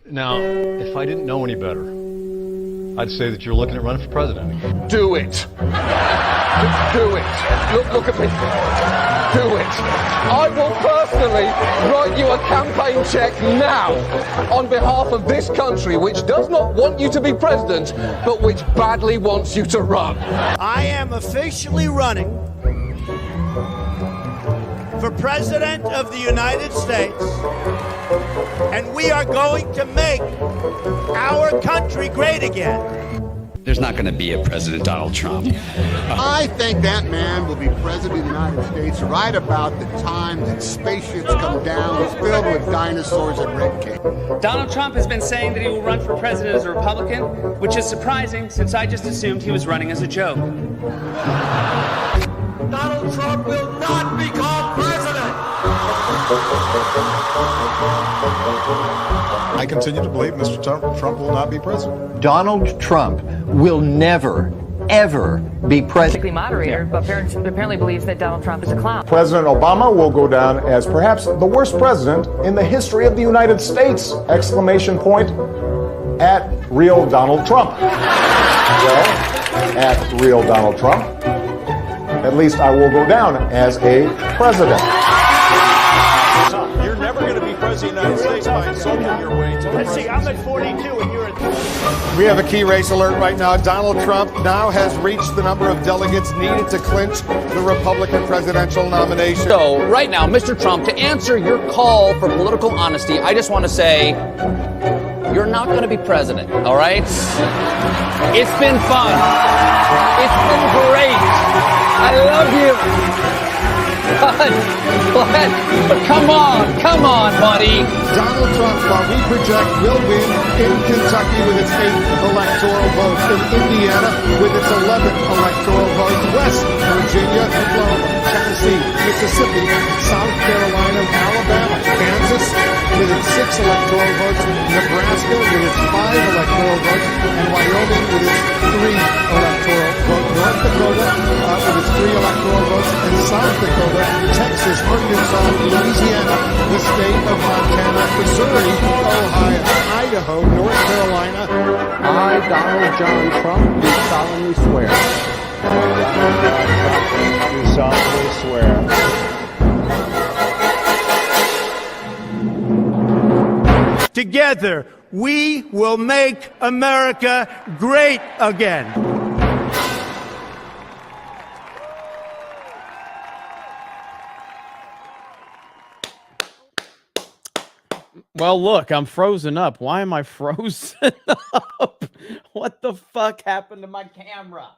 Now, if I didn't know any better, I'd say that you're looking at running for president again. Do it. Do it. Look at me. Do it. I will personally write you a campaign check now on behalf of this country, which does not want you to be president, but which badly wants you to run. I am officially running for President of the United States, and we are going to make our country great again. There's not going to be a President Donald Trump. I think that man will be president of the United States right about the time that spaceships come down filled with dinosaurs and red cake. Donald Trump has been saying that he will run for president as a Republican, which is surprising since I just assumed he was running as a joke. Donald Trump will not become president. I continue to believe Mr. Trump will not be president. Donald Trump will never, ever be president. Moderator, but apparently believes that Donald Trump is a clown. President Obama will go down as perhaps the worst president in the history of the United States! Exclamation point at real Donald Trump. Well, at real Donald Trump, at least I will go down as a president. You're never going to be president of the United States by insulting your way to. Let's see, I'm at 42 and you're at... We have a key race alert right now. Donald Trump now has reached the number of delegates needed to clinch the Republican presidential nomination. So right now, Mr. Trump, to answer your call for political honesty, I just want to say you're not going to be president, all right? It's been fun. It's been great. I love you. But come on, buddy. Donald Trump, while we project, will win in Kentucky with its 8th electoral vote, in Indiana with its 11th electoral vote, West Virginia, Oklahoma, Tennessee, Mississippi, South Carolina, Alabama, Kansas with its 6 electoral votes, Nebraska with its 5 electoral votes, and Wyoming with its 3 electoral votes, North Dakota with its 3 electoral votes, and South Dakota, Texas, Arkansas, Louisiana, the state of Montana, Missouri, Ohio, Idaho, North Carolina. I, Donald John Trump, do solemnly swear. Do solemnly swear. Together, we will make America great again. Well, look, I'm frozen up. Why am I frozen up? What the fuck happened to my camera?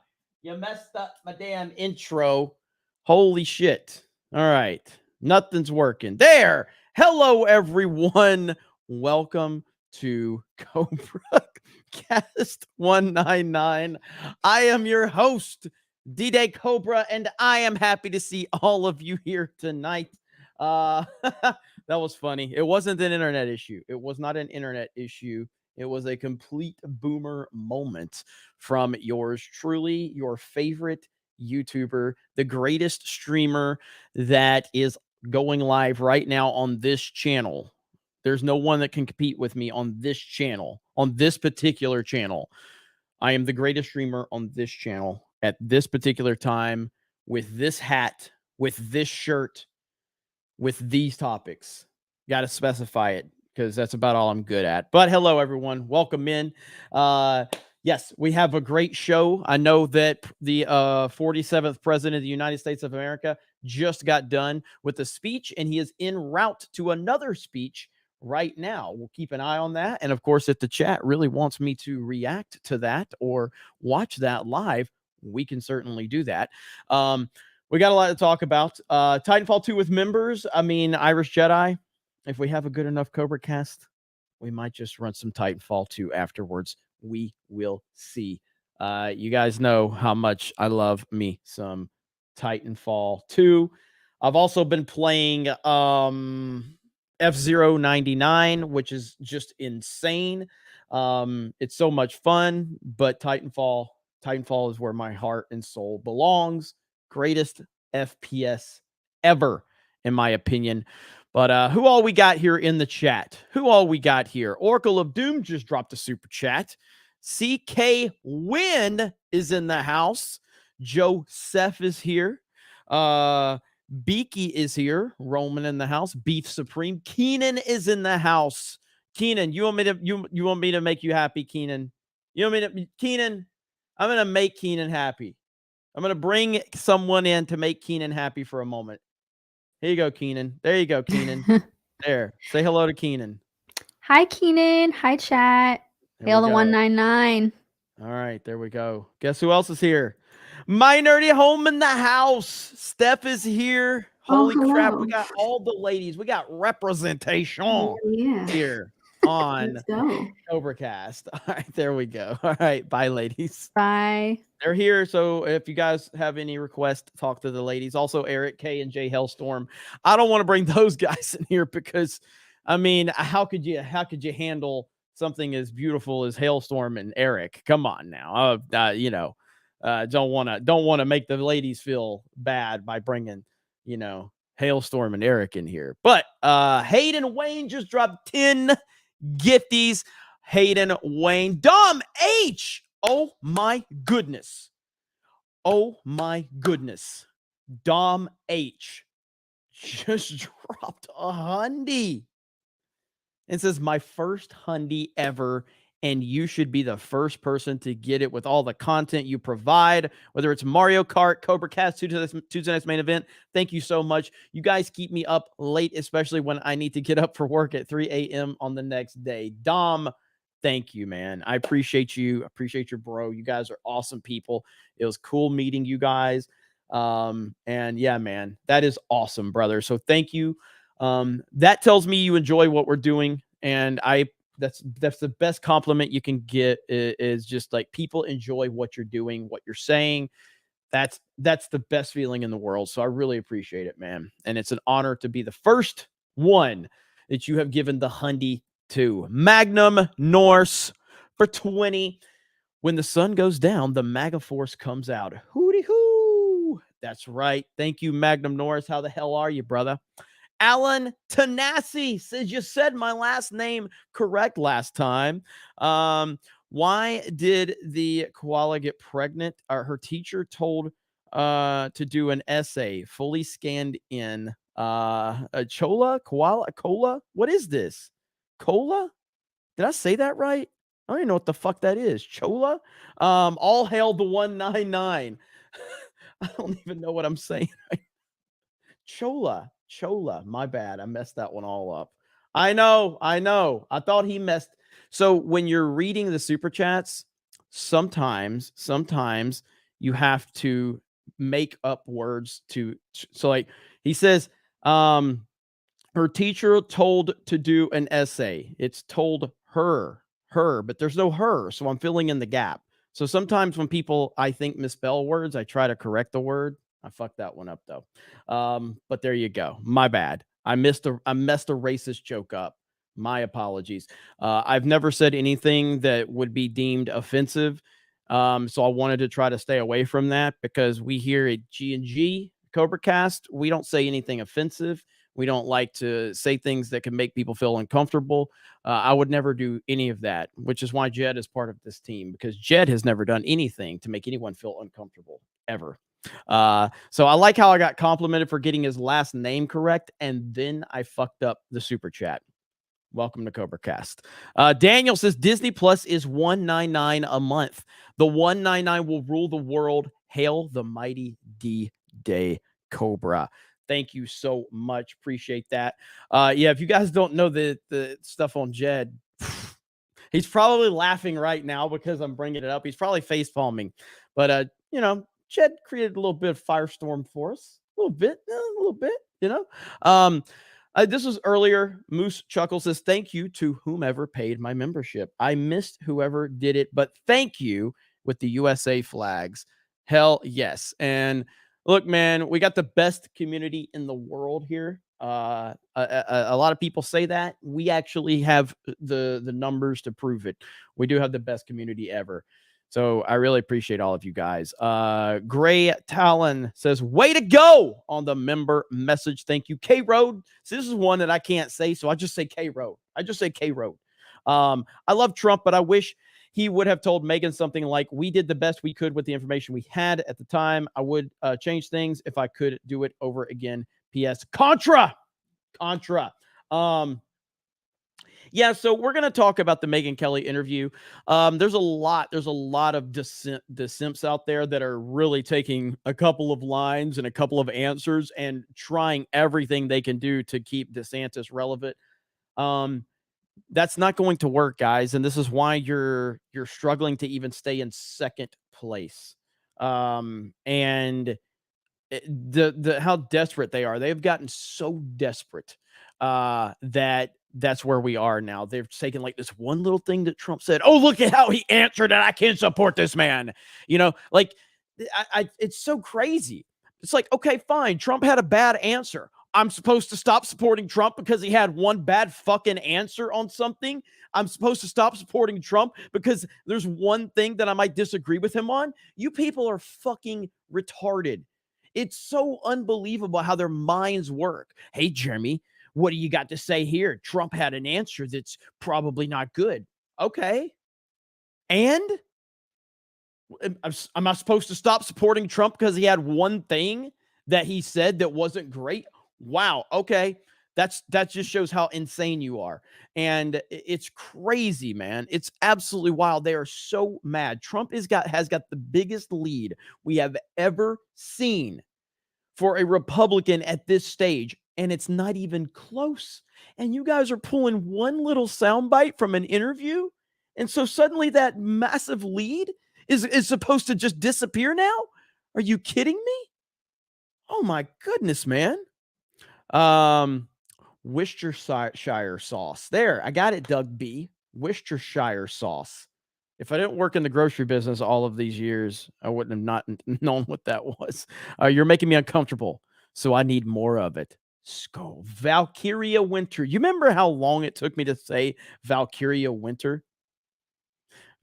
You messed up my damn intro. Holy shit. All right. Nothing's working. There. Hello, everyone. Welcome to CobraCast 199. I am your host, D-Day Cobra, and I am happy to see all of you here tonight. That was funny. It wasn't an internet issue. It was not an internet issue. It was a complete boomer moment from yours truly, your favorite YouTuber, the greatest streamer that is going live right now on this channel. There's no one that can compete with me on this channel, on this particular channel. I am the greatest streamer on this channel at this particular time with this hat, with this shirt, with these topics. Got to specify it because that's about all I'm good at. But hello, everyone. Welcome in. Yes, we have a great show. I know that the 47th president of the United States of America just got done with a speech, and he is en route to another speech right now. We'll keep an eye on that. And of course, if the chat really wants me to react to that or watch that live, we can certainly do that. We got a lot to talk about. Titanfall 2 with members. I mean, Irish Jedi. If we have a good enough CobraCast, we might just run some Titanfall 2 afterwards. We will see. You guys know how much I love me some Titanfall 2. I've also been playing F-Zero 99, which is just insane. It's so much fun, but Titanfall is where my heart and soul belongs. Greatest FPS ever, in my opinion. But who all we got here in the chat? Who all we got here? Oracle of Doom just dropped a super chat. CK Win is in the house. Joseph is here. Beaky is here. Roman in the house. Beef Supreme. Keenan is in the house. Keenan, you want me to make you happy, Keenan? You want me to, Keenan? I'm gonna make Keenan happy. I'm gonna bring someone in to make Keenan happy for a moment. Here you go, Keenan. There you go, Keenan. There. Say hello to Keenan. Hi, Keenan. Hi, chat. Hail the 199. All right, there we go. Guess who else is here? My nerdy home in the house. Steph is here. Holy crap, we got all the ladies. We got representation here on CobraCast. All right, there we go. All right, bye, ladies. Bye. They're here, so if you guys have any requests, talk to the ladies. Also, Eric K and Jay Hellstorm. I don't want to bring those guys in here because, I mean, how could you handle something as beautiful as Hailstorm and Eric? Come on now, don't want to make the ladies feel bad by bringing, Hailstorm and Eric in here. But Hayden Wayne just dropped 10 gifties. Hayden Wayne. Dom H. Oh my goodness. Oh my goodness. Dom H. just dropped a hundy. It says, my first hundy ever, and you should be the first person to get it with all the content you provide, whether it's Mario Kart, CobraCast, Tuesday Night's Main Event. Thank you so much. You guys keep me up late, especially when I need to get up for work at 3 a.m. on the next day. Dom, thank you, man. I appreciate you. I appreciate your bro. You guys are awesome people. It was cool meeting you guys. And yeah, man, that is awesome, brother. So thank you. That tells me you enjoy what we're doing. And that's the best compliment you can get is just like people enjoy what you're doing, what you're saying. That's the best feeling in the world. So I really appreciate it, man. And it's an honor to be the first one that you have given the hundy to. Magnum Norse for 20. When the sun goes down, the MAGA force comes out. Hooty hoo. That's right. Thank you, Magnum Norse. How the hell are you, brother? Alan Tanasi says, you said my last name correct last time. Why did the koala get pregnant? Her teacher told to do an essay fully scanned in. A chola? Koala? Cola? What is this? Cola? Did I say that right? I don't even know what the fuck that is. Chola? All hail the 199. I don't even know what I'm saying. Chola. My bad. I messed that one all up. I know. I thought he messed. So when you're reading the super chats, sometimes you have to make up words so like he says, her teacher told to do an essay. It's told her, but there's no her. So I'm filling in the gap. So sometimes when people, I think, misspell words, I try to correct the word. I fucked that one up though. But there you go. My bad. I messed a racist joke up. My apologies. I've never said anything that would be deemed offensive. So I wanted to try to stay away from that because we here at G&G CobraCast, we don't say anything offensive. We don't like to say things that can make people feel uncomfortable. I would never do any of that, which is why Jed is part of this team, because Jed has never done anything to make anyone feel uncomfortable ever. So I like how I got complimented for getting his last name correct, and then I fucked up the super chat. Welcome to CobraCast. Daniel says Disney Plus is $199 a month. The $199 will rule the world. Hail the mighty D-Day Cobra. Thank you so much. Appreciate that. Yeah, if you guys don't know the stuff on Jed, he's probably laughing right now because I'm bringing it up. He's probably face palming, but Jed created a little bit of firestorm for us. A little bit, this was earlier. Moose Chuckle says, thank you to whomever paid my membership. I missed whoever did it, but thank you with the USA flags. Hell yes. And look, man, we got the best community in the world here. A lot of people say that. We actually have the numbers to prove it. We do have the best community ever. So I really appreciate all of you guys. Gray Talon says, way to go on the member message. Thank you. K Road. So this is one that I can't say, so I just say K Road. I just say K Road. I love Trump, but I wish he would have told Megyn something like, we did the best we could with the information we had at the time. I would change things if I could do it over again. P.S. Contra. Yeah, so we're going to talk about the Megyn Kelly interview. There's a lot of simps out there that are really taking a couple of lines and a couple of answers and trying everything they can do to keep DeSantis relevant. That's not going to work, guys, and this is why you're struggling to even stay in second place. And how desperate they are. They've gotten so desperate that's where we are now. They've taken like this one little thing that Trump said. Oh, look at how he answered, and I can't support this man. Like it's so crazy. It's like, okay, fine. Trump had a bad answer. I'm supposed to stop supporting Trump because he had one bad fucking answer on something. I'm supposed to stop supporting Trump because there's one thing that I might disagree with him on. You people are fucking retarded. It's so unbelievable how their minds work. Hey, Jeremy, what do you got to say here? Trump had an answer that's probably not good. Okay. And am I supposed to stop supporting Trump because he had one thing that he said that wasn't great? Wow. Okay. That just shows how insane you are. And it's crazy, man. It's absolutely wild. They are so mad. Trump has got the biggest lead we have ever seen for a Republican at this stage, and it's not even close. And you guys are pulling one little soundbite from an interview, and so suddenly that massive lead is supposed to just disappear now? Are you kidding me? Oh my goodness, man. Worcestershire sauce. There, I got it, Doug B. Worcestershire sauce. If I didn't work in the grocery business all of these years, I wouldn't have not known what that was. You're making me uncomfortable, so I need more of it. Skull. Valkyria Winter. You remember how long it took me to say Valkyria Winter?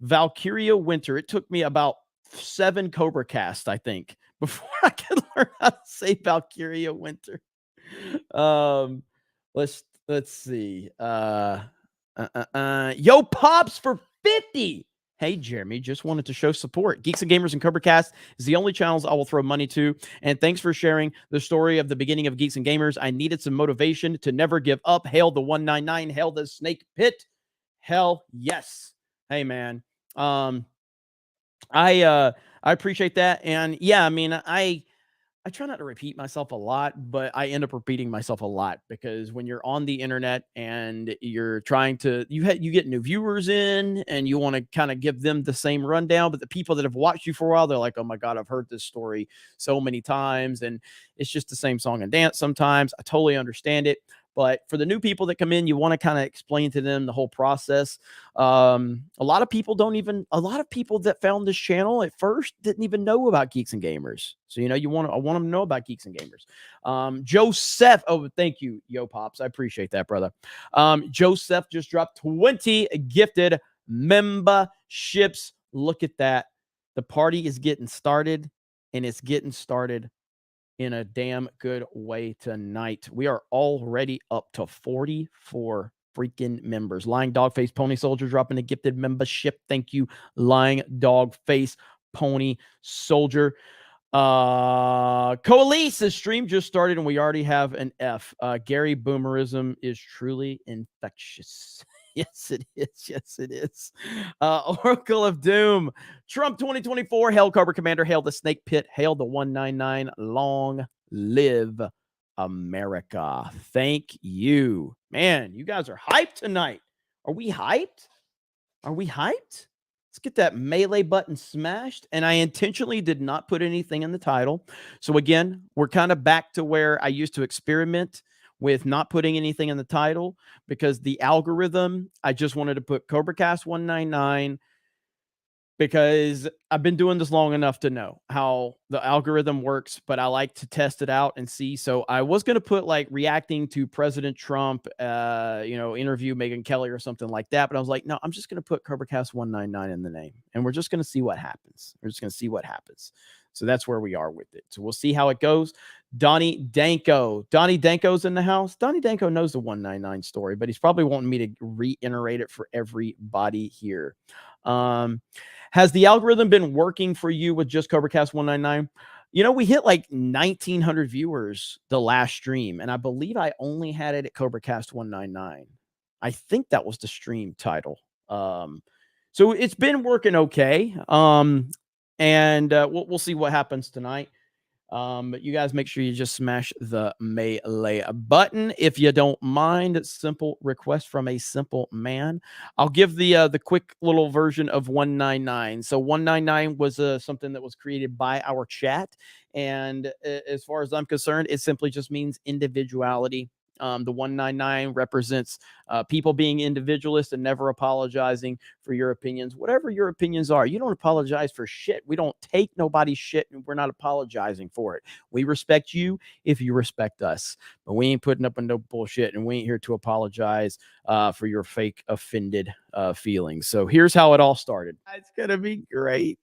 Valkyria Winter. It took me about 7 CobraCast, I think, before I could learn how to say Valkyria Winter. Let's see. Yo Pops for 50. Hey, Jeremy, just wanted to show support. Geeks and Gamers and CobraCast is the only channels I will throw money to. And thanks for sharing the story of the beginning of Geeks and Gamers. I needed some motivation to never give up. Hail the 199. Hail the snake pit. Hell yes. Hey, man. I appreciate that. And yeah, I mean, I try not to repeat myself a lot, but I end up repeating myself a lot because when you're on the internet and you're trying to, you get new viewers in and you want to kind of give them the same rundown, but the people that have watched you for a while, they're like, oh my God, I've heard this story so many times. And it's just the same song and dance sometimes. I totally understand it. But for the new people that come in, you want to kind of explain to them the whole process. A lot of people that found this channel at first didn't even know about Geeks and Gamers. So, I want them to know about Geeks and Gamers. Joseph. Oh, thank you, Yo Pops. I appreciate that, brother. Joseph just dropped 20 gifted memberships. Look at that. The party is getting started, and it's getting started in a damn good way tonight. We are already up to 44 freaking members. Lying Dogface Pony Soldier dropping a gifted membership. Thank you, Lying Dogface Pony Soldier. Coalesce's stream just started and we already have an F. Gary Boomerism is truly infectious. Yes, it is. Yes, it is. Oracle of Doom. Trump 2024. Hail Cobra Commander. Hail the Snake Pit. Hail the 199. Long live America. Thank you. Man, you guys are hyped tonight. Are we hyped? Are we hyped? Let's get that melee button smashed. And I intentionally did not put anything in the title. So again, we're kind of back to where I used to experiment with not putting anything in the title because the algorithm, I just wanted to put CobraCast 199 because I've been doing this long enough to know how the algorithm works, but I like to test it out and see. So I was going to put like reacting to President Trump, interview Megyn Kelly or something like that. But I was like, no, I'm just going to put CobraCast 199 in the name, and we're just going to see what happens. We're just going to see what happens. So that's where we are with it. So we'll see how it goes. Donnie Danko. Donnie Danko's in the house. Donnie Danko knows the 199 story, but he's probably wanting me to reiterate it for everybody here. Has the algorithm been working for you with just CobraCast 199? We hit like 1,900 viewers the last stream, and I believe I only had it at CobraCast 199. I think that was the stream title. So it's been working okay. And we'll see what happens tonight. But you guys make sure you just smash the melee button if you don't mind. Simple request from a simple man. I'll give the quick little version of 199. So 199 was something that was created by our chat, and as far as I'm concerned, it simply just means individuality. The 199 represents people being individualist and never apologizing for your opinions, whatever your opinions are. You don't apologize for shit. We don't take nobody's shit, and we're not apologizing for it. We respect you if you respect us, but we ain't putting up with no bullshit, and we ain't here to apologize for your fake offended feelings. So here's how it all started. It's gonna be great.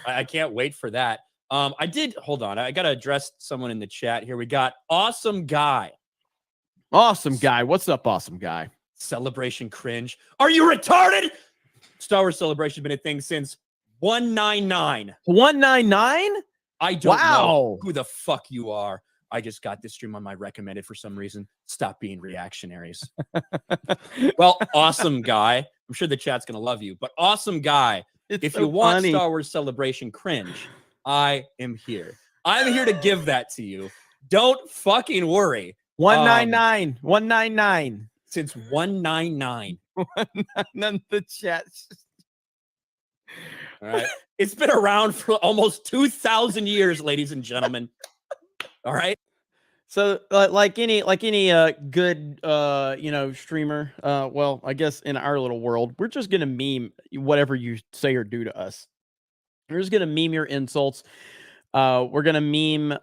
I can't wait for that. Hold on. I got to address someone in the chat here. We got Awesome Guy. Awesome Guy. What's up, Awesome Guy? Celebration cringe. Are you retarded? Star Wars Celebration has been a thing since 199. 199? I don't know who the fuck you are. I just got this stream on my recommended for some reason. Stop being reactionaries. Well, Awesome Guy. I'm sure the chat's going to love you. But Awesome Guy, if you want Star Wars Celebration cringe, I am here. I'm here to give that to you. Don't fucking worry. 199. 199. Since 199. None of the chats. All right. It's been around for almost 2,000 years, ladies and gentlemen. All right. So like any good streamer, well, I guess in our little world, we're just gonna meme whatever you say or do to us. We're just gonna meme your insults. We're gonna meme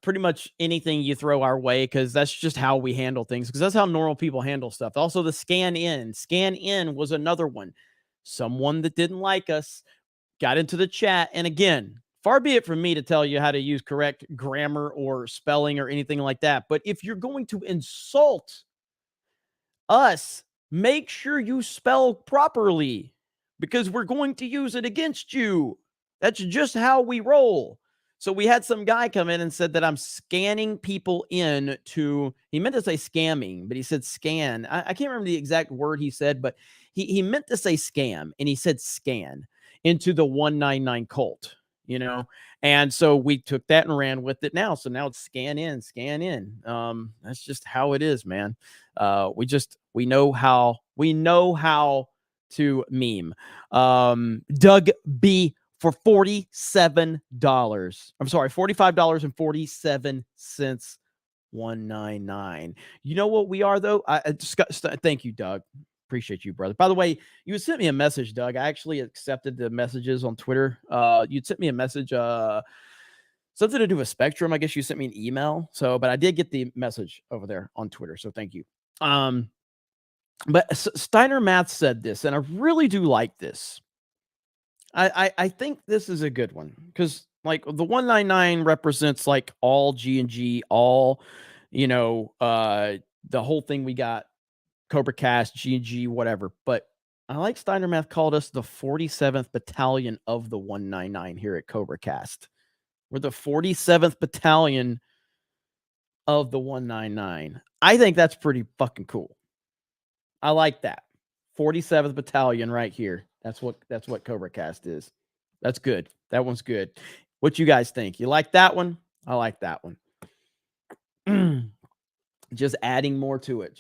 pretty much anything you throw our way, because that's just how we handle things, because that's how normal people handle stuff. Also, the scan in was another one. Someone that didn't like us got into the chat, and again, far be it from me to tell you how to use correct grammar or spelling or anything like that, but if you're going to insult us, make sure you spell properly, because we're going to use it against you. That's just how we roll. So we had some guy come in and said that I'm scanning people in to, he meant to say scamming, but he said scan. I can't remember the exact word he said, but he meant to say scam, and he said scan into the 199 cult, and so we took that and ran with it now. So now it's scan in. That's just how it is, man. We know how to meme. Doug B for $45.47. 199. You know what we are, though? I just got, thank you, Doug. Appreciate you, brother. By the way, you sent me a message, Doug. I actually accepted the messages on Twitter. You'd sent me a message, something to do with Spectrum. I guess you sent me an email. But I did get the message over there on Twitter. So thank you. But Steiner Math said this, and I really do like this. I think this is a good one, because like the 199 represents like all G&G, all, the whole thing. We got CobraCast, G&G, whatever. But I like Steiner Math called us the 47th Battalion of the 199 here at CobraCast. We're the 47th Battalion of the 199. I think that's pretty fucking cool. I like that. 47th Battalion right here. That's what CobraCast is. That's good. That one's good. What you guys think? You like that one? I like that one. Just adding more to it.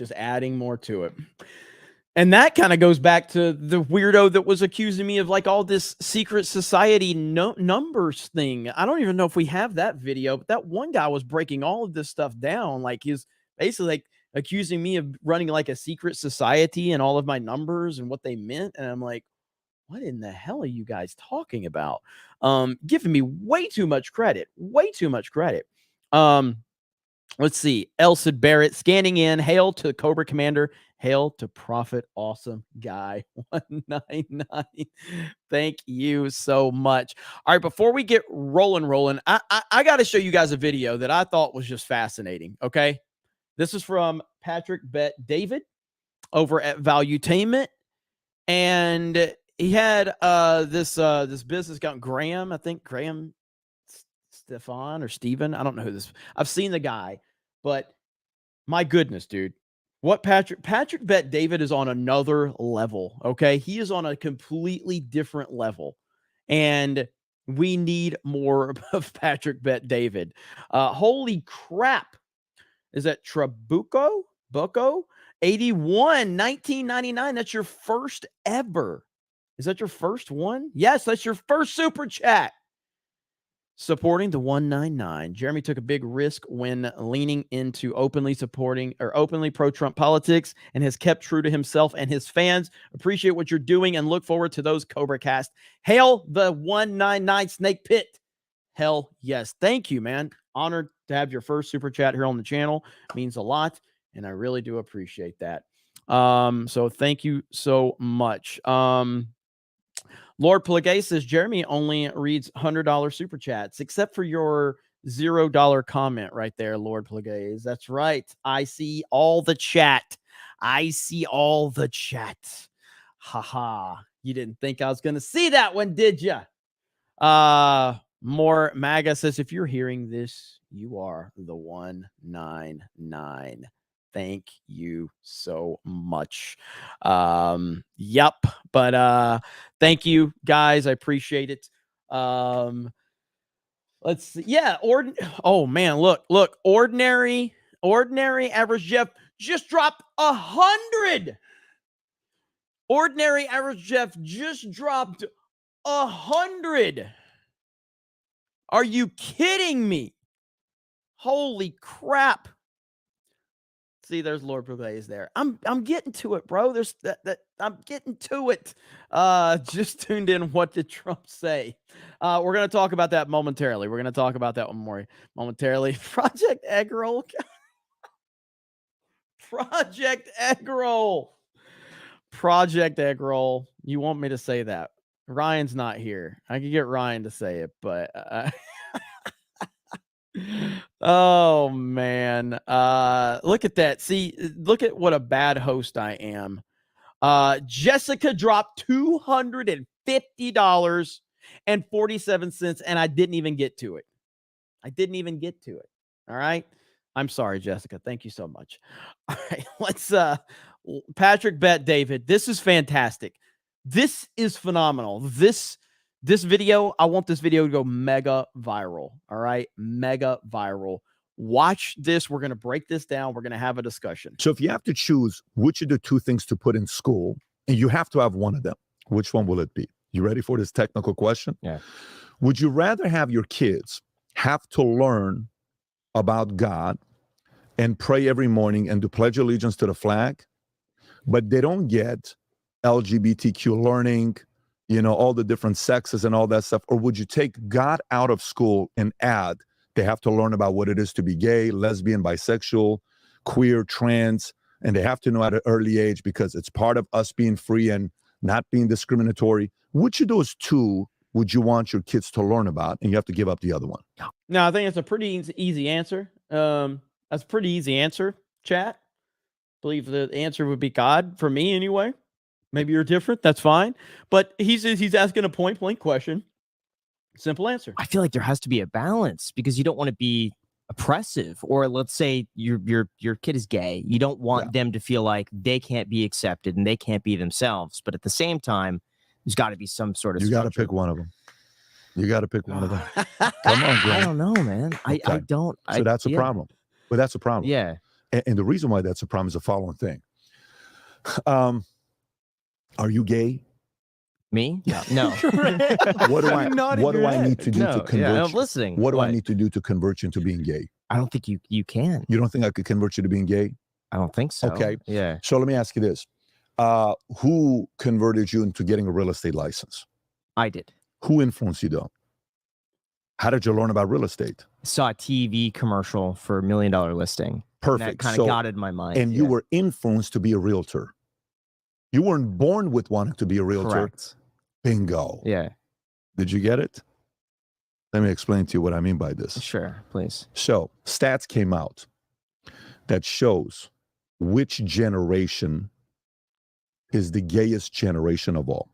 And that kind of goes back to the weirdo that was accusing me of like all this secret society numbers thing. I don't even know if we have that video, but that one guy was breaking all of this stuff down. Like he's basically like accusing me of running like a secret society and all of my numbers and what they meant. And I'm like, what in the hell are you guys talking about? Giving me way too much credit. Way too much credit. Let's see. Elsid Barrett scanning in. Hail to Cobra Commander. Hail to Prophet Awesome Guy 199. Thank you so much. All right, before we get rolling, I got to show you guys a video that I thought was just fascinating. Okay, this is from Patrick Bet David over at Valuetainment, and he had this business guy Graham. I think Graham Stefan or Steven. I don't know who this. I've seen the guy, but my goodness, dude. What Patrick Bet David is on another level. Okay. He is on a completely different level. And we need more of Patrick Bet David. Holy crap. Is that Trabuco? Bucco? 81, 1999. That's your first ever. Is that your first one? Yes, that's your first super chat. Supporting the 199. Jeremy took a big risk when leaning into openly supporting or openly pro-Trump politics and has kept true to himself and his fans. Appreciate what you're doing and look forward to those CobraCast. Hail the 199 Snake Pit. Hell yes. Thank you, man. Honored to have your first super chat here on the channel. Means a lot, and I really do appreciate that. So thank you so much. Lord Plagay says, Jeremy only reads $100 super chats, except for your $0 comment right there, Lord Plagay. That's right. I see all the chat. I see all the chat. Haha. You didn't think I was going to see that one, did you? More MAGA says, if you're hearing this, you are the 199. Thank you so much. Yep. But thank you guys. I appreciate it. Let's see. Yeah. Oh man, look. Ordinary average Jeff just dropped 100. Ordinary average Jeff just dropped 100. Are you kidding me? Holy crap. See, there's Lord Brugge there. I'm getting to it, bro. There's that I'm getting to it. Just tuned in. What did Trump say? We're gonna talk about that momentarily. We're gonna talk about that one more momentarily. Project Egg Roll. Project Egg Roll. Project Egg Roll. You want me to say that? Ryan's not here. I could get Ryan to say it, but oh man. Look at that. See, look at what a bad host I am. Jessica dropped $250.47, and I didn't even get to it. All right. I'm sorry, Jessica. Thank you so much. All right. Let's Patrick Bet David. This is fantastic. This is phenomenal. This video, I want this video to go mega viral. All right. Mega viral. Watch this. We're going to break this down. We're going to have a discussion. So if you have to choose which of the two things to put in school, and you have to have one of them, which one will it be? You ready for this technical question? Yeah. Would you rather have your kids have to learn about God and pray every morning and do pledge allegiance to the flag, but they don't get LGBTQ learning, you know, all the different sexes and all that stuff? Or would you take God out of school and add they have to learn about what it is to be gay, lesbian, bisexual, queer, trans, and they have to know at an early age because it's part of us being free and not being discriminatory? Which of those two would you want your kids to learn about, and you have to give up the other one? No, I think it's a pretty easy answer. That's a pretty easy answer, chat. I believe the answer would be God for me anyway. Maybe you're different. That's fine. But he's asking a point blank question. Simple answer. I feel like there has to be a balance because you don't want to be oppressive. Or let's say your kid is gay. You don't want them to feel like they can't be accepted and they can't be themselves. But at the same time, there's got to be some sort of. You got to pick one of them. You got to pick one of them. Come on, Grant. I don't know, man. Okay. I don't. So that's a problem. But that's a problem. Yeah. And the reason why that's a problem is the following thing. Are you gay? Me? No. What do I need to do to convert? Yeah, I'm listening. What do I need to do to convert you into being gay? I don't think you can. You don't think I could convert you to being gay? I don't think so. Okay. Yeah. So let me ask you this. Who converted you into getting a real estate license? I did. Who influenced you though? How did you learn about real estate? Saw a TV commercial for $1 Million Listing. Perfect. That kind of got in my mind. And you were influenced to be a realtor. You weren't born with wanting to be a realtor. Correct. Bingo. Yeah. Did you get it? Let me explain to you what I mean by this. Sure, please. So stats came out that shows which generation is the gayest generation of all.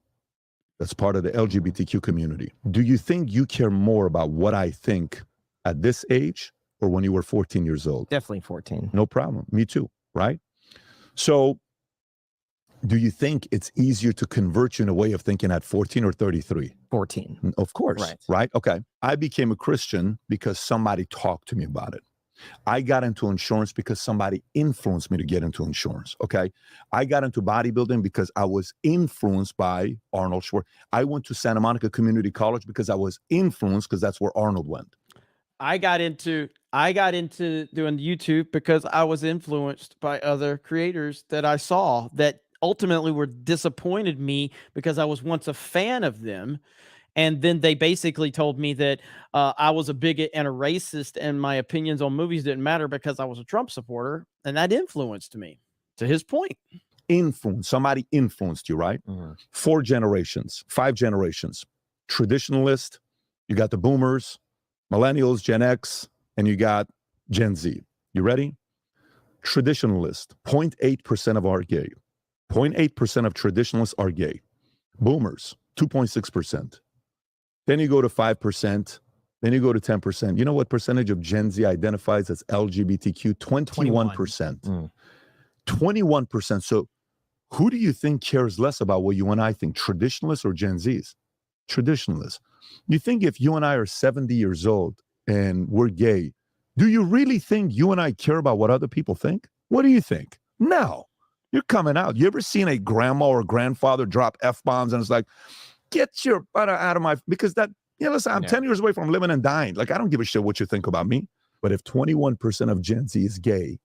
That's part of the LGBTQ community. Do you think you care more about what I think at this age or when you were 14 years old? Definitely 14. No problem. Me too, right? So do you think it's easier to convert you in a way of thinking at 14 or 33? 14. Of course, right? Okay. I became a Christian because somebody talked to me about it. I got into insurance because somebody influenced me to get into insurance, okay? I got into bodybuilding because I was influenced by Arnold Schwarzenegger. I went to Santa Monica Community College because I was influenced because that's where Arnold went. I got into doing YouTube because I was influenced by other creators that I saw that ultimately were disappointed me because I was once a fan of them. And then they basically told me that I was a bigot and a racist and my opinions on movies didn't matter because I was a Trump supporter. And that influenced me, to his point. Influence. Somebody influenced you, right? 4 generations, 5 generations. Traditionalist, you got the boomers, millennials, Gen X, and you got Gen Z. You ready? Traditionalist, 0.8% of are gay. 0.8% of traditionalists are gay. Boomers, 2.6%. Then you go to 5%. Then you go to 10%. You know what percentage of Gen Z identifies as LGBTQ? 21%. 21%. So who do you think cares less about what you and I think? Traditionalists or Gen Zs? Traditionalists. You think if you and I are 70 years old and we're gay, do you really think you and I care about what other people think? What do you think? No. You're coming out. You ever seen a grandma or grandfather drop F-bombs and it's like, get your butt out of my, because that, listen, I'm 10 years away from living and dying. Like, I don't give a shit what you think about me. But if 21% of Gen Z is gay,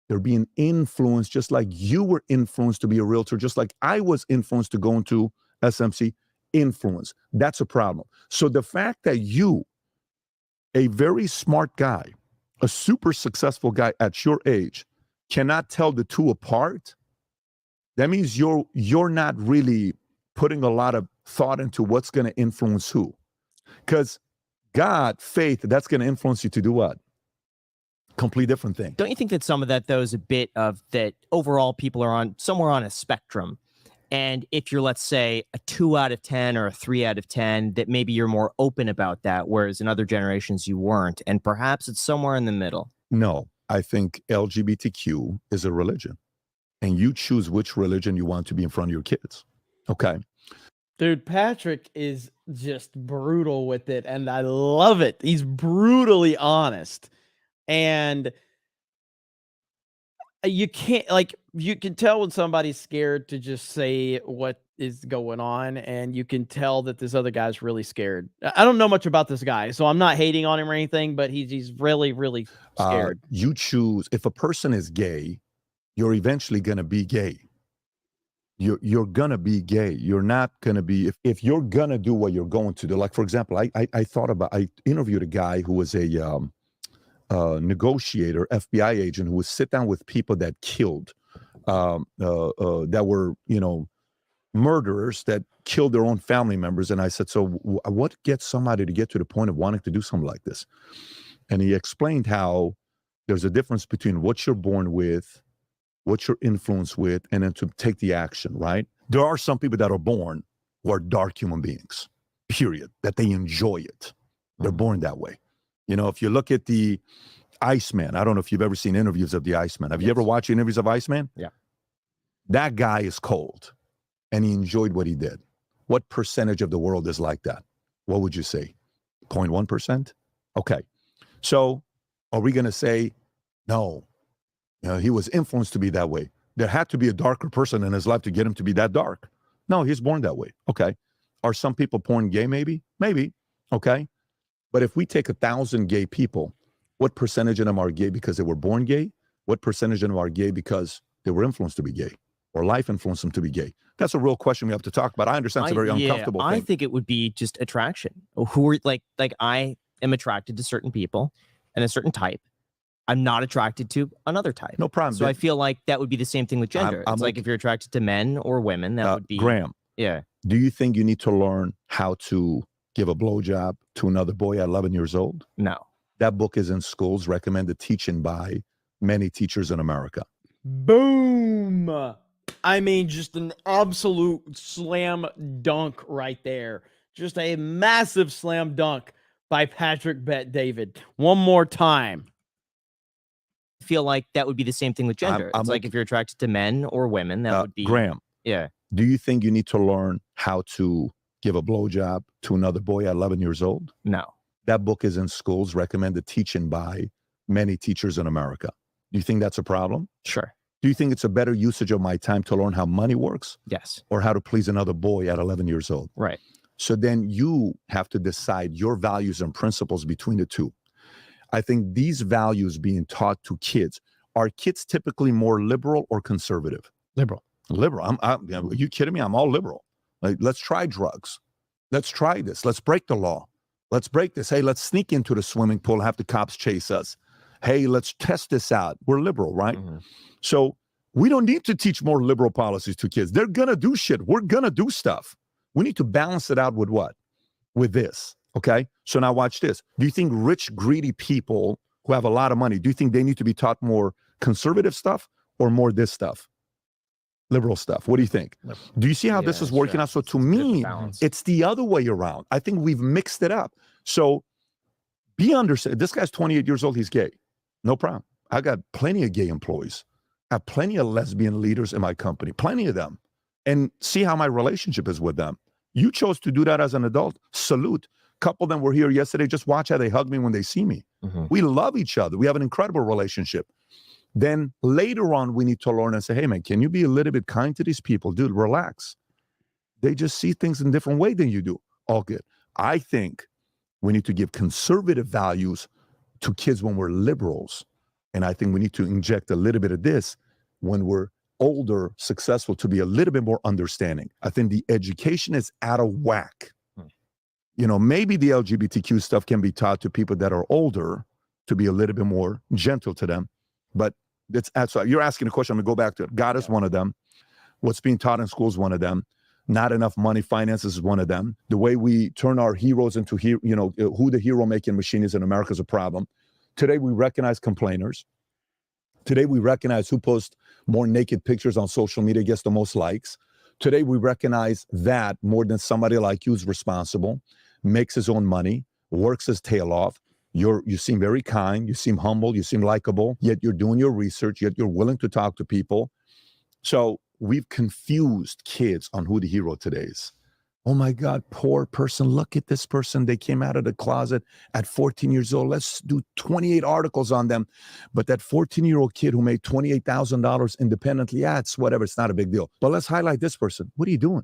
they're being influenced just like you were influenced to be a realtor, just like I was influenced to go into SMC. Influence. That's a problem. So the fact that you, a very smart guy, a super successful guy at your age, cannot tell the two apart, that means you're not really putting a lot of thought into what's going to influence who. Because God, faith, that's going to influence you to do what? Complete different thing. Don't you think that some of that, though, is a bit of that overall people are on somewhere on a spectrum? And if you're, let's say, a 2 out of 10 or a 3 out of 10, that maybe you're more open about that, whereas in other generations you weren't. And perhaps it's somewhere in the middle. No, I think LGBTQ is a religion. And you choose which religion you want to be in front of your kids. Okay. Dude, Patrick is just brutal with it, and I love it. He's brutally honest. And you can't, like, you can tell when somebody's scared to just say what is going on, and you can tell that this other guy's really scared. I don't know much about this guy, so I'm not hating on him or anything, but he's really, really scared. You choose, if a person is gay, you're eventually going to be gay. You're going to be gay. You're not going to be, if you're going to do what you're going to do. Like, for example, I interviewed a guy who was a negotiator, FBI agent, who would sit down with people that killed, that were, murderers that killed their own family members. And I said, so what gets somebody to get to the point of wanting to do something like this? And he explained how there's a difference between what you're born with, what you're influenced with, and then to take the action, right? There are some people that are born who are dark human beings, period, that they enjoy it. They're born that way. If you look at the Iceman, I don't know if you've ever seen interviews of the Iceman. Have you ever watched interviews of Iceman? Yeah. That guy is cold, and he enjoyed what he did. What percentage of the world is like that? What would you say? 0.1%? Okay. So are we going to say, no, he was influenced to be that way? There had to be a darker person in his life to get him to be that dark. No, he's born that way. Okay. Are some people born gay? Maybe. Okay. But if we take 1,000 gay people, what percentage of them are gay because they were born gay? What percentage of them are gay because they were influenced to be gay? or life influenced them to be gay? That's a real question we have to talk about. I understand it's a very uncomfortable I thing. think it would be just attraction. Who are like I am attracted to certain people and a certain type. I'm not attracted to another type. No problem. So I feel like that would be the same thing with gender. I'm it's like if you're attracted to men or women, that would be Graham. Yeah. Do you think you need to learn how to give a blowjob to another boy at 11 years old? No. That book is in schools, recommended teaching by many teachers in America. Boom. I mean, just an absolute slam dunk right there. Just a massive slam dunk by Patrick Bet David. One more time. I feel like that would be the same thing with gender. It's like if you're attracted to men or women, that would be Graham. Yeah. Do you think you need to learn how to give a blowjob to another boy at 11 years old? No. That book is in schools, recommended teaching by many teachers in America. Do you think that's a problem? Sure. Do you think it's a better usage of my time to learn how money works? Yes. Or how to please another boy at 11 years old? Right. So then you have to decide your values and principles between the two. I think these values being taught to kids, are kids typically more liberal or conservative? Liberal. Liberal. Are you kidding me? I'm all liberal. Like, let's try drugs. Let's try this. Let's break the law. Let's break this. Hey, let's sneak into the swimming pool, have the cops chase us. Hey, let's test this out. We're liberal, right? Mm-hmm. So we don't need to teach more liberal policies to kids. They're going to do shit. We're going to do stuff. We need to balance it out with what? With this, okay? So now watch this. Do you think rich, greedy people who have a lot of money, do you think they need to be taught more conservative stuff or more this stuff? Liberal stuff. What do you think? Do you see how this is working out? So to me, it's the other way around. I think we've mixed it up. So be understanding. This guy's 28 years old. He's gay. No problem. I got plenty of gay employees. I have plenty of lesbian leaders in my company. Plenty of them. And see how my relationship is with them. You chose to do that as an adult. Salute. A couple of them were here yesterday. Just watch how they hug me when they see me. Mm-hmm. We love each other. We have an incredible relationship. Then later on, we need to learn and say, hey, man, can you be a little bit kind to these people? Dude, relax. They just see things in a different way than you do. All good. I think we need to give conservative values to kids when we're liberals. And I think we need to inject a little bit of this when we're older, successful, to be a little bit more understanding. I think the education is out of whack. You know, maybe the LGBTQ stuff can be taught to people that are older to be a little bit more gentle to them. But so you're asking a question. I'm going to go back to it. God is one of them. What's being taught in school is one of them. Not enough money, finances is one of them. The way we turn our heroes into, who the hero-making machine is in America is a problem. Today, we recognize complainers. Today, we recognize who posts more naked pictures on social media, gets the most likes. Today, we recognize that more than somebody like you is responsible, makes his own money, works his tail off. You seem very kind, you seem humble, you seem likable, yet you're doing your research, yet you're willing to talk to people. So we've confused kids on who the hero today is. Oh my God, poor person, look at this person. They came out of the closet at 14 years old. Let's do 28 articles on them. But that 14-year-old kid who made $28,000 independently, it's whatever, it's not a big deal. But let's highlight this person. What are you doing?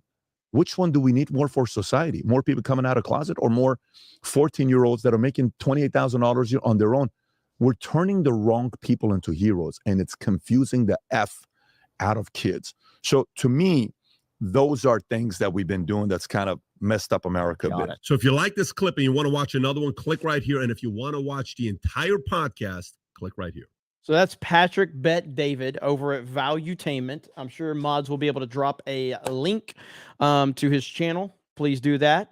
Which one do we need more for society? More people coming out of closet or more 14-year-olds that are making $28,000 on their own? We're turning the wrong people into heroes, and it's confusing the F out of kids. So to me, those are things that we've been doing that's kind of messed up America a bit. So if you like this clip and you want to watch another one, click right here. And if you want to watch the entire podcast, click right here. So that's Patrick Bet David over at Valuetainment. I'm sure mods will be able to drop a link to his channel. Please do that.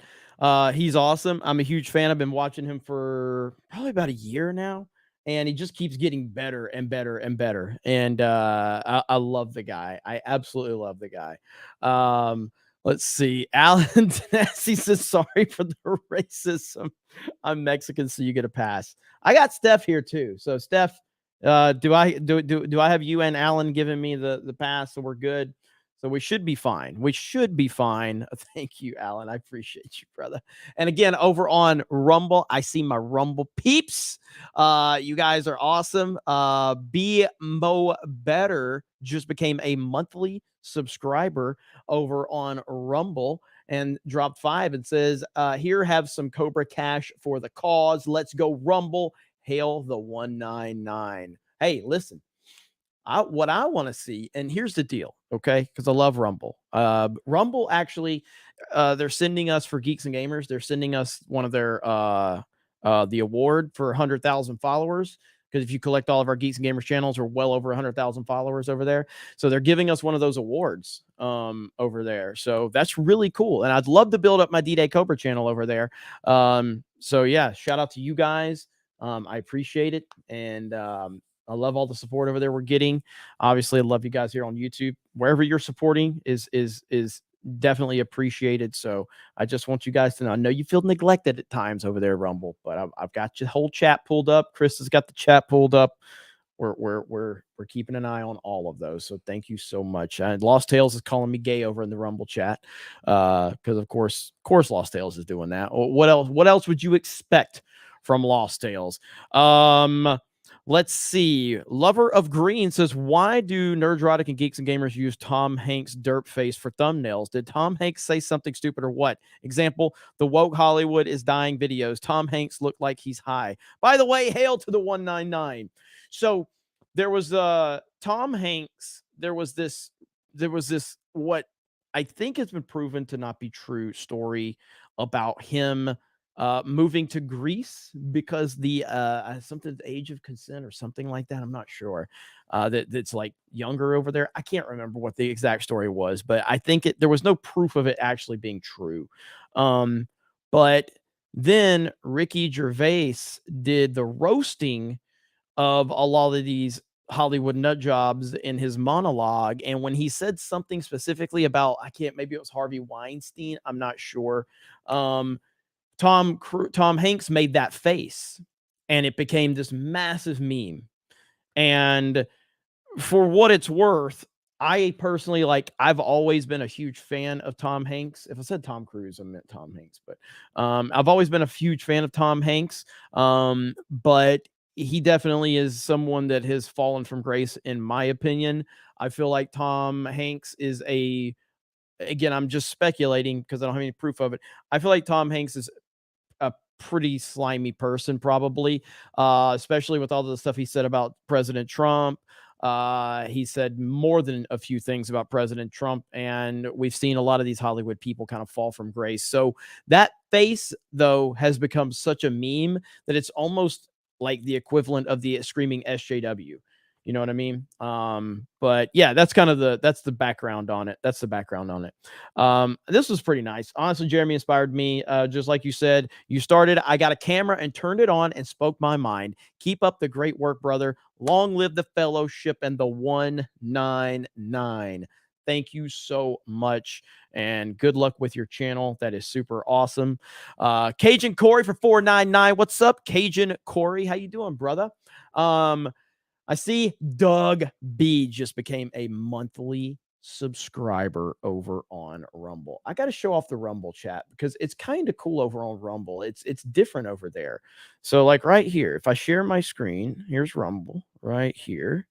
He's awesome. I'm a huge fan. I've been watching him for probably about a year now, and he just keeps getting better and better and better. And I love the guy. I absolutely love the guy. Let's see. Alan Tennessee says, sorry for the racism. I'm Mexican, so you get a pass. I got Steph here too. So Steph, do I have you and Alan giving me the pass, so we're good? So we should be fine. We should be fine. Thank you, Alan. I appreciate you, brother. And again, over on Rumble, I see my Rumble peeps. You guys are awesome. Be Mo Better just became a monthly subscriber over on Rumble and dropped 5 and says, here, have some Cobra Cash for the cause. Let's go Rumble. Hail the 199. Hey, listen, What I want to see, and here's the deal, okay? Because I love Rumble. Rumble actually, they're sending us for Geeks and Gamers. They're sending us one of their the award for 100,000 followers. Because if you collect all of our Geeks and Gamers channels, we're well over 100,000 followers over there. So they're giving us one of those awards over there. So that's really cool. And I'd love to build up my D-Day Cobra channel over there. So yeah, shout out to you guys. I appreciate it. And I love all the support over there we're getting. Obviously, I love you guys here on YouTube. Wherever you're supporting is definitely appreciated. So I just want you guys to know. I know you feel neglected at times over there, Rumble, but I've got your whole chat pulled up. Chris has got the chat pulled up. We're keeping an eye on all of those. So thank you so much. And Lost Tales is calling me gay over in the Rumble chat because of course Lost Tales is doing that. What else? What else would you expect from Lost Tales? Let's see. Lover of Green says, why do Nerdrotic and Geeks and Gamers use Tom Hanks' derp face for thumbnails? Did Tom Hanks say something stupid or what? Example, the woke Hollywood is dying videos. Tom Hanks looked like he's high. By the way, hail to the 199. So there was Tom Hanks. There was this what I think has been proven to not be true story about him moving to Greece because the something age of consent or something like that. I'm not sure. That's like younger over there. I can't remember what the exact story was, but I think there was no proof of it actually being true. But then Ricky Gervais did the roasting of a lot of these Hollywood nut jobs in his monologue, and when he said something specifically about maybe it was Harvey Weinstein. I'm not sure. Tom Hanks made that face, and it became this massive meme. And for what it's worth, I personally I've always been a huge fan of Tom Hanks. If I said Tom Cruise, I meant Tom Hanks, but I've always been a huge fan of Tom Hanks. But he definitely is someone that has fallen from grace, in my opinion. I feel like Tom Hanks is again, I'm just speculating because I don't have any proof of it. I feel like Tom Hanks is a pretty slimy person, probably, especially with all the stuff he said about President Trump. He said more than a few things about President Trump, and we've seen a lot of these Hollywood people kind of fall from grace. So that face, though, has become such a meme that it's almost like the equivalent of the screaming SJW. You know what I mean? But yeah, that's the background on it. That's the background on it. This was pretty nice. Honestly, Jeremy inspired me. Just like you said, you started, I got a camera and turned it on and spoke my mind. Keep up the great work, brother. Long live the fellowship and the 199. Thank you so much. And good luck with your channel. That is super awesome. Cajun Corey for 499. What's up, Cajun Corey? How you doing, brother? I see Doug B just became a monthly subscriber over on Rumble. I got to show off the Rumble chat because it's kind of cool over on Rumble. It's different over there. So like right here, if I share my screen, here's Rumble right here.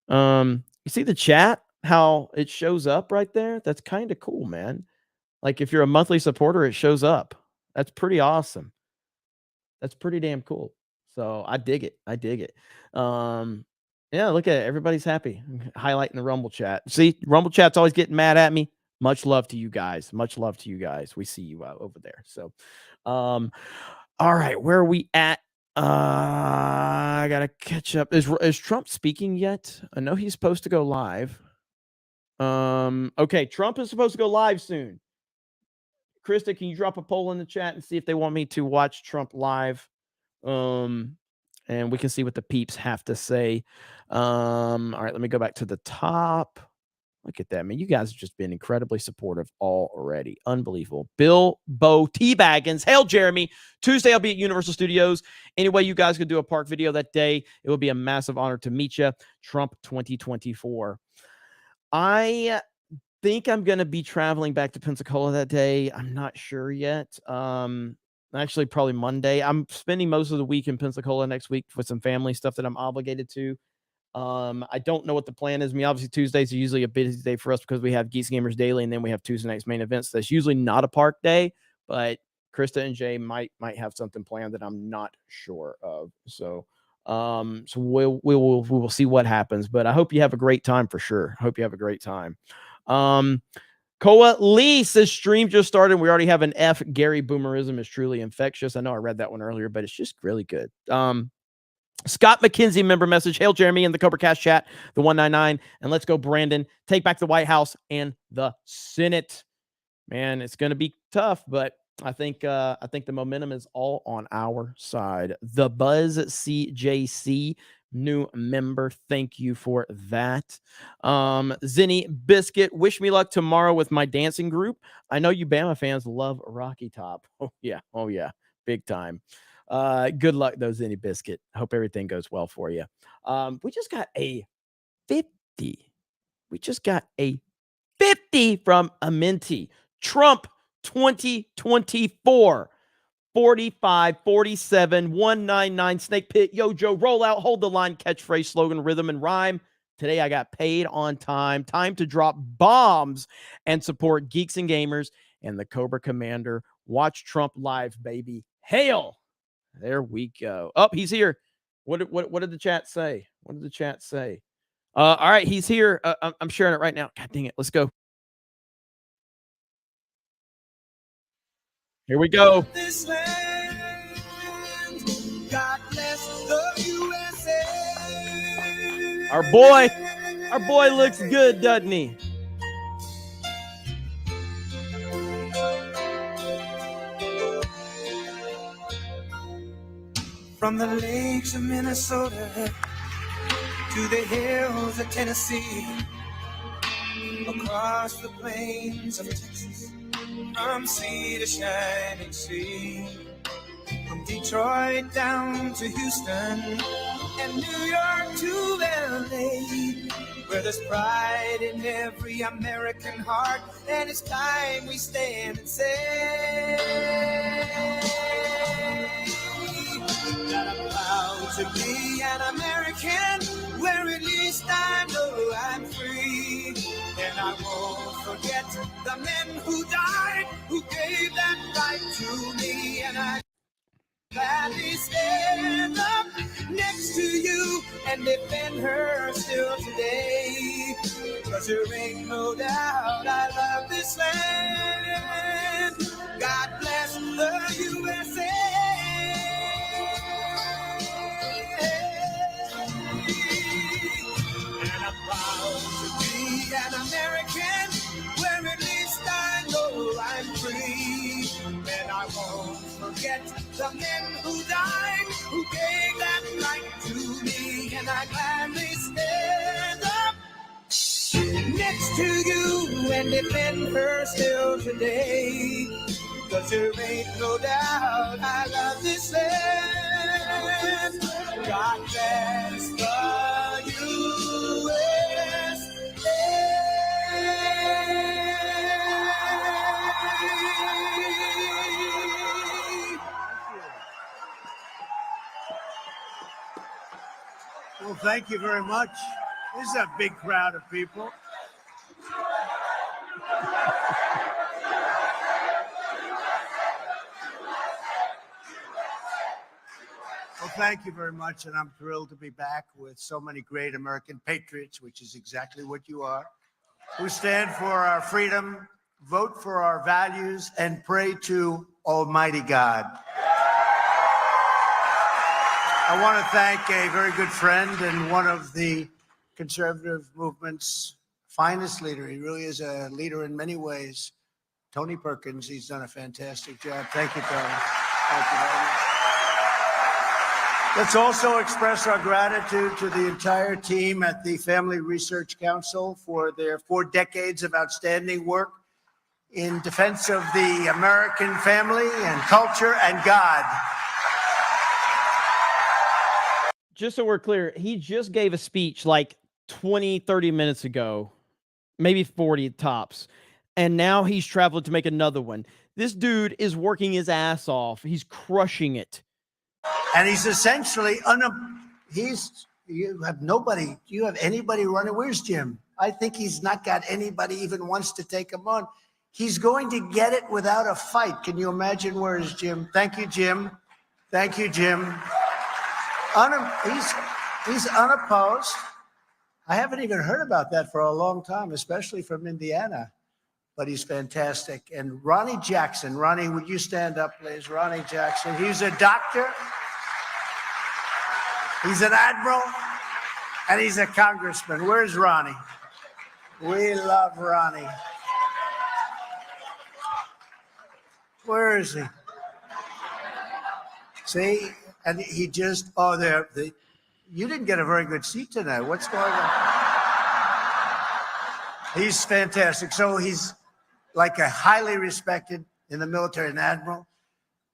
You see the chat, how it shows up right there? That's kind of cool, man. Like if you're a monthly supporter, it shows up. That's pretty awesome. That's pretty damn cool. So I dig it. I dig it. Yeah, look at it. Everybody's happy. Highlighting the Rumble chat. See, Rumble chat's always getting mad at me. Much love to you guys. Much love to you guys. We see you over there. So, all right, where are we at? I gotta catch up. Is Trump speaking yet? I know he's supposed to go live. Okay, Trump is supposed to go live soon. Krista, can you drop a poll in the chat and see if they want me to watch Trump live? And we can see what the peeps have to say. All right, let me go back to the top. Look at that, man. You guys have just been incredibly supportive already. Unbelievable. Bill Bo T-Baggins. Hail, Jeremy. Tuesday, I'll be at Universal Studios. Anyway, you guys could do a park video that day. It will be a massive honor to meet you. Trump 2024. I think I'm going to be traveling back to Pensacola that day. I'm not sure yet. Actually, probably Monday. I'm spending most of the week in Pensacola next week for some family stuff that I'm obligated to. I don't know what the plan is. I mean, obviously Tuesdays are usually a busy day for us because we have Geeks Gamers Daily, and then we have Tuesday night's main events. That's usually not a park day, but Krista and Jay might have something planned that I'm not sure of. So So we will see what happens, but I hope you have a great time for sure. I hope you have a great time. Koa Lee says stream just started. We already have an F. Gary Boomerism is truly infectious. I know I read that one earlier, but it's just really good. Scott McKenzie member message. Hail Jeremy in the CobraCast chat, the 199. And let's go, Brandon. Take back the White House and the Senate. Man, it's going to be tough, but I think the momentum is all on our side. The Buzz CJC, new member. Thank you for that. Zinni Biscuit, wish me luck tomorrow with my dancing group. I know you Bama fans love Rocky Top. Oh yeah. Big time. Good luck though, Zinni Biscuit. Hope everything goes well for you. We just got a 50. We just got a 50 from Amenti. Trump 2024. 45, 47, 199, Snake Pit, Yo Joe, roll out, hold the line, catchphrase, slogan, rhythm, and rhyme. Today I got paid on time. Time to drop bombs and support Geeks and Gamers and the Cobra Commander. Watch Trump live, baby. Hail! There we go. Oh, he's here. What did the chat say? What did the chat say? All right, he's here. I'm sharing it right now. God dang it. Let's go. Here we go. This land, God bless the USA. Our boy looks good, doesn't he? From the lakes of Minnesota to the hills of Tennessee, across the plains of Texas, from sea to shining sea, from Detroit down to Houston and New York to LA, where there's pride in every American heart, and it's time we stand and say that I'm proud to be an American, where at least I know I'm free. And I won't forget the men who died, who gave that right to me. And I gladly stand up next to you and defend her still today. 'Cause there ain't no doubt I love this land. God bless the USA. And I'm proud to be an American, where at least I know I'm free. And I won't forget the men who died, who gave that right to me. And I gladly stand up next to you and defend her still today. 'Cause there ain't no doubt I love this land. God bless the USA. Well, thank you very much. This is a big crowd of people. Well, thank you very much, and I'm thrilled to be back with so many great American patriots, which is exactly what you are, who stand for our freedom, vote for our values, and pray to Almighty God. I want to thank a very good friend and one of the conservative movement's finest leader. He really is a leader in many ways. Tony Perkins, he's done a fantastic job. Thank you, Tony. Thank you very much. Let's also express our gratitude to the entire team at the Family Research Council for their 4 decades of outstanding work in defense of the American family and culture and God. Just so we're clear, he just gave a speech like 20, 30 minutes ago, maybe 40 tops. And now he's traveled to make another one. This dude is working his ass off. He's crushing it. And he's essentially, you have nobody, do you have anybody running? Where's Jim? I think he's not got anybody even wants to take him on. He's going to get it without a fight. Can you imagine? Where is Jim? Thank you, Jim. Thank you, Jim. He's unopposed. I haven't even heard about that for a long time, especially from Indiana. But he's fantastic. And Ronnie Jackson. Ronnie, would you stand up, please? Ronnie Jackson. He's a doctor. He's an admiral. And he's a congressman. Where's Ronnie? We love Ronnie. Where is he? See? And he just, you didn't get a very good seat tonight. What's going on? He's fantastic. So he's like a highly respected in the military, an admiral.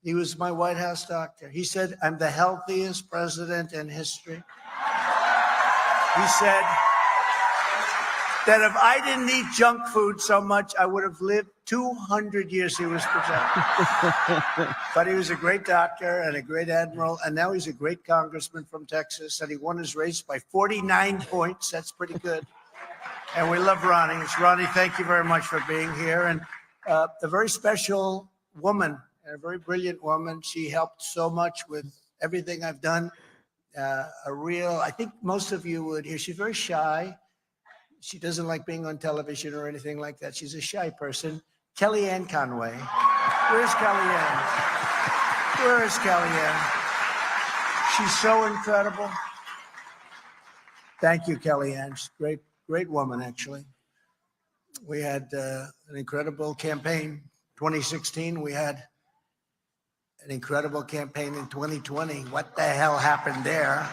He was my White House doctor. He said, I'm the healthiest president in history. He said that if I didn't eat junk food so much, I would have lived 200 years. He was projected. But he was a great doctor and a great admiral, and now he's a great congressman from Texas, and he won his race by 49 points. That's pretty good. And we love Ronnie. Ronnie, thank you very much for being here. And a very special woman, a very brilliant woman. She helped so much with everything I've done. I think most of you would hear, she's very shy. She doesn't like being on television or anything like that. She's a shy person. Kellyanne Conway. Where's Kellyanne? Where is Kellyanne? She's so incredible. Thank you, Kellyanne. She's great. Great woman, actually. We had an incredible campaign. 2016, we had an incredible campaign in 2020. What the hell happened there?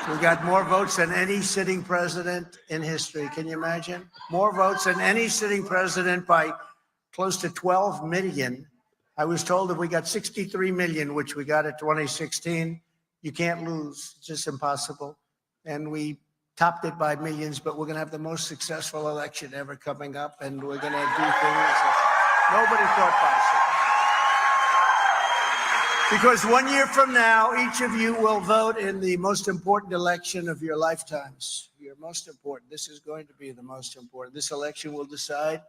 We got more votes than any sitting president in history. Can you imagine? More votes than any sitting president by close to 12 million. I was told if we got 63 million, which we got at 2016, you can't lose. It's just impossible. And we topped it by millions, but we're going to have the most successful election ever coming up, and we're going to do things that nobody thought possible. Because 1 year from now, each of you will vote in the most important election of your lifetimes. Your most important. This is going to be the most important. This election will decide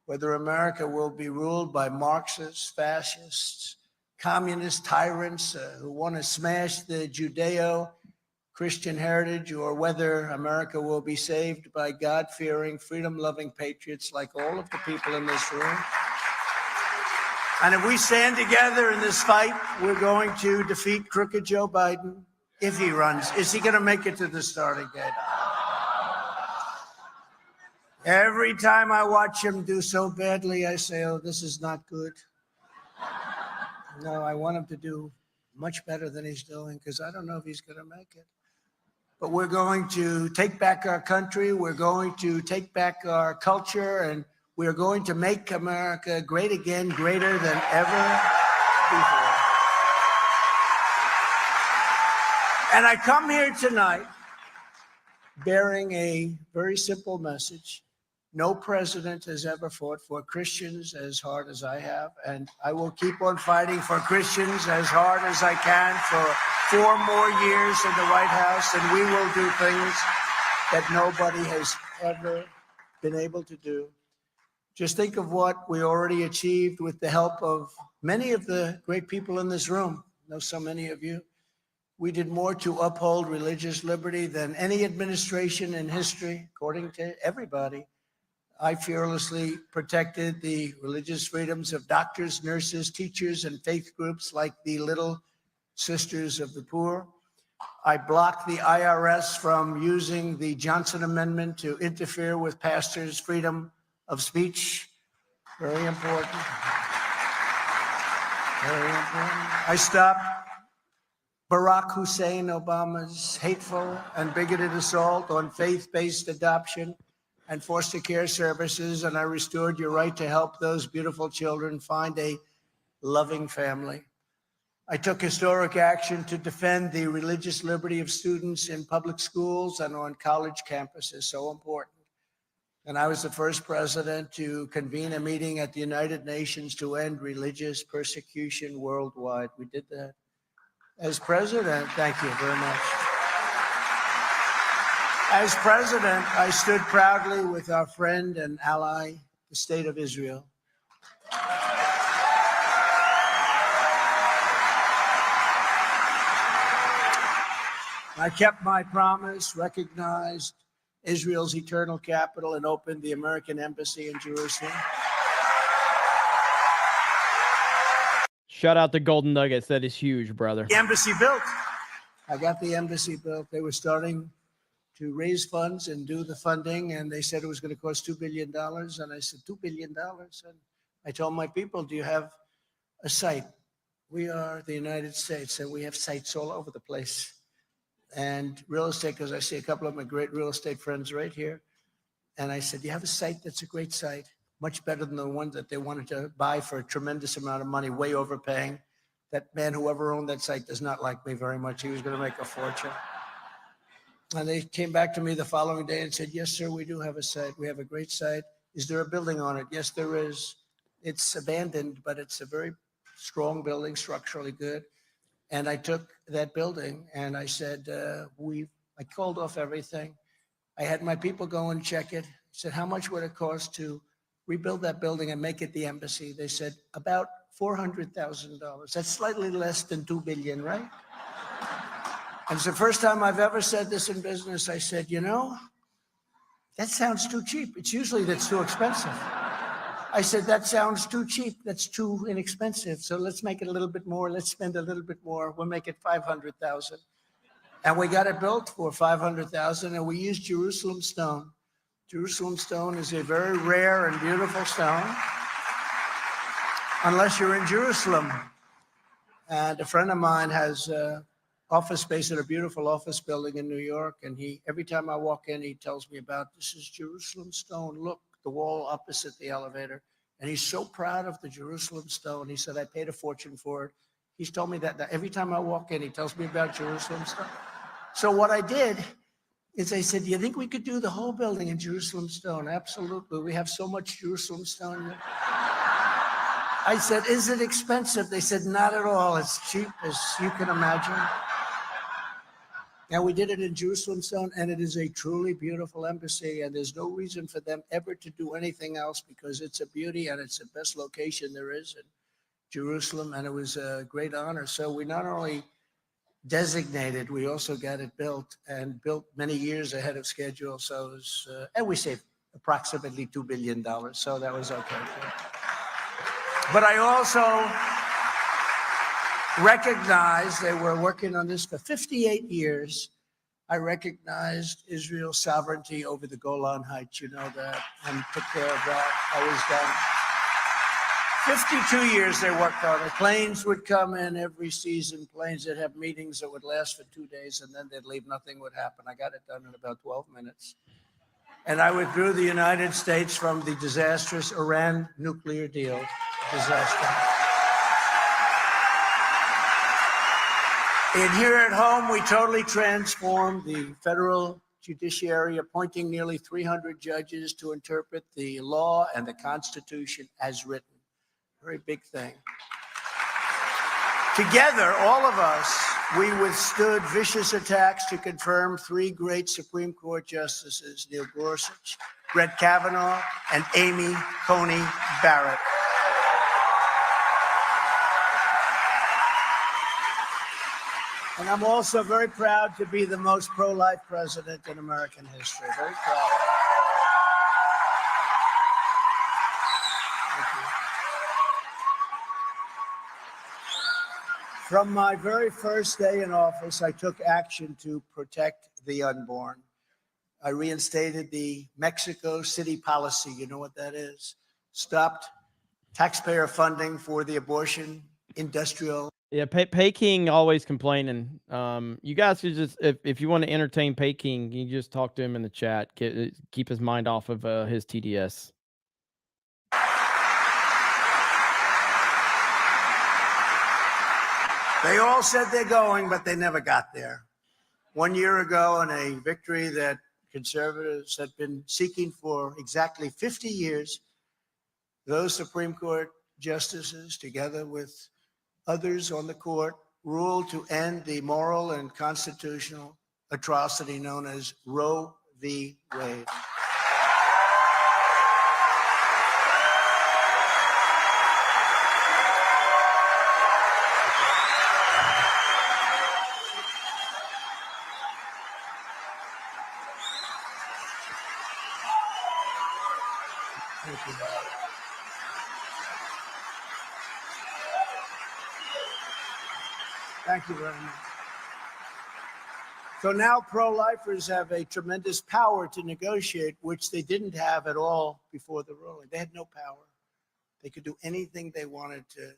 whether America will be ruled by Marxists, fascists, communist tyrants who want to smash the Judeo-Christian heritage, or whether America will be saved by God-fearing, freedom-loving patriots like all of the people in this room. And if we stand together in this fight, we're going to defeat crooked Joe Biden if he runs. Is he going to make it to the starting gate? Every time I watch him do so badly, I say, oh, this is not good. No, I want him to do much better than he's doing, because I don't know if he's going to make it. But we're going to take back our country. We're going to take back our culture, and we're going to make America great again, greater than ever before. And I come here tonight bearing a very simple message. No president has ever fought for Christians as hard as I have, and I will keep on fighting for Christians as hard as I can for 4 more years in the White House, and we will do things that nobody has ever been able to do. Just think of what we already achieved with the help of many of the great people in this room. I know so many of you. We did more to uphold religious liberty than any administration in history, according to everybody. I fearlessly protected the religious freedoms of doctors, nurses, teachers, and faith groups like the Little Sisters of the Poor. I blocked the IRS from using the Johnson Amendment to interfere with pastors' freedom of speech. Very important. Very important. I stopped Barack Hussein Obama's hateful and bigoted assault on faith-based adoption and foster care services, and I restored your right to help those beautiful children find a loving family. I took historic action to defend the religious liberty of students in public schools and on college campuses, so important. And I was the first president to convene a meeting at the United Nations to end religious persecution worldwide. We did that. As president, thank you very much. As president, I stood proudly with our friend and ally, the State of Israel. I kept my promise, recognized Israel's eternal capital, and opened the American embassy in Jerusalem. Shout out to Golden Nuggets. That is huge, brother. The embassy built. I got the embassy built. They were starting to raise funds and do the funding, and they said it was going to cost $2 billion. And I said, $2 billion? And I told my people, do you have a site? We are the United States, and we have sites all over the place. And real estate, because I see a couple of my great real estate friends right here. And I said, you have a site that's a great site, much better than the one that they wanted to buy for a tremendous amount of money, way overpaying. That man, whoever owned that site, does not like me very much. He was going to make a fortune. And they came back to me the following day and said, yes, sir, we do have a site. We have a great site. Is there a building on it? Yes, there is. It's abandoned, but it's a very strong building, structurally good. And I took that building and I said, I called off everything. I had my people go and check it. I said, how much would it cost to rebuild that building and make it the embassy? They said, about $400,000. That's slightly less than $2 billion, right? And it's the first time I've ever said this in business. I said, you know, that sounds too cheap. It's usually that's too expensive. I said, that sounds too cheap. That's too inexpensive. So let's make it a little bit more. Let's spend a little bit more. We'll make it $500,000. And we got it built for $500,000, and we used Jerusalem stone. Jerusalem stone is a very rare and beautiful stone, unless you're in Jerusalem. And a friend of mine has office space at a beautiful office building in New York, and every time I walk in, he tells me about, this is Jerusalem stone. Look, the wall opposite the elevator. And he's so proud of the Jerusalem stone. He said, I paid a fortune for it. He's told me that every time I walk in, he tells me about Jerusalem stone. So what I did is I said, do you think we could do the whole building in Jerusalem stone? Absolutely. We have so much Jerusalem stone. I said, is it expensive? They said, not at all. It's cheap as you can imagine. And we did it in Jerusalem stone, and it is a truly beautiful embassy, and there's no reason for them ever to do anything else because it's a beauty and it's the best location there is in Jerusalem, and it was a great honor. So we not only designated, we also got it built, and built many years ahead of schedule. So it was, and we saved approximately $2 billion, so that was okay. But I also recognized they were working on this for 58 years. I recognized Israel's sovereignty over the Golan Heights, you know that, and took care of that. I was done. 52 years they worked on it. Planes would come in every season, planes that have meetings that would last for 2 days, and then they'd leave, nothing would happen. I got it done in about 12 minutes. And I withdrew the United States from the disastrous Iran nuclear deal disaster. And here at home, we totally transformed the federal judiciary, appointing nearly 300 judges to interpret the law and the Constitution as written. Very big thing. Together, all of us, we withstood vicious attacks to confirm 3 great Supreme Court justices, Neil Gorsuch, Brett Kavanaugh, and Amy Coney Barrett. And I'm also very proud to be the most pro-life president in American history. Very proud. Thank you. From my very first day in office, I took action to protect the unborn. I reinstated the Mexico City policy. You know what that is? Stopped taxpayer funding for the abortion industrial. Yeah, Peking always complaining. You guys should just, if you want to entertain Peking, you just talk to him in the chat. Keep his mind off of his TDS. They all said they're going, but they never got there. 1 year ago, in a victory that conservatives had been seeking for exactly 50 years, those Supreme Court justices, together with others on the court, ruled to end the moral and constitutional atrocity known as Roe v. Wade. Thank you. Thank you very much. So now pro-lifers have a tremendous power to negotiate, which they didn't have at all before the ruling. They had no power. They could do anything they wanted to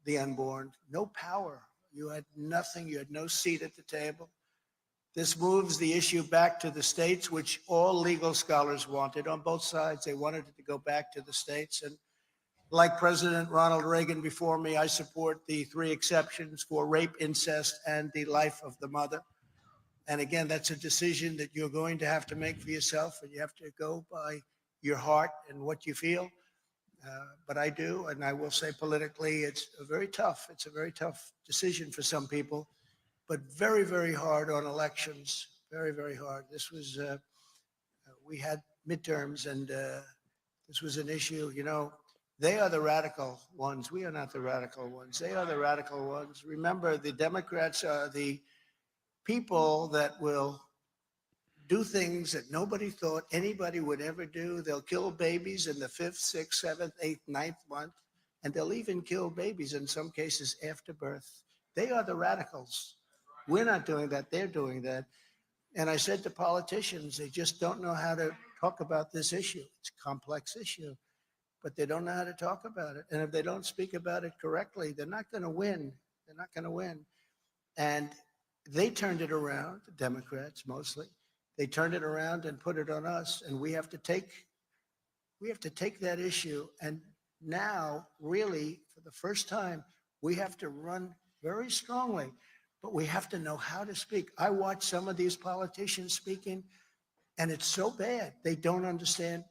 the unborn. No power. You had nothing. You had no seat at the table. This moves the issue back to the states, which all legal scholars wanted on both sides. They wanted it to go back to the states. And like President Ronald Reagan before me, I support the 3 exceptions for rape, incest, and the life of the mother. And again, that's a decision that you're going to have to make for yourself, and you have to go by your heart and what you feel. But I do, and I will say politically, it's a very tough decision for some people, but very, very hard on elections. Very, very hard. This was, we had midterms, and this was an issue. You know, they are the radical ones. We are not the radical ones. They are the radical ones. Remember, the Democrats are the people that will do things that nobody thought anybody would ever do. They'll kill babies in the 5th, 6th, 7th, 8th, 9th month, and they'll even kill babies in some cases after birth. They are the radicals. We're not doing that. They're doing that. And I said to politicians, they just don't know how to talk about this issue. It's a complex issue, but they don't know how to talk about it. And if they don't speak about it correctly, they're not going to win. They're not going to win. And they turned it around, the Democrats mostly. They turned it around and put it on us, and we have to take that issue. And now, really, for the first time, we have to run very strongly, but we have to know how to speak. I watch some of these politicians speaking, and it's so bad. They don't understand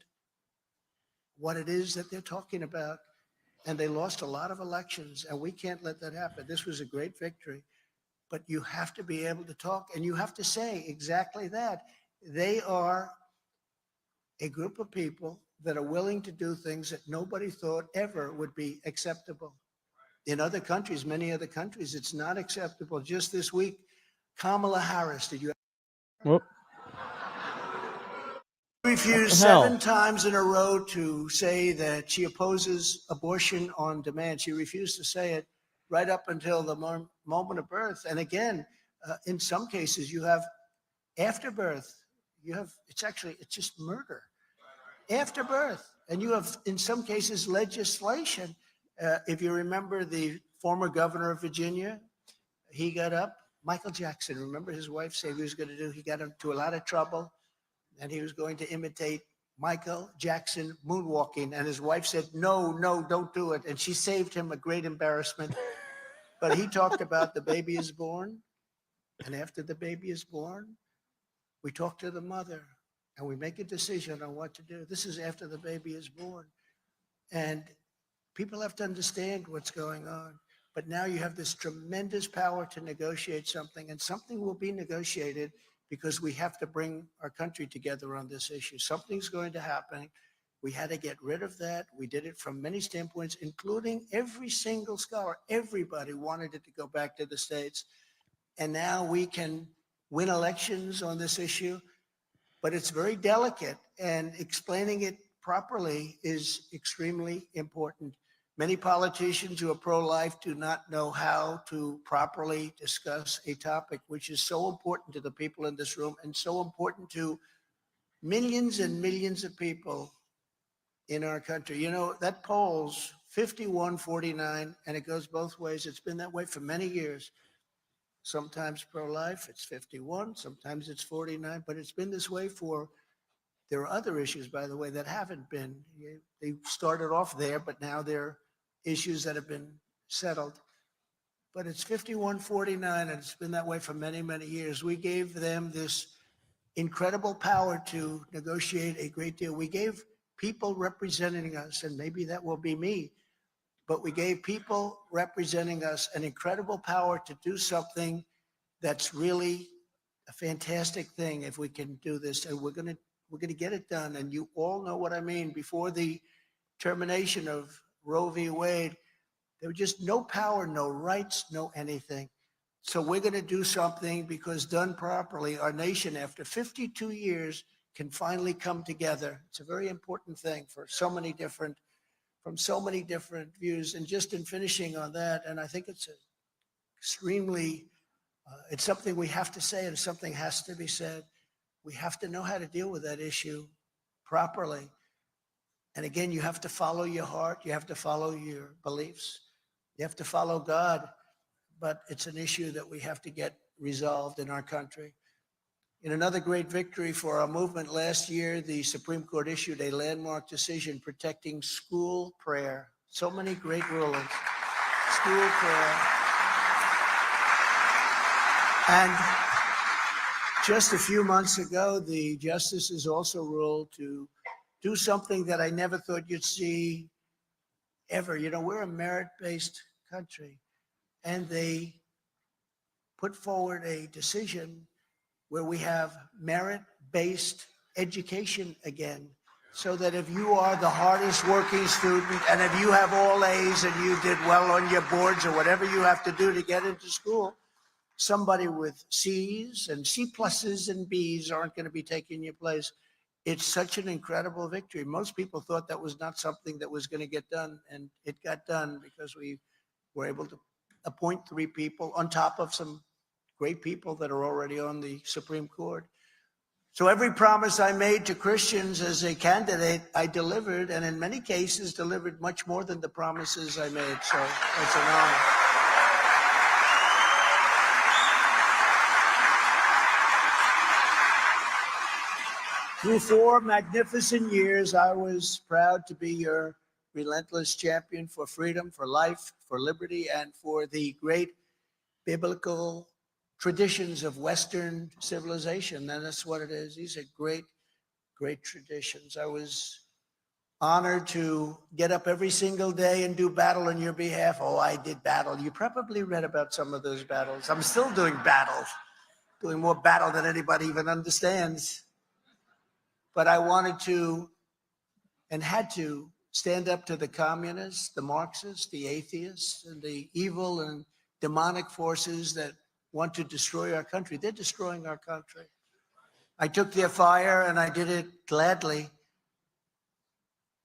what it is that they're talking about, and they lost a lot of elections, and we can't let that happen. This was a great victory. But you have to be able to talk, and you have to say exactly that. They are a group of people that are willing to do things that nobody thought ever would be acceptable. In other countries, many other countries, it's not acceptable. Just this week, Kamala Harris, did you refused 7 times in a row to say that she opposes abortion on demand. She refused to say it right up until the moment of birth. And again, in some cases, you have after birth, it's just murder. After birth. And you have, in some cases, legislation. If you remember the former governor of Virginia, he got up, Michael Jackson, remember his wife said he was going to do, he got into a lot of trouble, and he was going to imitate Michael Jackson moonwalking. And his wife said, no, don't do it. And she saved him a great embarrassment. But he talked about the baby is born. And after the baby is born, we talk to the mother and we make a decision on what to do. This is after the baby is born. And people have to understand what's going on. But now you have this tremendous power to negotiate something, and something will be negotiated because we have to bring our country together on this issue. Something's going to happen. We had to get rid of that. We did it from many standpoints, including every single scholar. Everybody wanted it to go back to the states. And now we can win elections on this issue, but it's very delicate, and explaining it properly is extremely important. Many politicians who are pro-life do not know how to properly discuss a topic which is so important to the people in this room and so important to millions and millions of people in our country. You know, that polls 51-49, and it goes both ways. It's been that way for many years. Sometimes pro-life, it's 51, sometimes it's 49, but it's been this way there are other issues, by the way, that haven't been. They started off there, but now they're issues that have been settled. But it's 51-49, and it's been that way for many, many years. We gave them this incredible power to negotiate a great deal. We gave people representing us, and maybe that will be me, but we gave people representing us an incredible power to do something that's really a fantastic thing if we can do this. And we're going to get it done. And you all know what I mean. Before the termination of Roe v. Wade, there was just no power, no rights, no anything. So we're going to do something because done properly, our nation, after 52 years, can finally come together. It's a very important thing for so many different, from so many different views. And just in finishing on that, and I think it's extremely, it's something we have to say, and something has to be said. We have to know how to deal with that issue properly. And again, you have to follow your heart. You have to follow your beliefs. You have to follow God. But it's an issue that we have to get resolved in our country. In another great victory for our movement last year, the Supreme Court issued a landmark decision protecting school prayer. So many great rulings. School prayer. And just a few months ago, the justices also ruled to do something that I never thought you'd see ever. You know, we're a merit-based country, and they put forward a decision where we have merit-based education again, so that if you are the hardest working student, and if you have all A's and you did well on your boards or whatever you have to do to get into school, somebody with C's and C pluses and B's aren't going to be taking your place. It's such an incredible victory. Most people thought that was not something that was going to get done, and it got done because we were able to appoint 3 people on top of some great people that are already on the Supreme Court. So every promise I made to Christians as a candidate, I delivered, and in many cases delivered much more than the promises I made. So it's an honor. Through 4 magnificent years, I was proud to be your relentless champion for freedom, for life, for liberty, and for the great biblical traditions of Western civilization. And that's what it is. These are great, great traditions. I was honored to get up every single day and do battle on your behalf. Oh, I did battle. You probably read about some of those battles. I'm still doing battle, doing more battle than anybody even understands. But I wanted to and had to stand up to the communists, the Marxists, the atheists, and the evil and demonic forces that want to destroy our country. They're destroying our country. I took their fire and I did it gladly.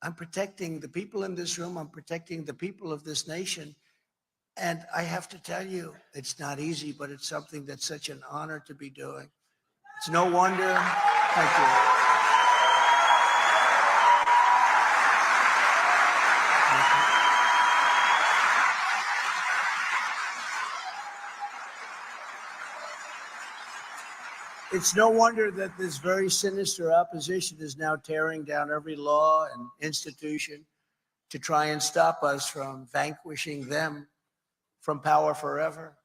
I'm protecting the people in this room. I'm protecting the people of this nation. And I have to tell you, it's not easy, but it's something that's such an honor to be doing. It's no wonder. Thank you. It's no wonder that this very sinister opposition is now tearing down every law and institution to try and stop us from vanquishing them from power forever.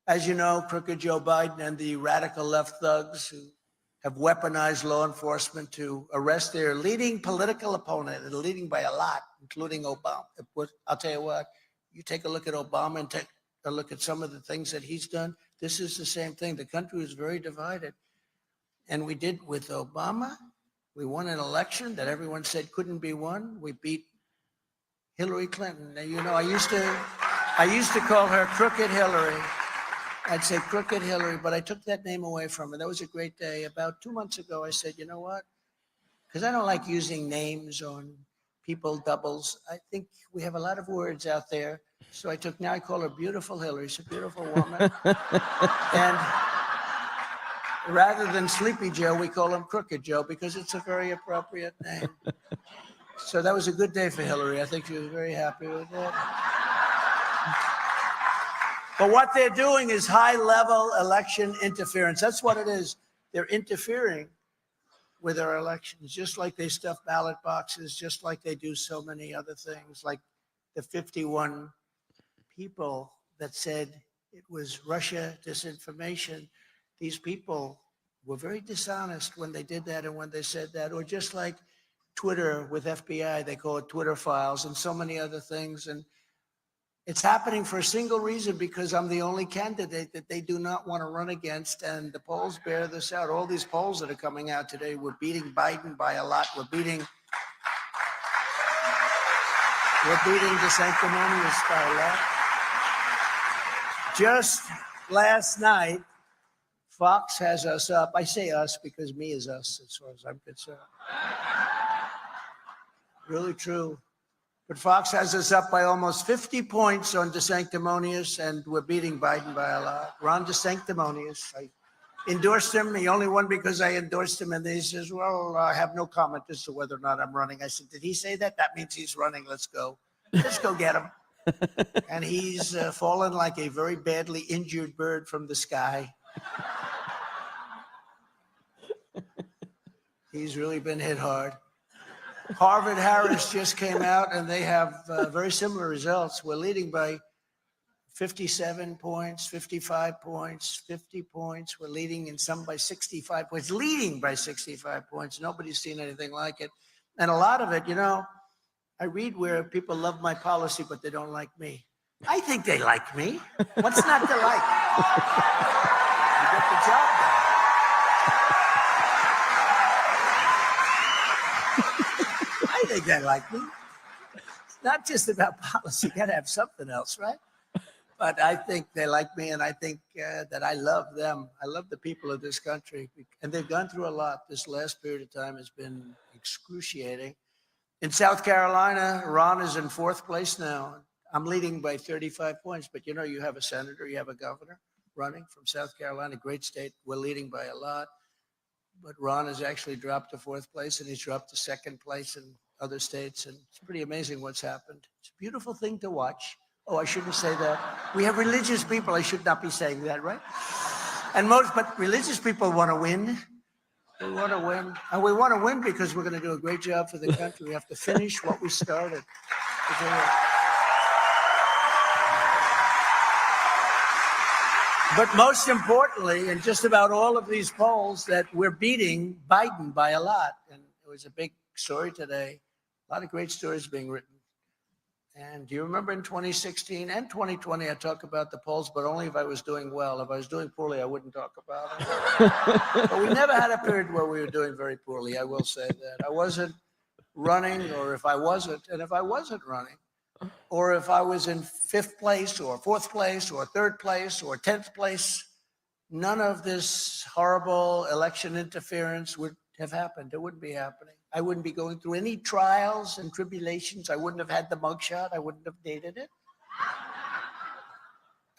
As you know, crooked Joe Biden and the radical left thugs who have weaponized law enforcement to arrest their leading political opponent, and leading by a lot, including Obama. I'll tell you what, you take a look at Obama and take a look at some of the things that he's done. This is the same thing. The country is very divided. And we did with Obama. We won an election that everyone said couldn't be won. We beat Hillary Clinton. Now, you know, I used to call her Crooked Hillary. I'd say Crooked Hillary, but I took that name away from her. That was a great day. About 2 months ago, I said, you know what? Because I don't like using names on people doubles. I think we have a lot of words out there. So now I call her Beautiful Hillary. She's a beautiful woman. And rather than Sleepy Joe, we call him Crooked Joe because it's a very appropriate name. So that was a good day for Hillary. I think she was very happy with that. But what they're doing is high-level election interference. That's what it is. They're interfering with our elections, just like they stuff ballot boxes, just like they do so many other things, like the 51 people that said it was Russia disinformation. These people were very dishonest when they did that and when they said that, or just like Twitter with FBI, they call it Twitter files, and so many other things. And it's happening for a single reason, because I'm the only candidate that they do not want to run against, and the polls bear this out. All these polls that are coming out today, we're beating Biden by a lot. We're beating the sanctimonious by a lot. Just last night, Fox has us up. I say us because me is us as far as I'm concerned. Really true. But Fox has us up by almost 50 points on DeSanctimonious, and we're beating Biden by a lot. Ron DeSanctimonious. I endorsed him. He only won because I endorsed him. And then he says, well, I have no comment as to whether or not I'm running. I said, did he say that? That means he's running. Let's go. Let's go get him. And he's fallen like a very badly injured bird from the sky. He's really been hit hard. Harvard Harris just came out, and they have very similar results. We're leading by 57 points, 55 points, 50 points. We're leading in some by 65 points, leading by 65 points. Nobody's seen anything like it. And a lot of it, I read where people love my policy, but they don't like me. I think they like me. What's not to like? You get the job done. I think they like me. It's not just about policy. You got to have something else, right? But I think they like me, and I think that I love them. I love the people of this country. And they've gone through a lot. This last period of time has been excruciating. In South Carolina, Ron is in 4th place now. I'm leading by 35 points, but you have a senator, you have a governor running from South Carolina, great state. We're leading by a lot. But Ron has actually dropped to 4th place, and he's dropped to 2nd place in other states. And it's pretty amazing what's happened. It's a beautiful thing to watch. Oh, I shouldn't say that. We have religious people. I should not be saying that, right? But religious people want to win. We want to win. And we want to win because we're going to do a great job for the country. We have to finish what we started. But most importantly, in just about all of these polls, that we're beating Biden by a lot. And it was a big story today. A lot of great stories being written. And do you remember in 2016 and 2020, I talk about the polls, but only if I was doing well. If I was doing poorly, I wouldn't talk about it. But we never had a period where we were doing very poorly. I will say that. I wasn't running, or if I wasn't running, or if I was in 5th place or 4th place or 3rd place or 10th place, none of this horrible election interference would have happened. It wouldn't be happening. I wouldn't be going through any trials and tribulations. I wouldn't have had the mugshot. I wouldn't have dated it.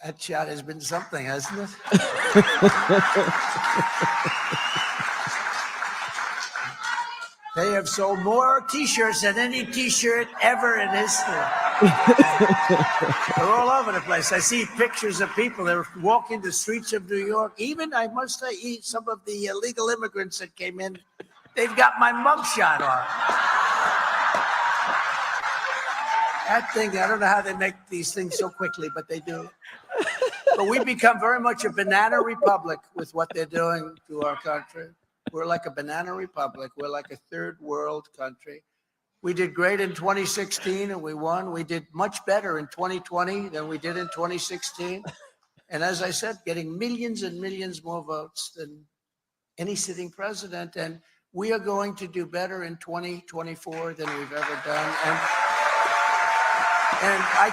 That shot has been something, hasn't it? They have sold more T-shirts than any T-shirt ever in history. They're all over the place. I see pictures of people that are walking the streets of New York. Even, I must say, some of the illegal immigrants that came in, they've got my mugshot on. That thing, I don't know how they make these things so quickly, but they do. But we've become very much a banana republic with what they're doing to our country. We're like a banana republic. We're like a 3rd world country. We did great in 2016 and we won. We did much better in 2020 than we did in 2016. And as I said, getting millions and millions more votes than any sitting president. And we are going to do better in 2024 than we've ever done. And I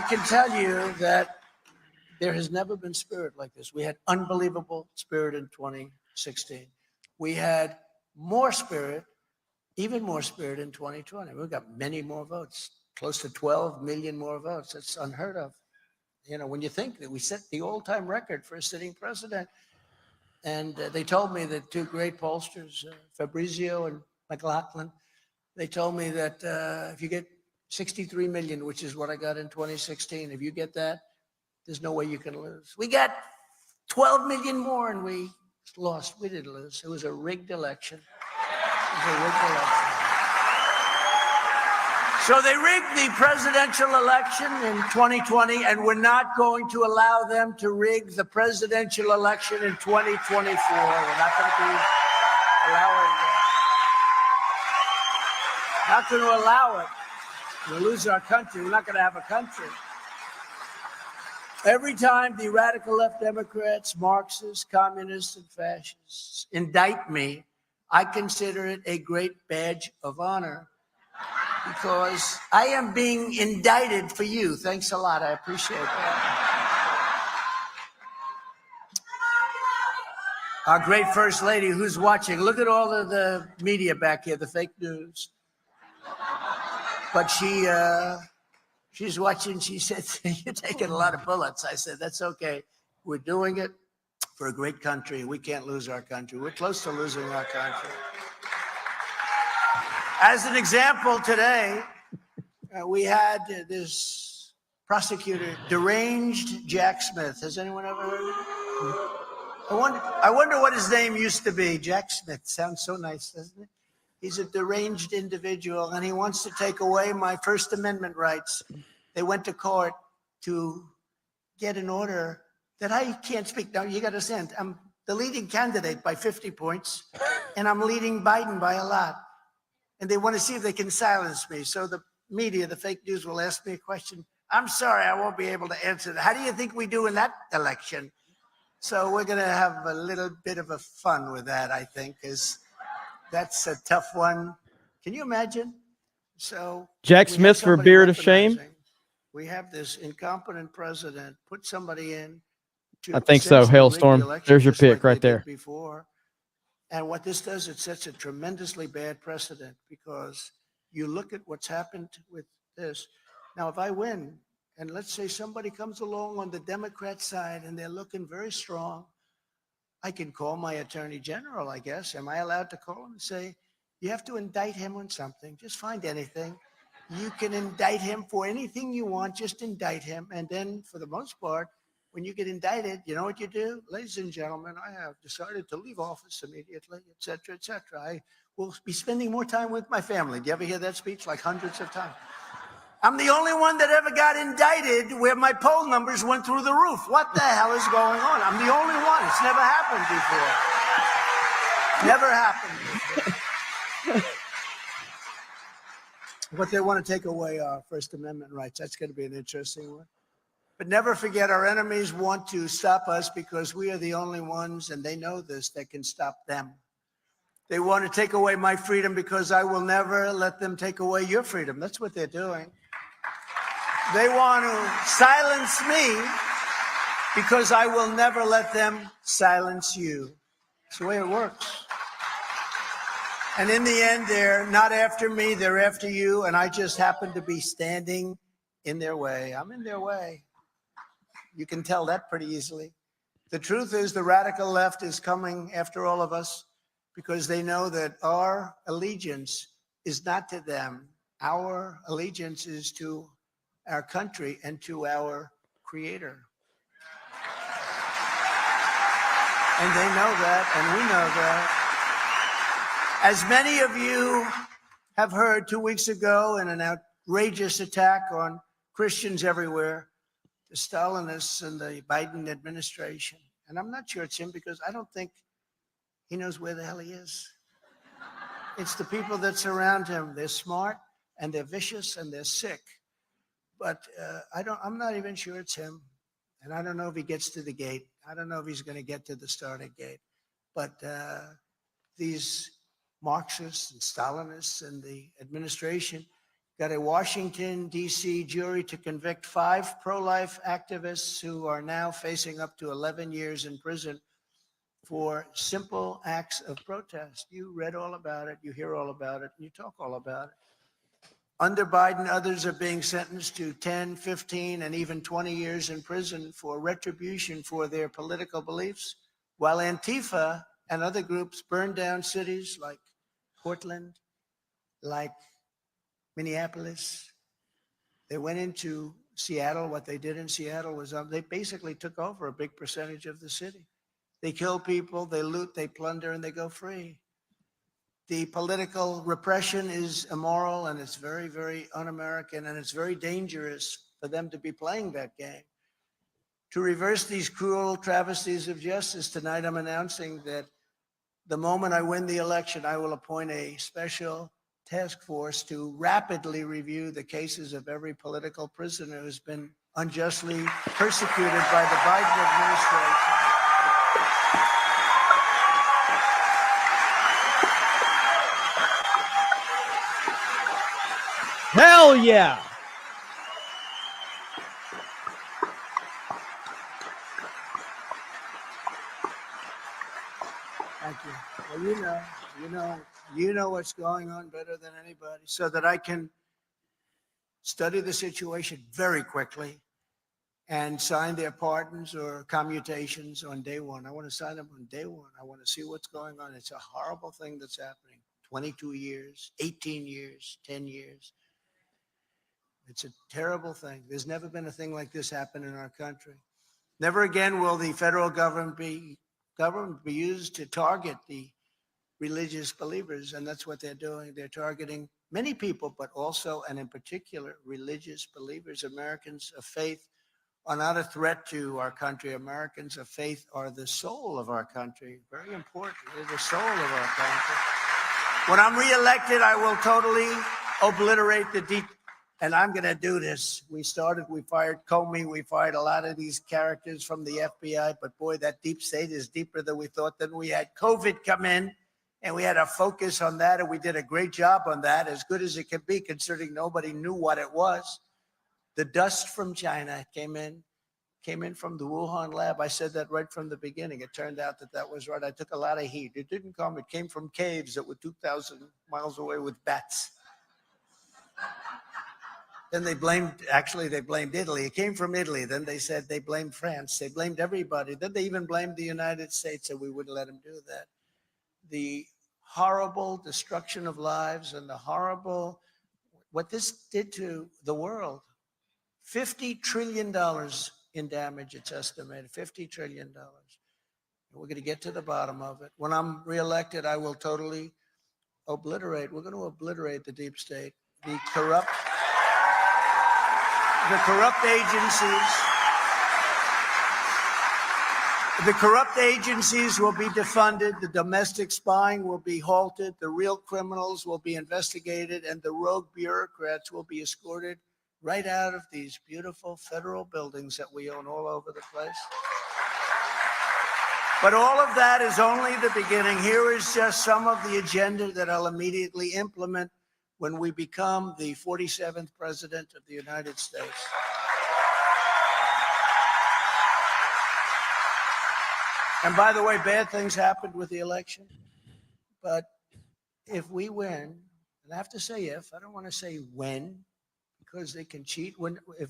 can tell you that there has never been spirit like this. We had unbelievable spirit in 2016. We had more spirit, even more spirit in 2020. We got many more votes, close to 12 million more votes. That's unheard of. When you think that we set the all-time record for a sitting president. And they told me that 2 great pollsters, Fabrizio and McLaughlin, they told me that if you get 63 million, which is what I got in 2016, if you get that, there's no way you can lose. We got 12 million more and we lost. We didn't lose. It was a rigged election. So they rigged the presidential election in 2020, and we're not going to allow them to rig the presidential election in 2024. We're not going to be allowing that. Not going to allow it. We'll lose our country. We're not going to have a country. Every time the radical left Democrats, Marxists, communists, and fascists indict me, I consider it a great badge of honor because I am being indicted for you. Thanks a lot. I appreciate that. Our great First Lady who's watching. Look at all of the media back here, the fake news. But she's watching. She said, "You're taking a lot of bullets." I said, "That's okay. We're doing it for a great country. We can't lose our country. We're close to losing our country." As an example, today, we had this prosecutor, deranged Jack Smith. Has anyone ever heard of him? I wonder what his name used to be. Jack Smith. Sounds so nice, doesn't it? He's a deranged individual, and he wants to take away my First Amendment rights. They went to court to get an order that I can't speak. Now, you got to understand, I'm the leading candidate by 50 points, and I'm leading Biden by a lot. And they want to see if they can silence me. So the media, the fake news, will ask me a question. I'm sorry, I won't be able to answer that. How do you think we do in that election? So we're going to have a little bit of a fun with that, I think, because that's a tough one. Can you imagine? So Jack Smith for a beard of shame? We have this incompetent president put somebody in to I think so. Hailstorm. There's your pick right there. Before. And what this does, it sets a tremendously bad precedent, because you look at what's happened with this. Now, if I win, and let's say somebody comes along on the Democrat side and they're looking very strong, I can call my attorney general, I guess. Am I allowed to call him and say, you have to indict him on something? Just find anything. You can indict him for anything you want. Just indict him. And then, for the most part, when you get indicted, you know what you do? Ladies and gentlemen, I have decided to leave office immediately, et cetera, et cetera. I will be spending more time with my family. Do you ever hear that speech? Like hundreds of times. I'm the only one that ever got indicted where my poll numbers went through the roof. What the hell is going on? I'm the only one. It's never happened before. Never happened before. But they want to take away our First Amendment rights. That's going to be an interesting one. But never forget, our enemies want to stop us because we are the only ones, and they know this, that can stop them. They want to take away my freedom because I will never let them take away your freedom. That's what they're doing. They want to silence me because I will never let them silence you. It's the way it works. And in the end, they're not after me, they're after you, and I just happen to be standing in their way. I'm in their way. You can tell that pretty easily. The truth is, the radical left is coming after all of us because they know that our allegiance is not to them. Our allegiance is to our country and to our Creator. And they know that, and we know that. As many of you have heard 2 weeks ago in an outrageous attack on Christians everywhere, the Stalinists and the Biden administration. And I'm not sure it's him because I don't think he knows where the hell he is. It's the people that surround him. They're smart and they're vicious and they're sick. But I'm not even sure it's him. And I don't know if he gets to the gate. I don't know if he's going to get to the starting gate. But these Marxists and Stalinists and the administration got a Washington, D.C. jury to convict 5 pro-life activists who are now facing up to 11 years in prison for simple acts of protest. You read all about it, you hear all about it, and you talk all about it. Under Biden, others are being sentenced to 10, 15, and even 20 years in prison for retribution for their political beliefs, while Antifa and other groups burned down cities like Portland, like Minneapolis. They went into Seattle. What they did in Seattle was they basically took over a big percentage of the city. They kill people, they loot, they plunder, and they go free. The political repression is immoral, and it's very, very un-American, and it's very dangerous for them to be playing that game. To reverse these cruel travesties of justice, tonight I'm announcing that the moment I win the election, I will appoint a special task force to rapidly review the cases of every political prisoner who's been unjustly persecuted by the Biden administration. Hell yeah! Thank you. Well, you know what's going on better than anybody, so that I can study the situation very quickly and sign their pardons or commutations on day one. I want to sign them on day one. I want to see what's going on. It's a horrible thing that's happening. 22 years, 18 years, 10 years. It's a terrible thing. There's never been a thing like this happen in our country. Never again will the federal government be used to target the religious believers, and that's what they're doing. They're targeting many people, but also, and in particular, religious believers. Americans of faith are not a threat to our country. Americans of faith are the soul of our country. Very important. They're the soul of our country. When I'm reelected, I will totally obliterate the deep. And I'm going to do this. We fired Comey. We fired a lot of these characters from the FBI. But boy, that deep state is deeper than we thought. Then we had COVID come in, and we had to focus on that. And we did a great job on that, as good as it could be, considering nobody knew what it was. The dust from China came in from the Wuhan lab. I said that right from the beginning. It turned out that was right. I took a lot of heat. It didn't come. It came from caves that were 2,000 miles away with bats. Then they blamed Italy. It came from Italy. Then they said they blamed France. They blamed everybody. Then they even blamed the United States, and we wouldn't let them do that. The horrible destruction of lives and what this did to the world. $50 trillion in damage, it's estimated. $50 trillion. And we're going to get to the bottom of it. When I'm reelected, I will totally we're going to obliterate the deep state, the corrupt agencies. The corrupt agencies will be defunded. The domestic spying will be halted. The real criminals will be investigated, and the rogue bureaucrats will be escorted right out of these beautiful federal buildings that we own all over the place. But all of that is only the beginning. Here is just some of the agenda that I'll immediately implement when we become the 47th president of the United States. And by the way, bad things happened with the election. But if we win, and I have to say if, I don't want to say when, because they can cheat.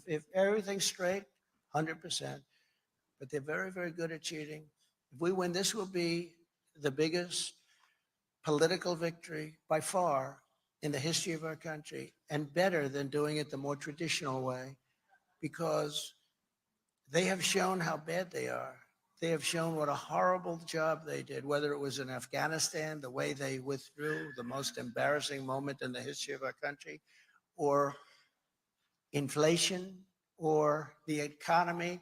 If everything's straight, 100%. But they're very, very good at cheating. If we win, this will be the biggest political victory by far in the history of our country, and better than doing it the more traditional way, because they have shown how bad they are. They have shown what a horrible job they did, whether it was in Afghanistan, the way they withdrew, the most embarrassing moment in the history of our country, or inflation, or the economy,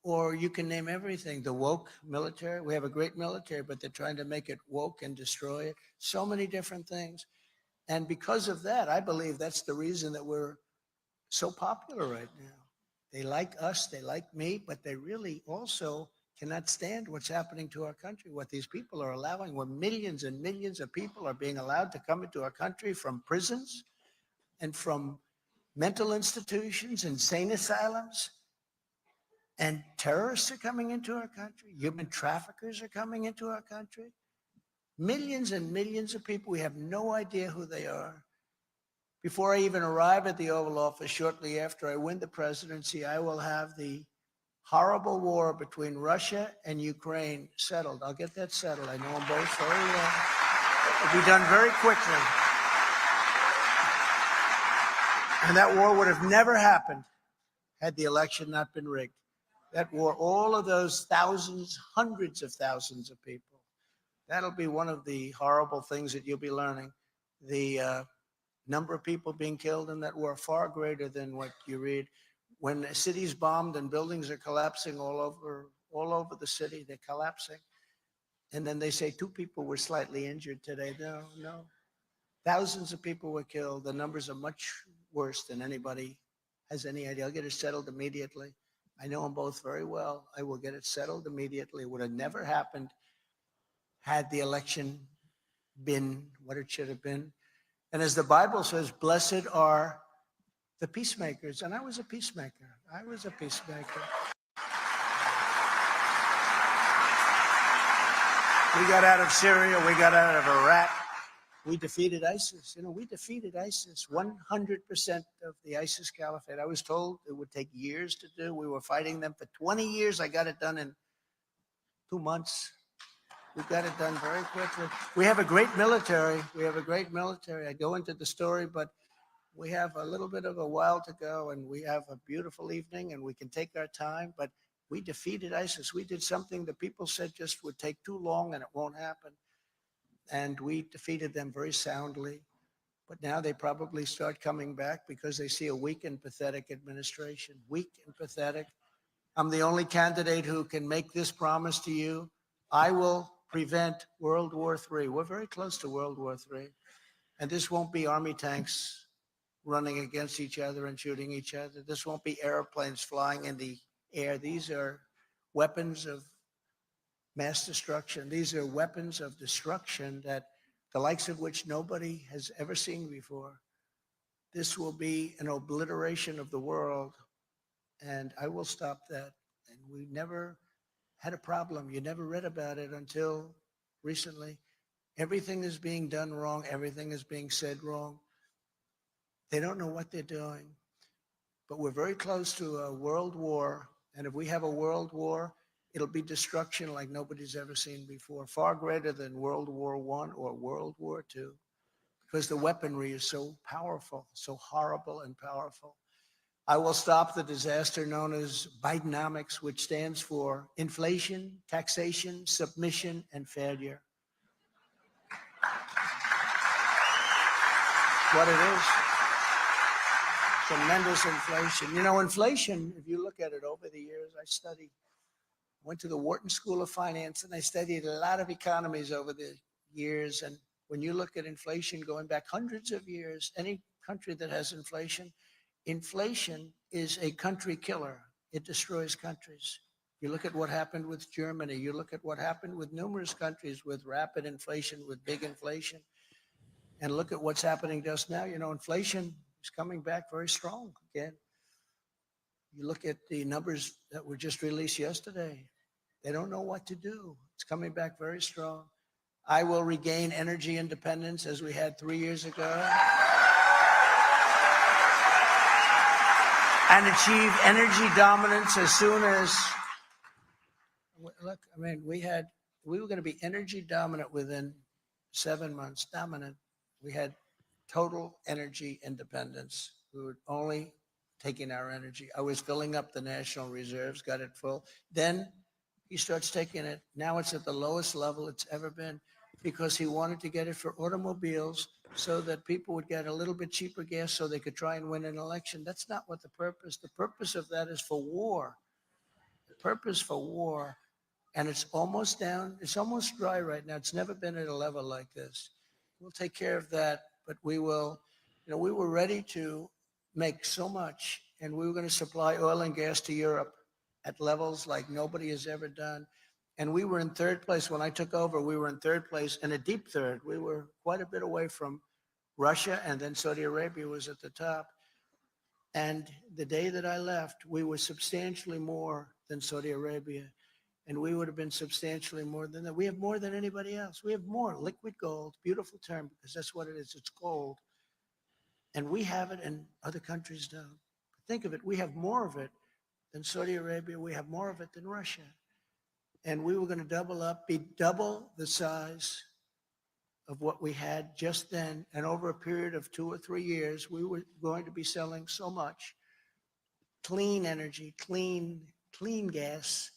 or you can name everything. The woke military. We have a great military, but they're trying to make it woke and destroy it. So many different things. And because of that, I believe that's the reason that we're so popular right now. They like us, they like me, but they really also cannot stand what's happening to our country, what these people are allowing, when millions and millions of people are being allowed to come into our country from prisons and from mental institutions, insane asylums, and terrorists are coming into our country. Human traffickers are coming into our country. Millions and millions of people, we have no idea who they are. Before I even arrive at the Oval Office, shortly after I win the presidency, I will have the horrible war between Russia and Ukraine settled. I'll get that settled. I know them both very well. It'll be done very quickly. And that war would have never happened had the election not been rigged. That war, all of those thousands, hundreds of thousands of people, that'll be one of the horrible things that you'll be learning. The number of people being killed in that war far greater than what you read. When a city's bombed and buildings are collapsing all over the city, they're collapsing. And then they say 2 people were slightly injured today. No. Thousands of people were killed. The numbers are much worse than anybody has any idea. I'll get it settled immediately. I know them both very well. I will get it settled immediately. It would have never happened had the election been what it should have been. And as the Bible says, blessed are the peacemakers. And I was a peacemaker. We got out of Syria. We got out of Iraq. We defeated ISIS. You know, we defeated ISIS, 100% of the ISIS caliphate. I was told it would take years to do. We were fighting them for 20 years. I got it done in 2 months. We got it done very quickly. We have a great military. I go into the story, but we have a little bit of a while to go, and we have a beautiful evening, and we can take our time. But we defeated ISIS. We did something that people said just would take too long, and it won't happen. And we defeated them very soundly. But now they probably start coming back because they see a weak and pathetic administration. Weak and pathetic. I'm the only candidate who can make this promise to you. I will prevent World War III. We're very close to World War III. And this won't be army tanks running against each other and shooting each other. This won't be airplanes flying in the air. These are weapons of mass destruction. These are weapons of destruction that the likes of which nobody has ever seen before. This will be an obliteration of the world, and I will stop that. And we never had a problem. You never read about it until recently. Everything is being done wrong. Everything is being said wrong. They don't know what they're doing. But we're very close to a world war. And if we have a world war, it'll be destruction like nobody's ever seen before, far greater than World War I or World War II, because the weaponry is so powerful, so horrible and powerful. I will stop the disaster known as Bidenomics, which stands for inflation, taxation, submission, and failure. What it is. Tremendous inflation. You know, inflation, if you look at it over the years, I went to the Wharton School of Finance, and I studied a lot of economies over the years. And when you look at inflation going back hundreds of years, any country that has inflation is a country killer. It destroys countries. You look at what happened with Germany. You look at what happened with numerous countries with rapid inflation, with big inflation. And look at what's happening just now. You know, inflation is coming back very strong again. You look at the numbers that were just released yesterday. They don't know what to do. It's coming back very strong. I will regain energy independence as we had 3 years ago. And achieve energy dominance as soon as, look, I mean, we were going to be energy dominant within 7 months, dominant. We had total energy independence. We were only taking our energy. I was filling up the national reserves, got it full. Then he starts taking it. Now it's at the lowest level it's ever been because he wanted to get it for automobiles so that people would get a little bit cheaper gas so they could try and win an election. That's not what the purpose of that is for war. The purpose for war, and it's almost down, it's almost dry right now. It's never been at a level like this. We'll take care of that, but we will, you know, we were ready to make so much, and we were going to supply oil and gas to Europe at levels like nobody has ever done. And we were in third place. When I took over, we were in third place, and a deep third. We were quite a bit away from Russia, and then Saudi Arabia was at the top. And the day that I left, we were substantially more than Saudi Arabia, and we would have been substantially more than that. We have more than anybody else. We have more liquid gold, beautiful term, because that's what it is. It's gold. And we have it, and other countries don't. Think of it. We have more of it than Saudi Arabia. We have more of it than Russia. And we were going to double up, be double the size of what we had just then. And over a period of 2 or 3 years, we were going to be selling so much clean energy, clean gas.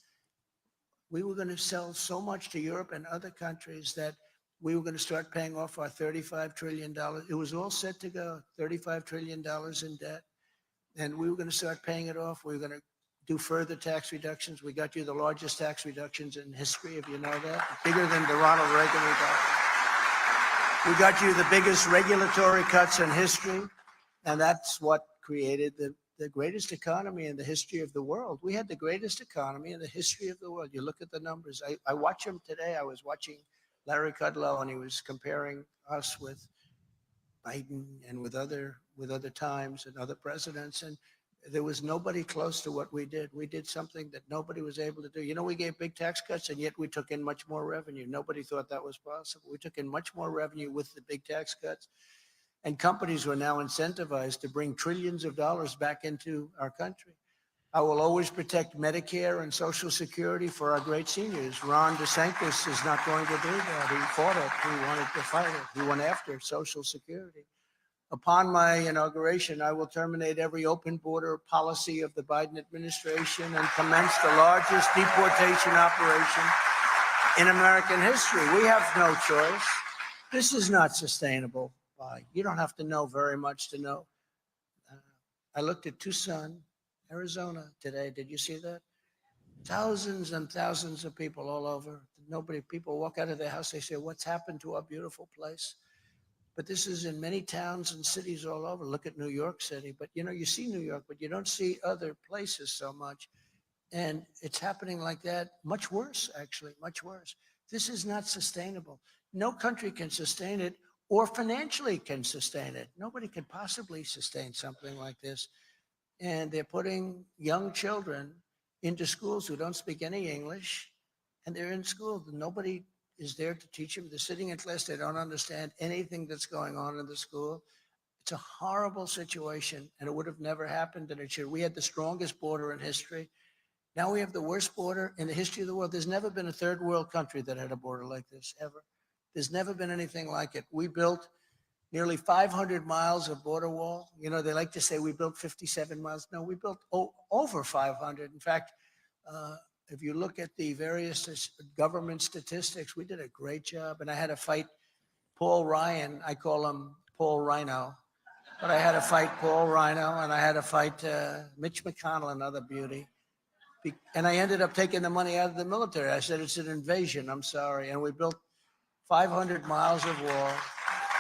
We were going to sell so much to Europe and other countries that we were going to start paying off our $35 trillion. It was all set to go, $35 trillion in debt. And we were going to start paying it off. We were going to do further tax reductions. We got you the largest tax reductions in history, if you know that, bigger than the Ronald Reagan reduction. We got you the biggest regulatory cuts in history, and that's what created the greatest economy in the history of the world. We had the greatest economy in the history of the world. You look at the numbers. I watch them today. I was watching Larry Kudlow, and he was comparing us with Biden and with other times and other presidents. And There was nobody close to what we did. We did something that nobody was able to do. You know, we gave big tax cuts, and yet we took in much more revenue. Nobody thought that was possible. We took in much more revenue with the big tax cuts, and companies were now incentivized to bring trillions of dollars back into our country. I will always protect Medicare and Social Security for our great seniors. Ron DeSantis is not going to do that. He fought it. He wanted to fight it. He went after Social Security. Upon my inauguration, I will terminate every open border policy of the Biden administration and commence the largest deportation operation in American history. We have no choice. This is not sustainable. You don't have to know very much to know. I looked at Tucson, Arizona today. Did you see that? Thousands and thousands of people all over. People walk out of their house, they say, what's happened to our beautiful place? But this is in many towns and cities all over. Look at New York City. But, you know, you see New York, but you don't see other places so much. And it's happening like that. Much worse, actually, much worse. This is not sustainable. No country can sustain it or financially can sustain it. Nobody could possibly sustain something like this. And they're putting young children into schools who don't speak any English, and they're in school. Nobody is there to teach them. They're sitting in class. They don't understand anything that's going on in the school. It's a horrible situation, and it would have never happened. And it should. We had the strongest border in history. Now we have the worst border in the history of the world. There's never been a third world country that had a border like this, ever. There's never been anything like it. We built nearly 500 miles of border wall. You know, they like to say we built 57 miles. No, we built over 500. In fact, if you look at the various government statistics, we did a great job. And I had to fight Paul Ryan. I call him Paul Rhino. But I had to fight Paul Rhino, and I had to fight Mitch McConnell, another beauty. And I ended up taking the money out of the military. I said, it's an invasion. I'm sorry. And we built 500 miles of wall,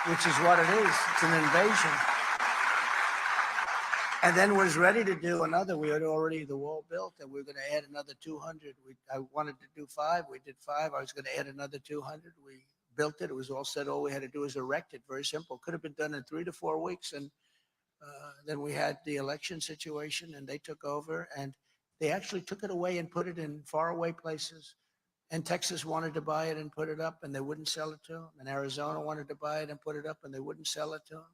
which is what it is. It's an invasion. And then was ready to do another. We had already the wall built, and we were going to add another 200. I wanted to do 5. We did 5. I was going to add another 200. We built it. It was all set. All we had to do was erect it. Very simple. Could have been done in 3 to 4 weeks. And then we had the election situation, and they took over. And they actually took it away and put it in faraway places. And Texas wanted to buy it and put it up, and they wouldn't sell it to them. And Arizona wanted to buy it and put it up, and they wouldn't sell it to them.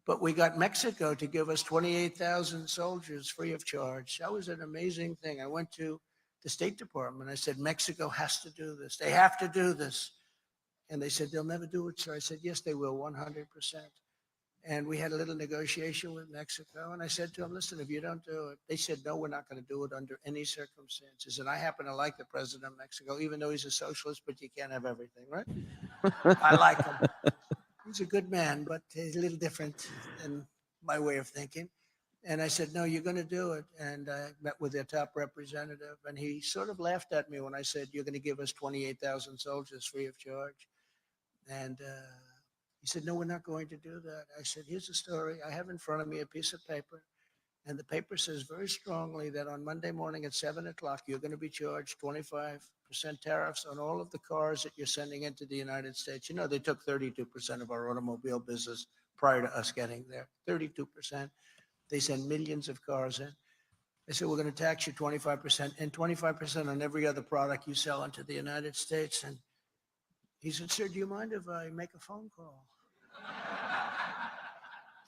But we got Mexico to give us 28,000 soldiers free of charge. That was an amazing thing. I went to the State Department. I said, Mexico has to do this. They have to do this. And they said, they'll never do it, sir. I said, yes, they will, 100%. And we had a little negotiation with Mexico. And I said to them, listen, if you don't do it, they said, no, we're not going to do it under any circumstances. And I happen to like the president of Mexico, even though he's a socialist, but you can't have everything, right? I like him. He's a good man, but he's a little different than my way of thinking. And I said, no, you're going to do it. And I met with their top representative, and he sort of laughed at me when I said, you're going to give us 28,000 soldiers free of charge. And he said, no, we're not going to do that. I said, here's the story. I have in front of me a piece of paper, and the paper says very strongly that on Monday morning at 7 o'clock, you're going to be charged 25% tariffs on all of the cars that you're sending into the United States. You know, they took 32% of our automobile business prior to us getting there, 32%. They send millions of cars in. They said, we're going to tax you 25% and 25% on every other product you sell into the United States. And he said, sir, do you mind if I make a phone call?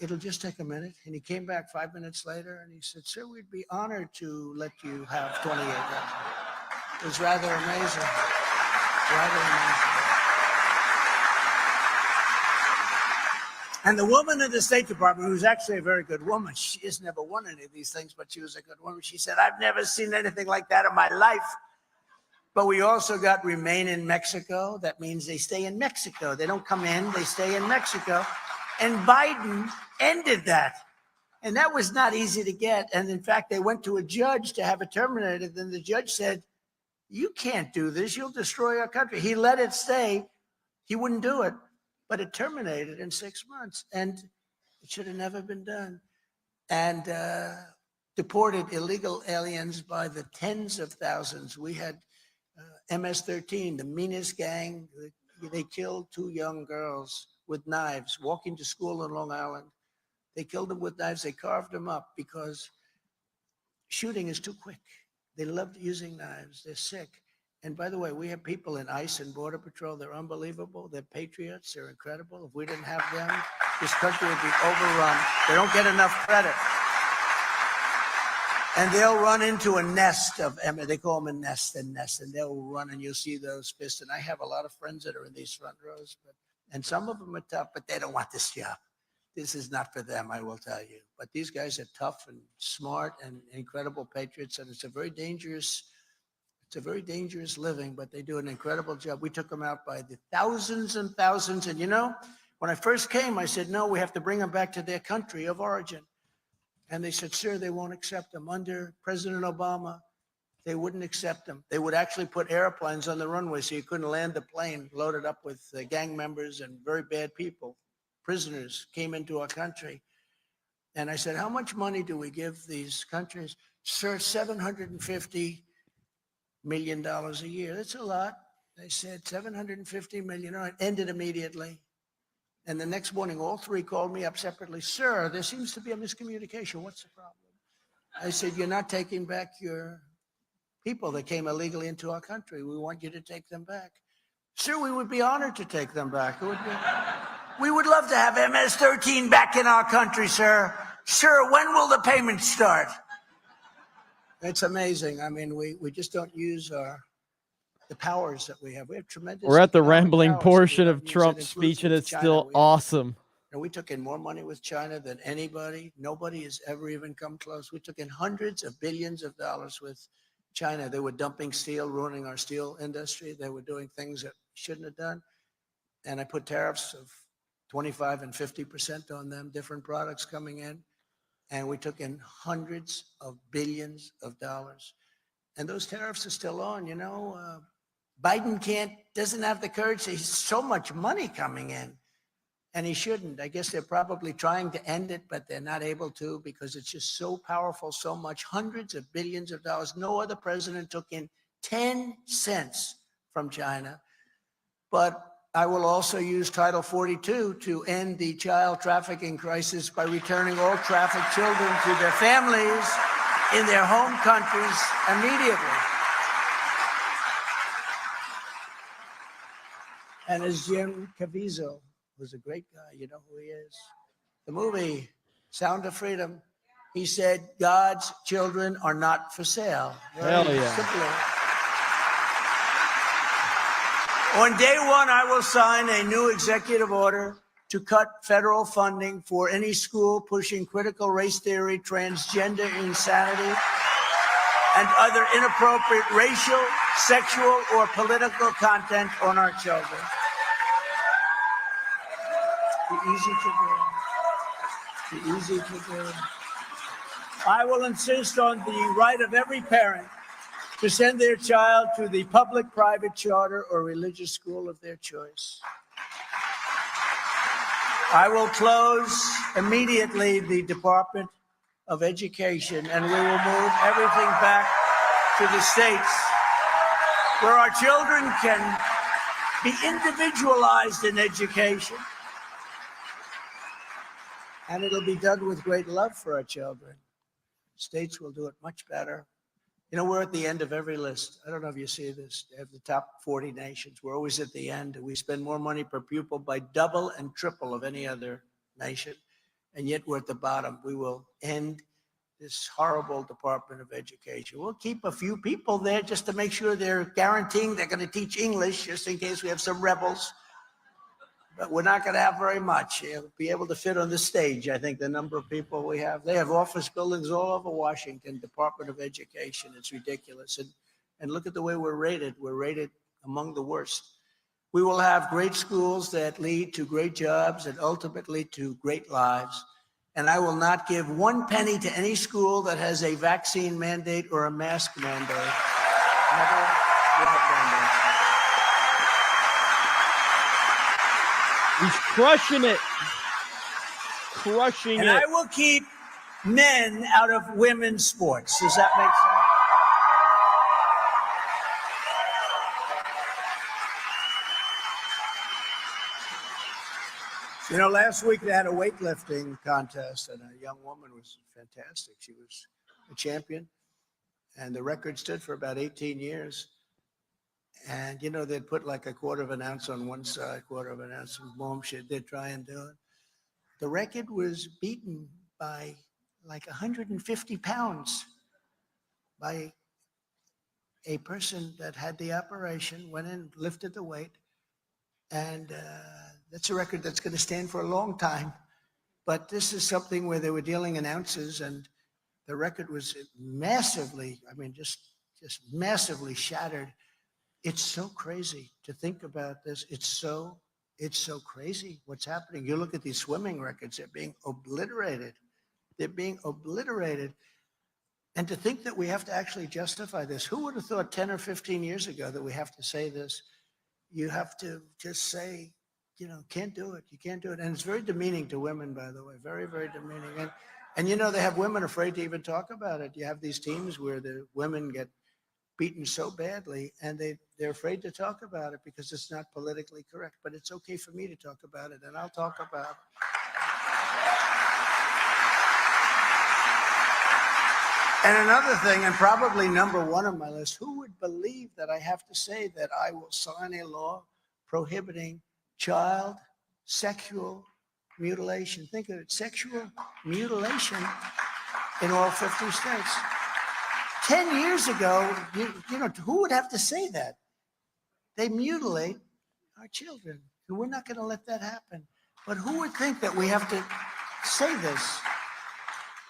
It'll just take a minute. And he came back 5 minutes later, and he said, sir, we'd be honored to let you have 28,000. It was rather amazing. Rather amazing. And the woman in the State Department, who's actually a very good woman, she has never won any of these things, but she was a good woman. She said, I've never seen anything like that in my life. But we also got remain in Mexico. That means they stay in Mexico. They don't come in, they stay in Mexico. And Biden ended that. And that was not easy to get. And in fact, they went to a judge to have it terminated. And the judge said, you can't do this. You'll destroy our country. He let it stay. He wouldn't do it, but it terminated in 6 months. And it should have never been done. And deported illegal aliens by the tens of thousands. We had MS-13, the meanest gang. They killed 2 young girls with knives walking to school in Long Island. They killed them with knives. They carved them up because shooting is too quick. They love using knives. They're sick. And by the way, we have people in ICE and Border Patrol. They're unbelievable. They're patriots. They're incredible. If we didn't have them, this country would be overrun. They don't get enough credit. And they'll run into a nest of, they call them a nest, and they'll run, and you'll see those fists. And I have a lot of friends that are in these front rows, and some of them are tough, but they don't want this job. This is not for them, I will tell you. But these guys are tough and smart and incredible patriots, and it's a very dangerous living, but they do an incredible job. We took them out by the thousands and thousands. And when I first came, I said, no, we have to bring them back to their country of origin. And they said, sir, they won't accept them. Under President Obama, they wouldn't accept them. They would actually put airplanes on the runway so you couldn't land the plane loaded up with gang members and very bad people. Prisoners came into our country. And I said, how much money do we give these countries? Sir, $750 million a year. That's a lot. They said $750 million. All right, ended immediately. And the next morning, all three called me up separately. Sir, there seems to be a miscommunication. What's the problem? I said, you're not taking back your people that came illegally into our country. We want you to take them back. Sir, we would be honored to take them back. We would love to have MS-13 back in our country, sir. Sir, when will the payments start? It's amazing. I mean, we just don't use the powers that we have. We have tremendous. We're at the rambling portion of Trump's speech, and it's still awesome. And we took in more money with China than anybody. Nobody has ever even come close. We took in hundreds of billions of dollars with China. They were dumping steel, ruining our steel industry. They were doing things that shouldn't have done. And I put tariffs of 25 and 50% on them, different products coming in. And we took in hundreds of billions of dollars. And those tariffs are still on, Biden doesn't have the courage. There's so much money coming in, and he shouldn't. I guess they're probably trying to end it, but they're not able to because it's just so powerful, so much, hundreds of billions of dollars. No other president took in 10 cents from China. But I will also use Title 42 to end the child trafficking crisis by returning all trafficked children to their families in their home countries immediately. And as Jim Caviezel, who's a great guy, you know who he is, the movie Sound of Freedom, he said, God's children are not for sale. Hell yeah. Simply. On day one, I will sign a new executive order to cut federal funding for any school pushing critical race theory, transgender insanity, and other inappropriate racial, sexual, or political content on our children. Be easy to do. Be easy to do. I will insist on the right of every parent to send their child to the public, private, charter, or religious school of their choice. I will close immediately the Department of Education, and we will move everything back to the states where our children can be individualized in education. And it'll be done with great love for our children. States will do it much better. We're at the end of every list. I don't know if you see this. They have the top 40 nations. We're always at the end. We spend more money per pupil by double and triple of any other nation. And yet we're at the bottom. We will end this horrible Department of Education. We'll keep a few people there just to make sure they're guaranteeing they're going to teach English, just in case we have some rebels. But we're not going to have very much. You'll be able to fit on the stage, I think, the number of people we have. They have office buildings all over Washington, Department of Education. It's ridiculous. And look at the way we're rated. We're rated among the worst. We will have great schools that lead to great jobs and ultimately to great lives. And I will not give one penny to any school that has a vaccine mandate or a mask mandate. Never will have done that. He's crushing it. Crushing it. And I will keep men out of women's sports. Does that make sense? Last week they had a weightlifting contest, and a young woman was fantastic. She was a champion. And the record stood for about 18 years. And, you know, they'd put like a quarter of an ounce on one side, quarter of an ounce of boom shit. They'd try and do it. The record was beaten by like 150 pounds by a person that had the operation, went in, lifted the weight. And that's a record that's going to stand for a long time. But this is something where they were dealing in ounces, and the record was massively, I mean, just massively shattered. It's so crazy to think about this. It's so crazy what's happening. You look at these swimming records, they're being obliterated. They're being obliterated. And to think that we have to actually justify this, who would have thought 10 or 15 years ago that we have to say this? You have to just say, you know, can't do it. You can't do it. And it's very demeaning to women, by the way, very, very demeaning. And you know, they have women afraid to even talk about it. You have these teams where the women get beaten so badly and they're afraid to talk about it because it's not politically correct. But it's okay for me to talk about it, and I'll talk about it. And another thing, and probably number one on my list, who would believe that I have to say that I will sign a law prohibiting child sexual mutilation? Think of it, sexual mutilation in all 50 states. 10 years ago, you know, who would have to say that? They mutilate our children, and we're not going to let that happen. But who would think that we have to say this?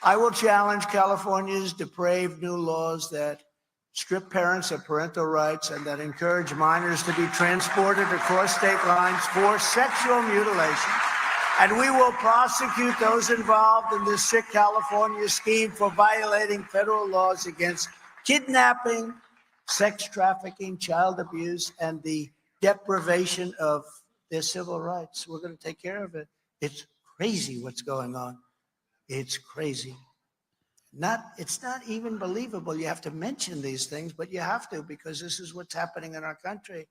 I will challenge California's depraved new laws that strip parents of parental rights and that encourage minors to be transported across state lines for sexual mutilation. And we will prosecute those involved in this sick California scheme for violating federal laws against kidnapping, sex trafficking, child abuse, and the deprivation of their civil rights. We're going to take care of it. It's crazy what's going on. It's crazy. It's not even believable. You have to mention these things, but you have to, because this is what's happening in our country.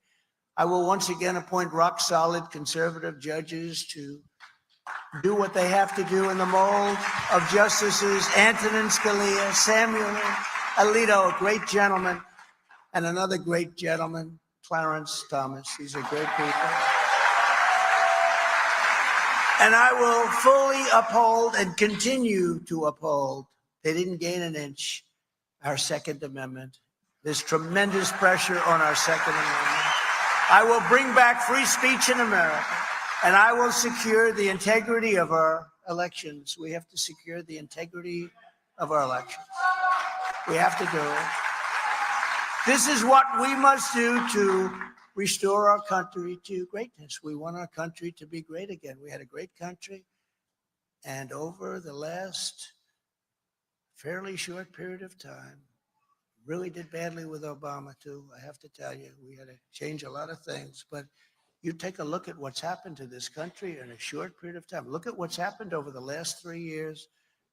I will once again appoint rock-solid conservative judges to do what they have to do in the mold of Justices Antonin Scalia, Samuel Alito, a great gentleman, and another great gentleman, Clarence Thomas. These are great people. And I will fully uphold and continue to uphold, they didn't gain an inch, our Second Amendment. There's tremendous pressure on our Second Amendment. I will bring back free speech in America, and I will secure the integrity of our elections. We have to secure the integrity of our elections. We have to do it. This is what we must do to restore our country to greatness. We want our country to be great again. We had a great country, and over the last fairly short period of time, really did badly with Obama too, I have to tell you. We had to change a lot of things, but you take a look at what's happened to this country in a short period of time. Look at what's happened over the last 3 years.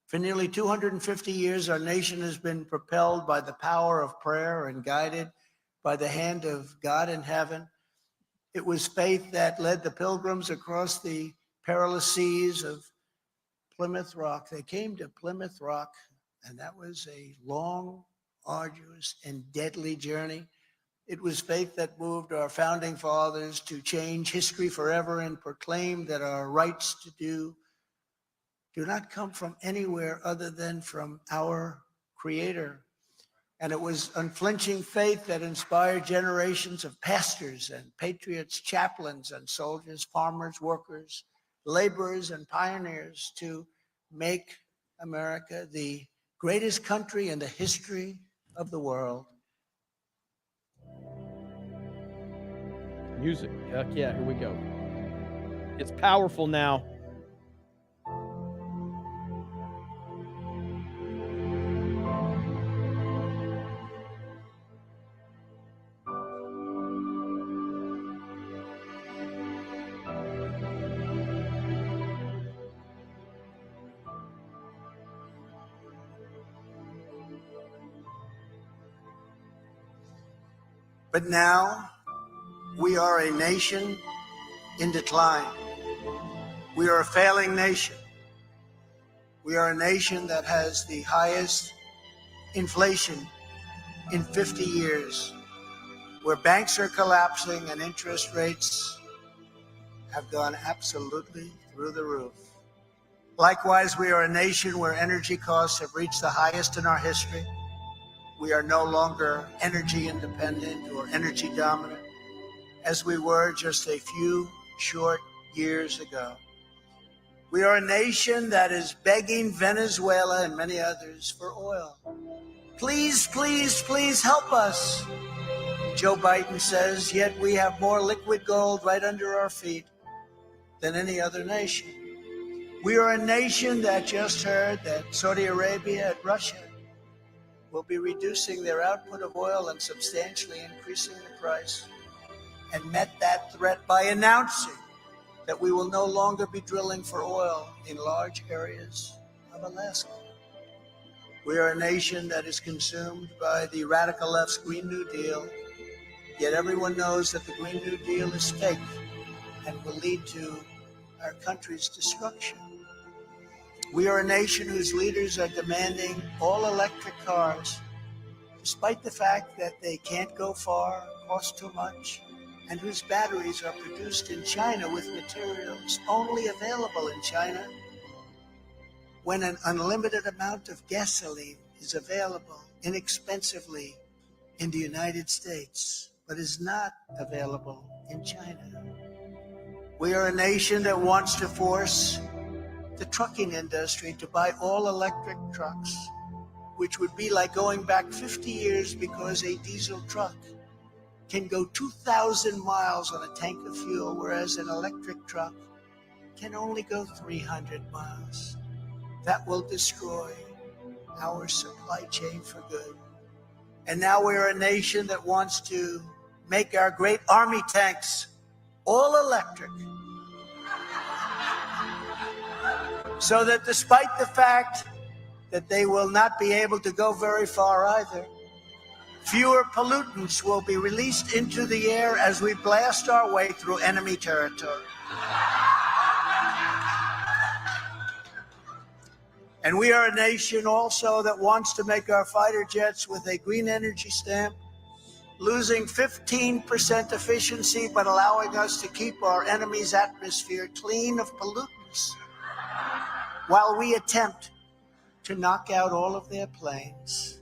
For nearly 250 years, our nation has been propelled by the power of prayer and guided by the hand of God in heaven. It was faith that led the pilgrims across the perilous seas of Plymouth Rock. They came to Plymouth Rock, and that was a long, arduous, and deadly journey. It was faith that moved our founding fathers to change history forever and proclaim that our rights to do not come from anywhere other than from our Creator. And it was unflinching faith that inspired generations of pastors and patriots, chaplains and soldiers, farmers, workers, laborers and pioneers to make America the greatest country in the history of the world. Music. Heck yeah, here we go. It's powerful now. But now we are a nation in decline. We are a failing nation. We are a nation that has the highest inflation in 50 years, where banks are collapsing and interest rates have gone absolutely through the roof. Likewise, we are a nation where energy costs have reached the highest in our history. We are no longer energy independent or energy dominant, as we were just a few short years ago. We are a nation that is begging Venezuela and many others for oil. Please, please, please help us, Joe Biden says, yet we have more liquid gold right under our feet than any other nation. We are a nation that just heard that Saudi Arabia and Russia will be reducing their output of oil and substantially increasing the price, and met that threat by announcing that we will no longer be drilling for oil in large areas of Alaska. We are a nation that is consumed by the radical left's Green New Deal, yet everyone knows that the Green New Deal is fake and will lead to our country's destruction. We are a nation whose leaders are demanding all-electric cars, despite the fact that they can't go far, cost too much, and whose batteries are produced in China with materials only available in China, when an unlimited amount of gasoline is available inexpensively in the United States, but is not available in China. We are a nation that wants to force the trucking industry to buy all electric trucks, which would be like going back 50 years, because a diesel truck can go 2,000 miles on a tank of fuel, whereas an electric truck can only go 300 miles. That will destroy our supply chain for good. And now we're a nation that wants to make our great army tanks all electric, so that despite the fact that they will not be able to go very far either, fewer pollutants will be released into the air as we blast our way through enemy territory. And we are a nation also that wants to make our fighter jets with a green energy stamp, losing 15% efficiency, but allowing us to keep our enemy's atmosphere clean of pollutants, while we attempt to knock out all of their planes.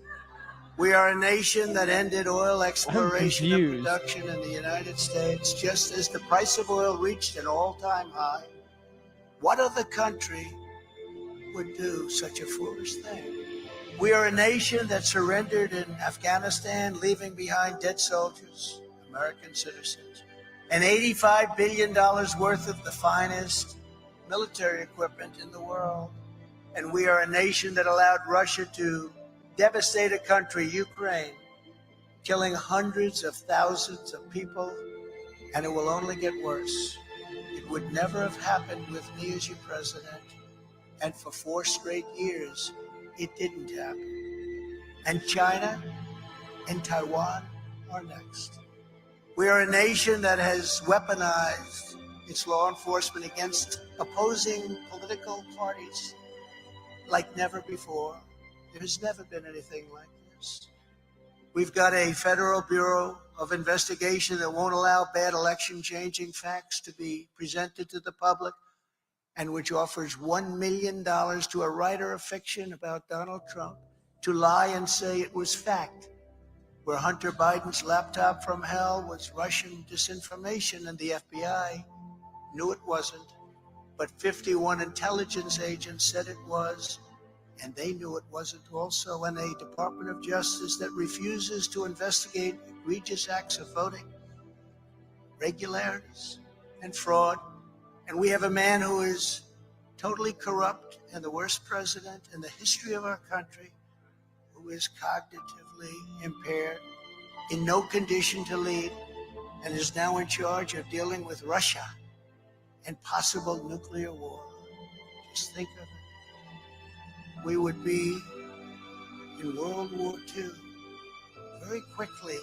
We are a nation that ended oil exploration and production in the United States just as the price of oil reached an all-time high. What other country would do such a foolish thing? We are a nation that surrendered in Afghanistan, leaving behind dead soldiers, American citizens, and $85 billion worth of the finest military equipment in the world. And we are a nation that allowed Russia to devastate a country, Ukraine, killing hundreds of thousands of people, and it will only get worse. It would never have happened with me as your president, and for 4 straight years, it didn't happen. And China and Taiwan are next. We are a nation that has weaponized its law enforcement against opposing political parties like never before. There's never been anything like this. We've got a Federal Bureau of Investigation that won't allow bad election-changing facts to be presented to the public, and which offers $1 million to a writer of fiction about Donald Trump to lie and say it was fact, where Hunter Biden's laptop from hell was Russian disinformation, and the FBI knew it wasn't, but 51 intelligence agents said it was, and they knew it wasn't also, and a Department of Justice that refuses to investigate egregious acts of voting, irregularities, and fraud. And we have a man who is totally corrupt and the worst president in the history of our country, who is cognitively impaired, in no condition to lead, and is now in charge of dealing with Russia and possible nuclear war. Just think of it. We would be in World War II very quickly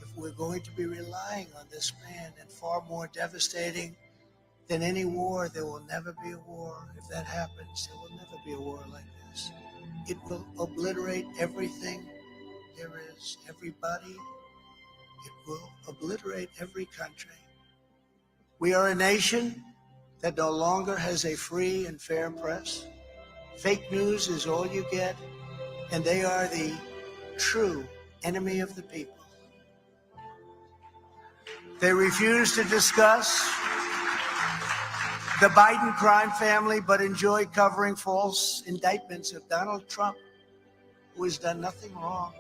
if we're going to be relying on this man, and far more devastating than any war. There will never be a war. If that happens, there will never be a war like this. It will obliterate everything there is. Everybody, it will obliterate every country. We are a nation that no longer has a free and fair press. Fake news is all you get, and they are the true enemy of the people. They refuse to discuss the Biden crime family, but enjoy covering false indictments of Donald Trump, who has done nothing wrong.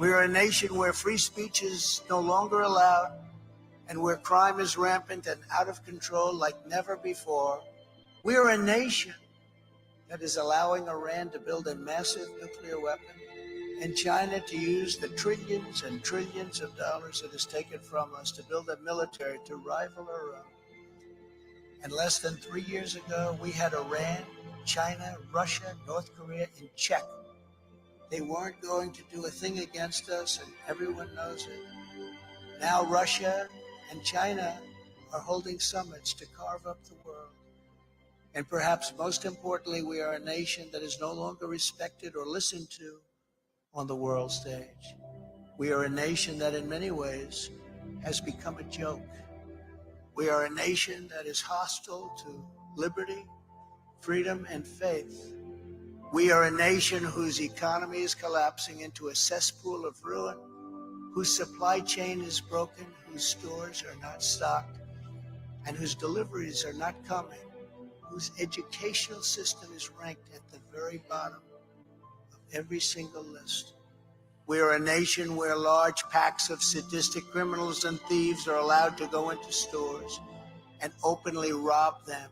We are a nation where free speech is no longer allowed, and where crime is rampant and out of control like never before. We are a nation that is allowing Iran to build a massive nuclear weapon and China to use the trillions and trillions of dollars it has taken from us to build a military to rival our own. And less than 3 years ago, we had Iran, China, Russia, North Korea in check. They weren't going to do a thing against us, and everyone knows it. Now Russia and China are holding summits to carve up the world. And perhaps most importantly, we are a nation that is no longer respected or listened to on the world stage. We are a nation that in many ways has become a joke. We are a nation that is hostile to liberty, freedom, and faith. We are a nation whose economy is collapsing into a cesspool of ruin, whose supply chain is broken, whose stores are not stocked, and whose deliveries are not coming, whose educational system is ranked at the very bottom of every single list. We are a nation where large packs of sadistic criminals and thieves are allowed to go into stores and openly rob them,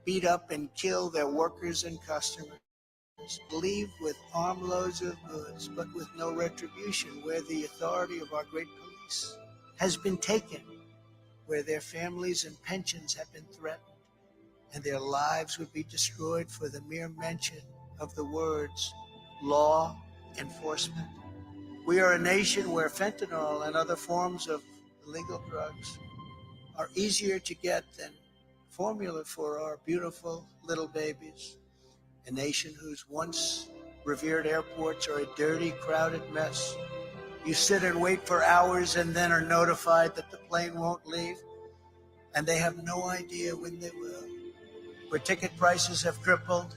beat up and kill their workers and customers, leave with armloads of goods, but with no retribution, where the authority of our great police has been taken, where their families and pensions have been threatened, and their lives would be destroyed for the mere mention of the words law enforcement. We are a nation where fentanyl and other forms of illegal drugs are easier to get than formula for our beautiful little babies. A nation whose once revered airports are a dirty, crowded mess. You sit and wait for hours and then are notified that the plane won't leave, and they have no idea when they will. Where ticket prices have tripled,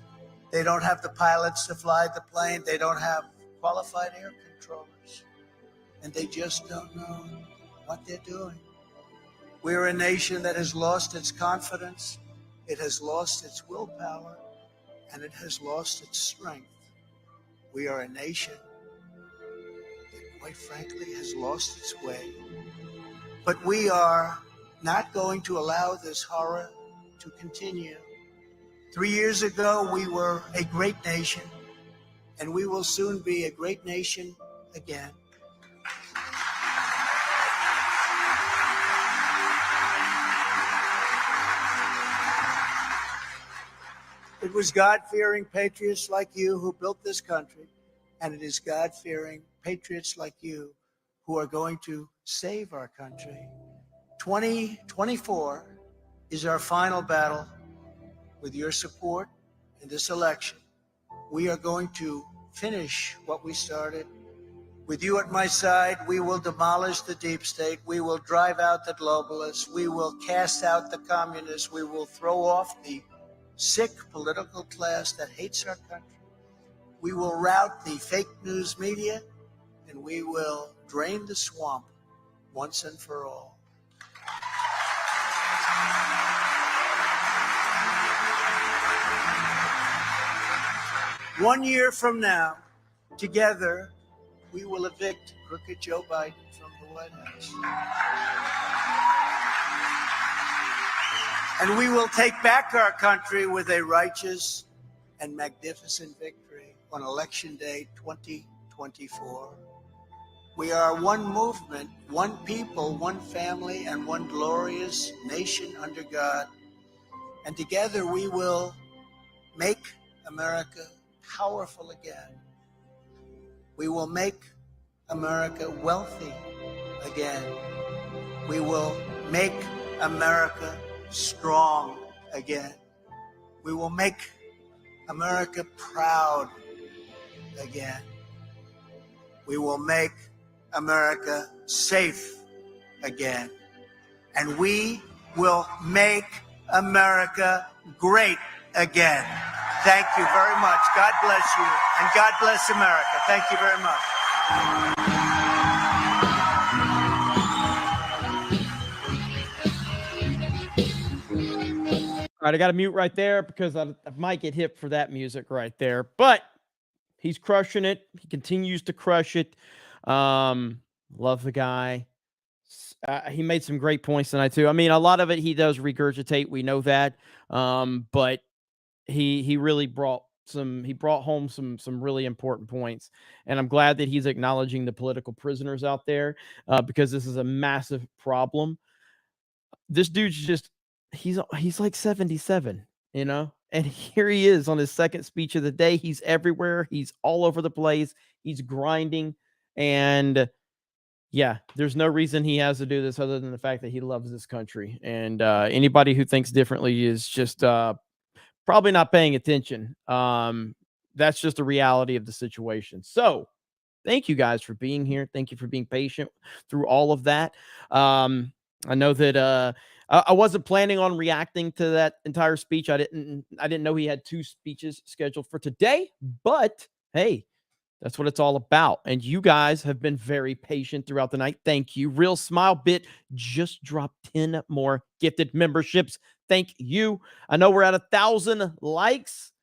they don't have the pilots to fly the plane, they don't have qualified air controllers, and they just don't know what they're doing. We're a nation that has lost its confidence, it has lost its willpower, and it has lost its strength. We are a nation that, quite frankly, has lost its way. But we are not going to allow this horror to continue. 3 years ago, we were a great nation, and we will soon be a great nation again. It was God-fearing patriots like you who built this country, and it is God-fearing patriots like you who are going to save our country. 2024 is our final battle. With your support in this election, we are going to finish what we started. With you at my side, we will demolish the deep state. We will drive out the globalists. We will cast out the communists. We will throw off the sick political class that hates our country. We will rout the fake news media, and we will drain the swamp once and for all. One year from now, together, we will evict crooked Joe Biden from the White House. And we will take back our country with a righteous and magnificent victory on Election Day 2024. We are one movement, one people, one family, and one glorious nation under God. And together we will make America powerful again. We will make America wealthy again. We will make America strong again. We will make America proud again. We will make America safe again. And we will make America great again. Thank you very much. God bless you. And God bless America. Thank you very much. All right, I got to mute right there because I might get hit for that music right there. But he's crushing it. He continues to crush it. Love the guy. He made some great points tonight too. I mean, a lot of it he does regurgitate. We know that. But he really brought home some really important points. And I'm glad that he's acknowledging the political prisoners out there because this is a massive problem. This dude's just he's like 77, you know, and here he is on his second speech of the day. He's everywhere. He's all over the place. He's grinding. And yeah, there's no reason he has to do this other than the fact that he loves this country. And anybody who thinks differently is just probably not paying attention. That's just the reality of the situation. So thank you guys for being here. Thank you for being patient through all of that. I know that I wasn't planning on reacting to that entire speech. I didn't know he had 2 speeches scheduled for today, but hey, that's what it's all about. And you guys have been very patient throughout the night. Thank you. Real Smile Bit just dropped 10 more gifted memberships. Thank you. I know we're at 1,000 likes.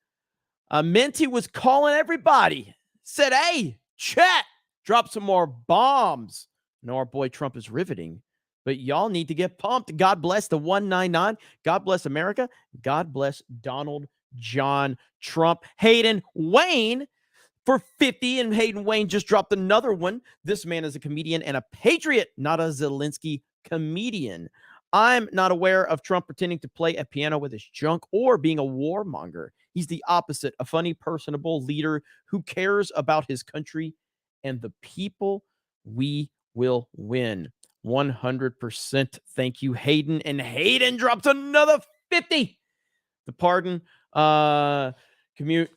Minty was calling everybody. Said, hey, chat, drop some more bombs. No, our boy Trump is riveting. But y'all need to get pumped. God bless the 199. God bless America. God bless Donald John Trump. Hayden Wayne for 50. And Hayden Wayne just dropped another one. This man is a comedian and a patriot, not a Zelensky comedian. I'm not aware of Trump pretending to play a piano with his junk or being a warmonger. He's the opposite, a funny, personable leader who cares about his country and the people. We will win. 100%. Thank you, Hayden. And Hayden drops another 50. The pardon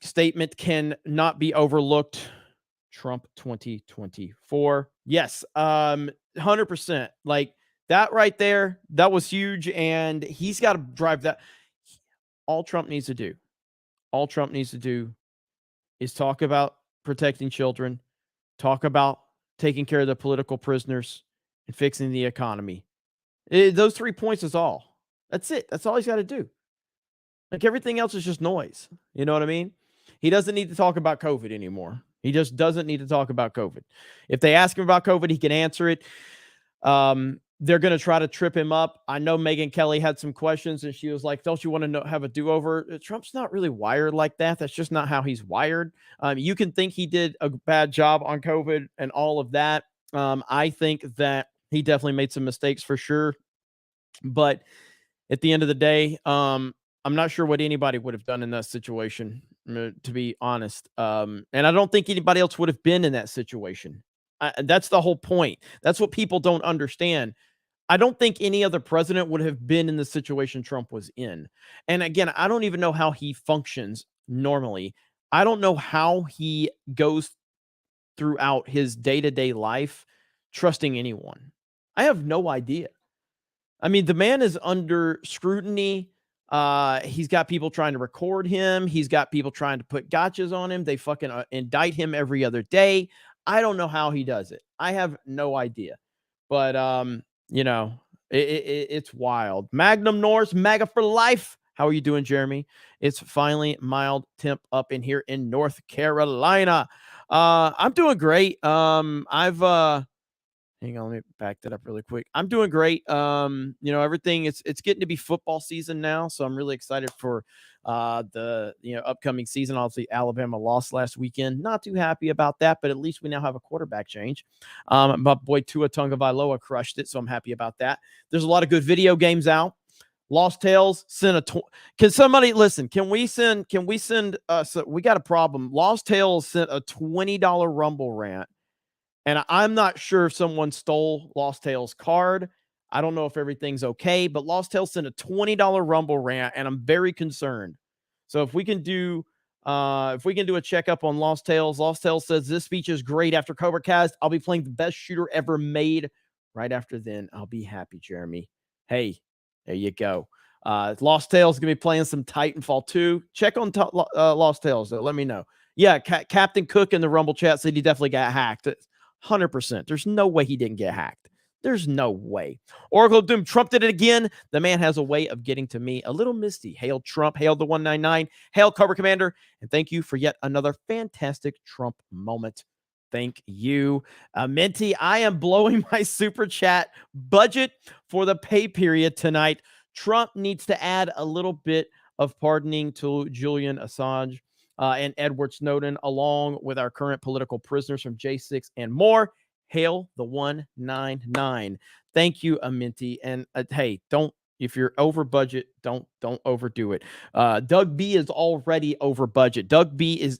statement cannot be overlooked. Trump 2024. Yes, 100%. Like that right there, that was huge. And he's got to drive that. All Trump needs to do is talk about protecting children, talk about taking care of the political prisoners, and fixing the economy. Those 3 points is all. That's it. That's all he's got to do. Like everything else is just noise. You know what I mean? He doesn't need to talk about COVID anymore. He just doesn't need to talk about COVID. If they ask him about COVID, he can answer it. They're going to try to trip him up. I know Megyn Kelly had some questions and she was like, don't you want to have a do-over? Trump's not really wired like that. That's just not how he's wired. You can think he did a bad job on COVID and all of that. I think that he definitely made some mistakes for sure. But at the end of the day, I'm not sure what anybody would have done in that situation, to be honest. And I don't think anybody else would have been in that situation. That's the whole point. That's what people don't understand. I don't think any other president would have been in the situation Trump was in. And again, I don't even know how he functions normally. I don't know how he goes throughout his day-to-day life trusting anyone. I have no idea. I mean, the man is under scrutiny. He's got people trying to record him. He's got people trying to put gotchas on him. They fucking indict him every other day. I don't know how he does it. I have no idea. But, you know, it's wild. Magnum Norse, MAGA for life. How are you doing, Jeremy? It's finally mild temp up in here in North Carolina. I'm doing great. Hang on, let me back that up really quick. I'm doing great. Everything it's getting to be football season now, so I'm really excited for the upcoming season. Obviously, Alabama lost last weekend. Not too happy about that, but at least we now have a quarterback change. My boy Tua Tagovailoa crushed it, so I'm happy about that. There's a lot of good video games out. Lost Tales sent can somebody listen? Can we send so we got a problem. Lost Tales sent a $20 Rumble rant. And I'm not sure if someone stole Lost Tales' card. I don't know if everything's okay, but Lost Tales sent a $20 Rumble rant, and I'm very concerned. So if we can do If we can do a checkup on Lost Tales. Lost Tales says this speech is great. After CobraCast, I'll be playing the best shooter ever made. Right after then, I'll be happy, Jeremy. Hey, there you go. Lost Tales is going to be playing some Titanfall 2. Check on Lost Tales, though. Let me know. Yeah, Captain Cook in the Rumble chat said he definitely got hacked. 100%. There's no way he didn't get hacked. There's no way. Oracle of Doom, Trump did it again. The man has a way of getting to me a little misty. Hail Trump. Hail the 199. Hail Cobra Commander. And thank you for yet another fantastic Trump moment. Thank you. Minty, I am blowing my super chat budget for the pay period tonight. Trump needs to add a little bit of pardoning to Julian Assange and Edward Snowden, along with our current political prisoners from J6 and more. Hail the 199. Thank you, Aminti. And hey, if you're over budget, don't overdo it. Doug B is already over budget. Doug B's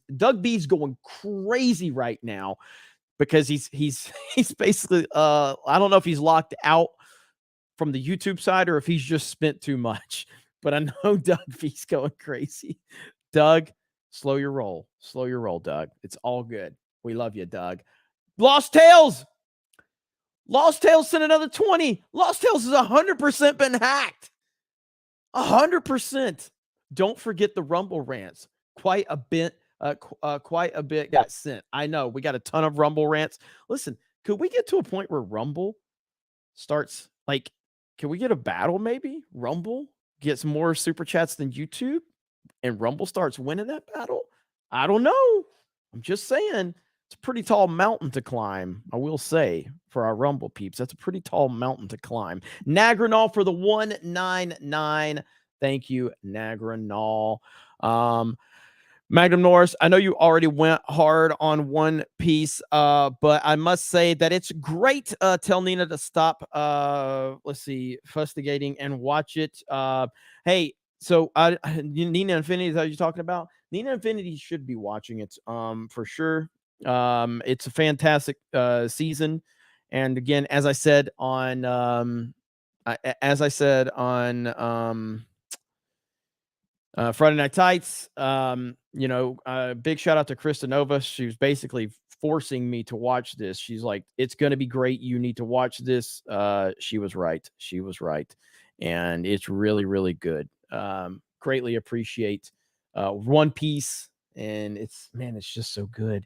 going crazy right now because he's basically I don't know if he's locked out from the YouTube side or if he's just spent too much. But I know Doug B's going crazy. Doug, slow your roll. Slow your roll, Doug. It's all good. We love you, Doug. Lost Tales. Lost Tales sent another 20. Lost Tales is 100% been hacked. 100%. Don't forget the Rumble rants. Quite a bit got sent. I know we got a ton of Rumble rants. Listen, could we get to a point where Rumble starts can we get a battle maybe? Rumble gets more super chats than YouTube and Rumble starts winning that battle? I don't know. I'm just saying. It's a pretty tall mountain to climb, I will say, for our Rumble peeps. That's a pretty tall mountain to climb. Nagranol for the 199. Thank you, Nagranol. Magnum Norris, I know you already went hard on One Piece, but I must say that it's great. Tell Nina to stop, fustigating and watch it. Hey, so Nina Infinity is that you're talking about? Nina Infinity should be watching it for sure. It's a fantastic season, and again, as I said on Friday Night Tights, big shout out to Krista Nova. She was basically forcing me to watch this. She's like, "It's going to be great. You need to watch this." She was right. She was right, and it's really, really good. Greatly appreciate One Piece, and it's just so good.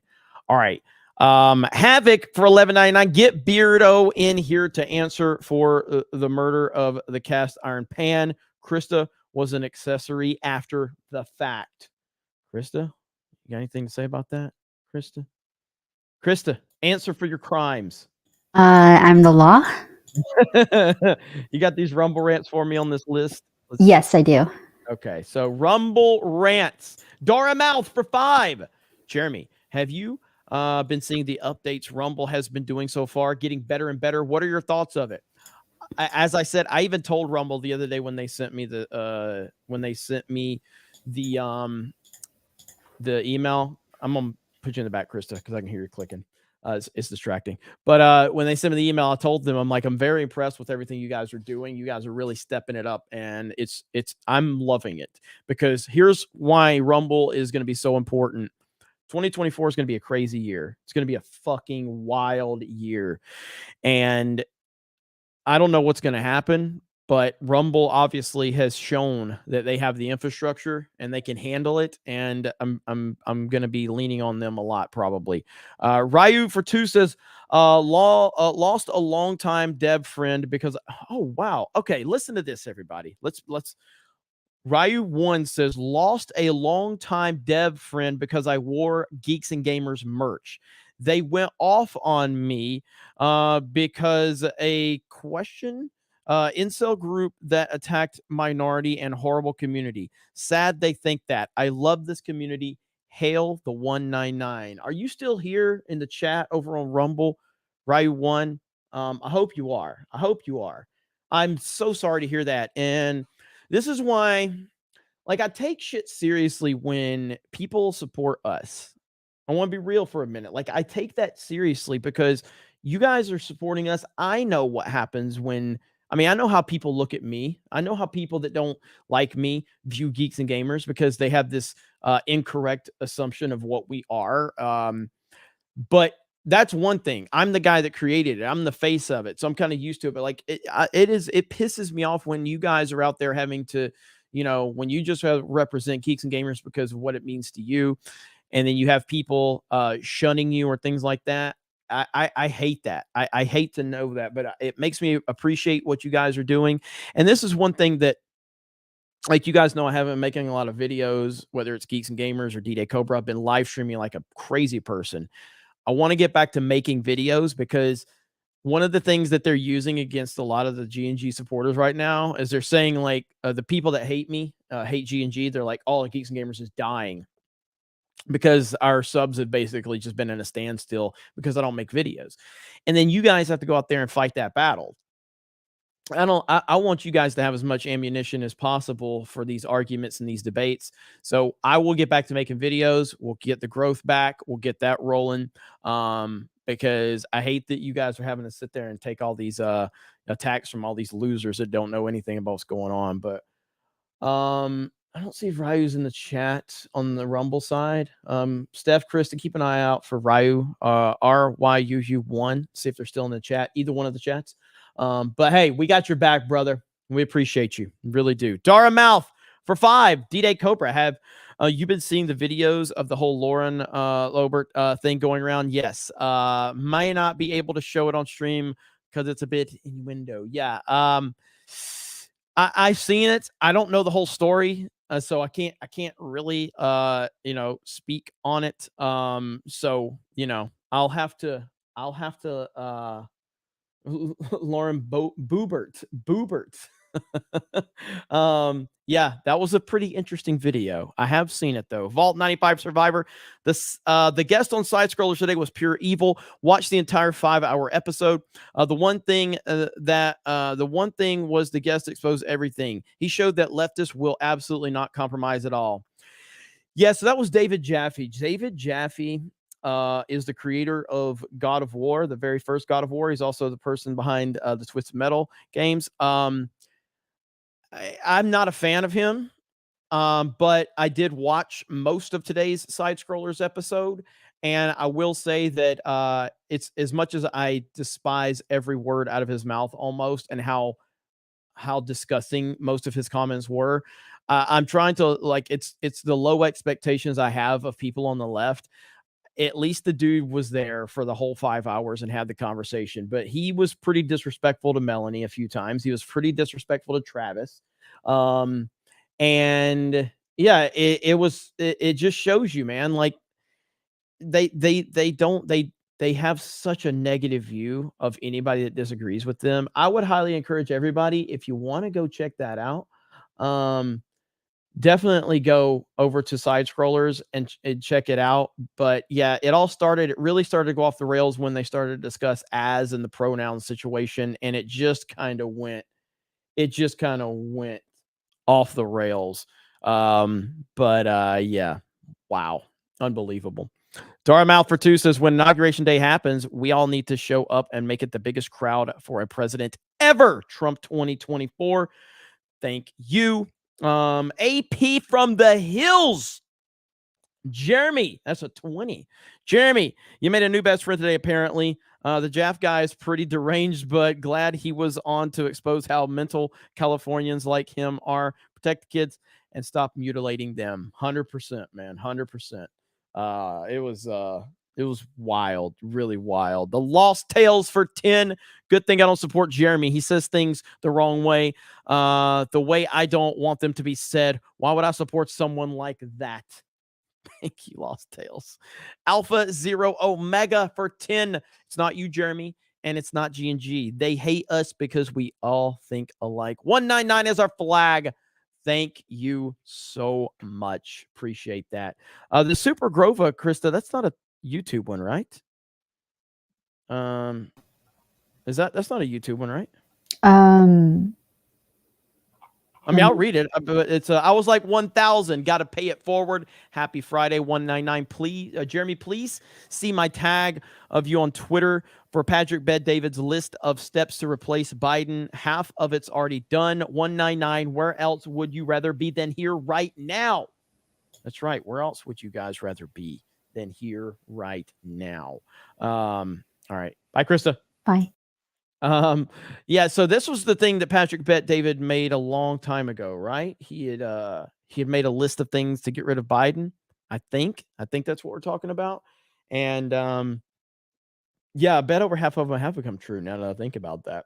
All right. Havoc for $11.99. Get Beardo in here to answer for the murder of the cast iron pan. Krista was an accessory after the fact. Krista, you got anything to say about that? Krista, answer for your crimes. I'm the law. You got these Rumble rants for me on this list? Yes, I do. Okay, so Rumble rants. Dora Mouth for 5. Jeremy, have you been seeing the updates Rumble has been doing so far, getting better and better? What are your thoughts of it? As I said, I even told Rumble the other day when they sent me the email. I'm gonna put you in the back, Krista, because I can hear you clicking. It's distracting. But when they sent me the email, I told them, I'm like, I'm very impressed with everything you guys are doing. You guys are really stepping it up, and I'm loving it, because here's why Rumble is going to be so important. 2024 is going to be a crazy year. It's going to be a fucking wild year, and I don't know what's going to happen, but Rumble obviously has shown that they have the infrastructure and they can handle it. And I'm going to be leaning on them a lot, probably. Ryu for 2 says, lost a longtime dev friend because, oh, wow. Okay. Listen to this, everybody. Let's Ryu 1 says, lost a longtime dev friend because I wore Geeks and Gamers merch. They went off on me because a incel group that attacked minority and horrible community. Sad they think that. I love this community. Hail the 199. Are you still here in the chat over on Rumble? Ryu 1. I hope you are. I hope you are. I'm so sorry to hear that. And this is why, I take shit seriously when people support us. I want to be real for a minute. I take that seriously because you guys are supporting us. I know what happens when I mean, I know how people look at me. I know how people that don't like me view geeks and gamers because they have this incorrect assumption of what we are. But that's one thing. I'm the guy that created it. I'm the face of it. So I'm kind of used to it. But like it pisses me off when you guys are out there having to, when you just represent geeks and gamers because of what it means to you. And then you have people shunning you or things like that. I hate that. I hate to know that, but it makes me appreciate what you guys are doing. And this is one thing that, like you guys know, I haven't been making a lot of videos, whether it's Geeks and Gamers or D-Day Cobra. I've been live streaming like a crazy person. I want to get back to making videos because one of the things that they're using against a lot of the G&G supporters right now is they're saying like the people that hate me, hate G&G, they're like, all Geeks and Gamers is dying. Because our subs have basically just been in a standstill because I don't make videos. And then you guys have to go out there and fight that battle. I want you guys to have as much ammunition as possible for these arguments and these debates. So I will get back to making videos. We'll get the growth back. We'll get that rolling. Because I hate that you guys are having to sit there and take all these attacks from all these losers that don't know anything about what's going on. But I don't see if Ryu's in the chat on the Rumble side. Steph, Krista, keep an eye out for Ryu, RYUU1. See if they're still in the chat, either one of the chats. But hey, we got your back, brother. We appreciate you. Really do. Dara Mouth for 5. D-Day Cobra. Have you been seeing the videos of the whole Lauren Lobert thing going around? Yes. Might not be able to show it on stream because it's a bit innuendo. Yeah. I've seen it. I don't know the whole story. So I can't really, speak on it. So, I'll have to, Lauren Boobert. Yeah, that was a pretty interesting video. I have seen it though. Vault 95 Survivor. The guest on Side Scrollers today was pure evil. Watch the entire 5-hour episode. The one thing was the guest exposed everything. He showed that leftists will absolutely not compromise at all. Yeah, so that was David Jaffe. David Jaffe is the creator of God of War, the very first God of War. He's also the person behind the Twisted Metal games. I'm not a fan of him, but I did watch most of today's Side Scrollers episode, and I will say that it's as much as I despise every word out of his mouth almost, and how disgusting most of his comments were. I'm trying to it's the low expectations I have of people on the left. At least the dude was there for the whole 5 hours and had the conversation, but he was pretty disrespectful to Melanie a few times. He was pretty disrespectful to Travis. And yeah, it just shows you, man, like they have such a negative view of anybody that disagrees with them. I would highly encourage everybody, if you want to go check that out, definitely go over to Side Scrollers and check it out. But yeah, it really started to go off the rails when they started to discuss as and the pronoun situation. And it just kind of went off the rails. Yeah, wow. Unbelievable. Darmouth for 2 says, when Inauguration Day happens, we all need to show up and make it the biggest crowd for a president ever. Trump 2024. Thank you. AP from the hills. Jeremy, that's a 20. Jeremy, you made a new best friend today, apparently. The Jaff guy is pretty deranged, but glad he was on to expose how mental Californians like him are. Protect the kids and stop mutilating them. 100%, man. 100%. It was wild, really wild. The Lost Tales for 10. Good thing I don't support Jeremy. He says things the wrong way, the way I don't want them to be said. Why would I support someone like that? Thank you, Lost Tales. Alpha Zero Omega for 10. It's not you, Jeremy, and it's not G&G. They hate us because we all think alike. 199 is our flag. Thank you so much. Appreciate that. The Super Grova, Krista, that's not a YouTube one, right? That's not a YouTube one, right? I mean, I'll read it, but it's I was like 1,000. Got to pay it forward. Happy Friday, 199. Please, Jeremy, please see my tag of you on Twitter for Patrick Bet-David's list of steps to replace Biden. Half of it's already done. 199. Where else would you rather be than here right now? That's right. Where else would you guys rather be than here right now? All right. Bye, Krista. Bye. Yeah, so this was the thing that Patrick Bet-David made a long time ago, right? He had made a list of things to get rid of Biden. I think that's what we're talking about. And yeah, I bet over half of them have become true now that I think about that.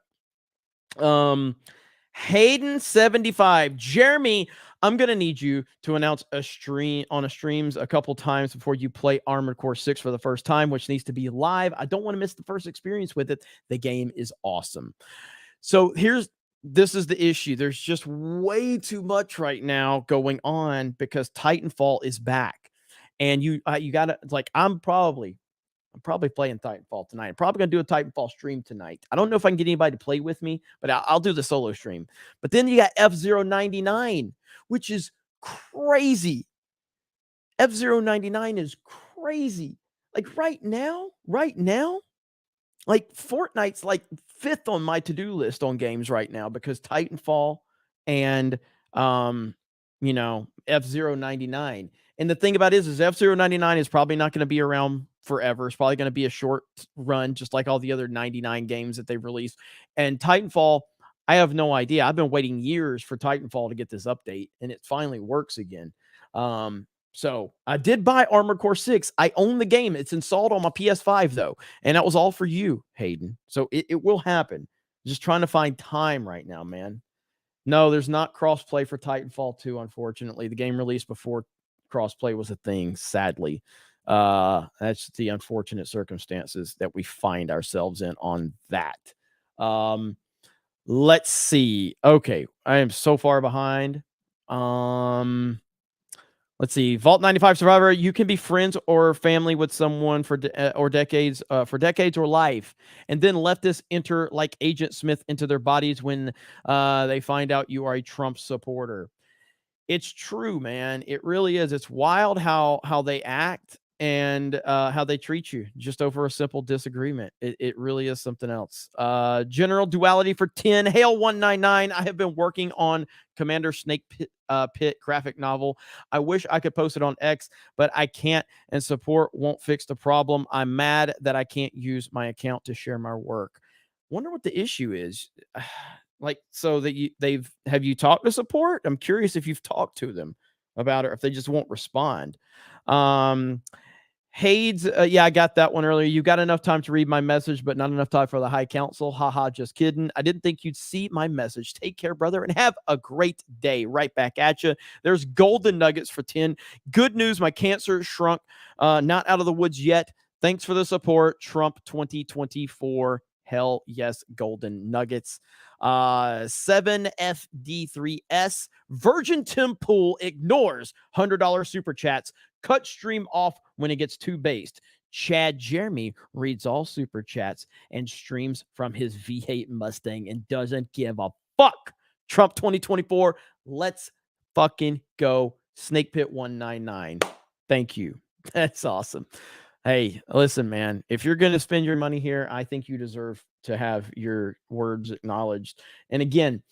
Hayden 75. Jeremy, I'm gonna need you to announce a stream on a streams a couple times before you play Armored Core 6 for the first time, which needs to be live. I don't want to miss the first experience with it. The game is awesome. So this is the issue. There's just way too much right now going on because Titanfall is back, and you gotta like I'm probably playing Titanfall tonight. I'm probably going to do a Titanfall stream tonight. I don't know if I can get anybody to play with me, but I'll do the solo stream. But then you got F-099, which is crazy. F-099 is crazy. Like right now, like Fortnite's like 5th on my to-do list on games right now because Titanfall and, F-099. And the thing about it is F-099 is probably not going to be around forever. It's probably going to be a short run, just like all the other 99 games that they've released. And Titanfall, I have no idea. I've been waiting years for Titanfall to get this update, and it finally works again. So I did buy Armored Core 6. I own the game. It's installed on my PS5, though. And that was all for you, Hayden. So it will happen. Just trying to find time right now, man. No, there's not crossplay for Titanfall 2, unfortunately. The game released before crossplay was a thing, sadly. That's the unfortunate circumstances that we find ourselves in on that. Let's see. Okay, I am so far behind. Let's see. Vault 95 Survivor. You can be friends or family with someone for decades or life, and then leftists enter like Agent Smith into their bodies when they find out you are a Trump supporter. It's true, man. It really is. It's wild how they act and how they treat you just over a simple disagreement. It really is something else. General Duality for 10. Hail 199. I have been working on Commander Snake Pit graphic novel. I wish I could post it on X, but I can't, and support won't fix the problem. I'm mad that I can't use my account to share my work. Wonder what the issue is. Like, so that have you talked to support? I'm curious if you've talked to them about it, or if they just won't respond. Hades, yeah, I got that one earlier. You got enough time to read my message, but not enough time for the High Council. Haha, just kidding. I didn't think you'd see my message. Take care, brother, and have a great day. Right back at you. There's golden nuggets for 10. Good news, my cancer shrunk. Not out of the woods yet. Thanks for the support. Trump 2024. Hell yes, golden nuggets. 7FD3S. Virgin Tim Pool ignores $100 super chats. Cut stream off when it gets too based. Chad Jeremy reads all super chats and streams from his V8 Mustang and doesn't give a fuck. Trump 2024. Let's fucking go. Snake Pit 199. Thank you. That's awesome. Hey, listen, man, if you're going to spend your money here, I think you deserve to have your words acknowledged. And again,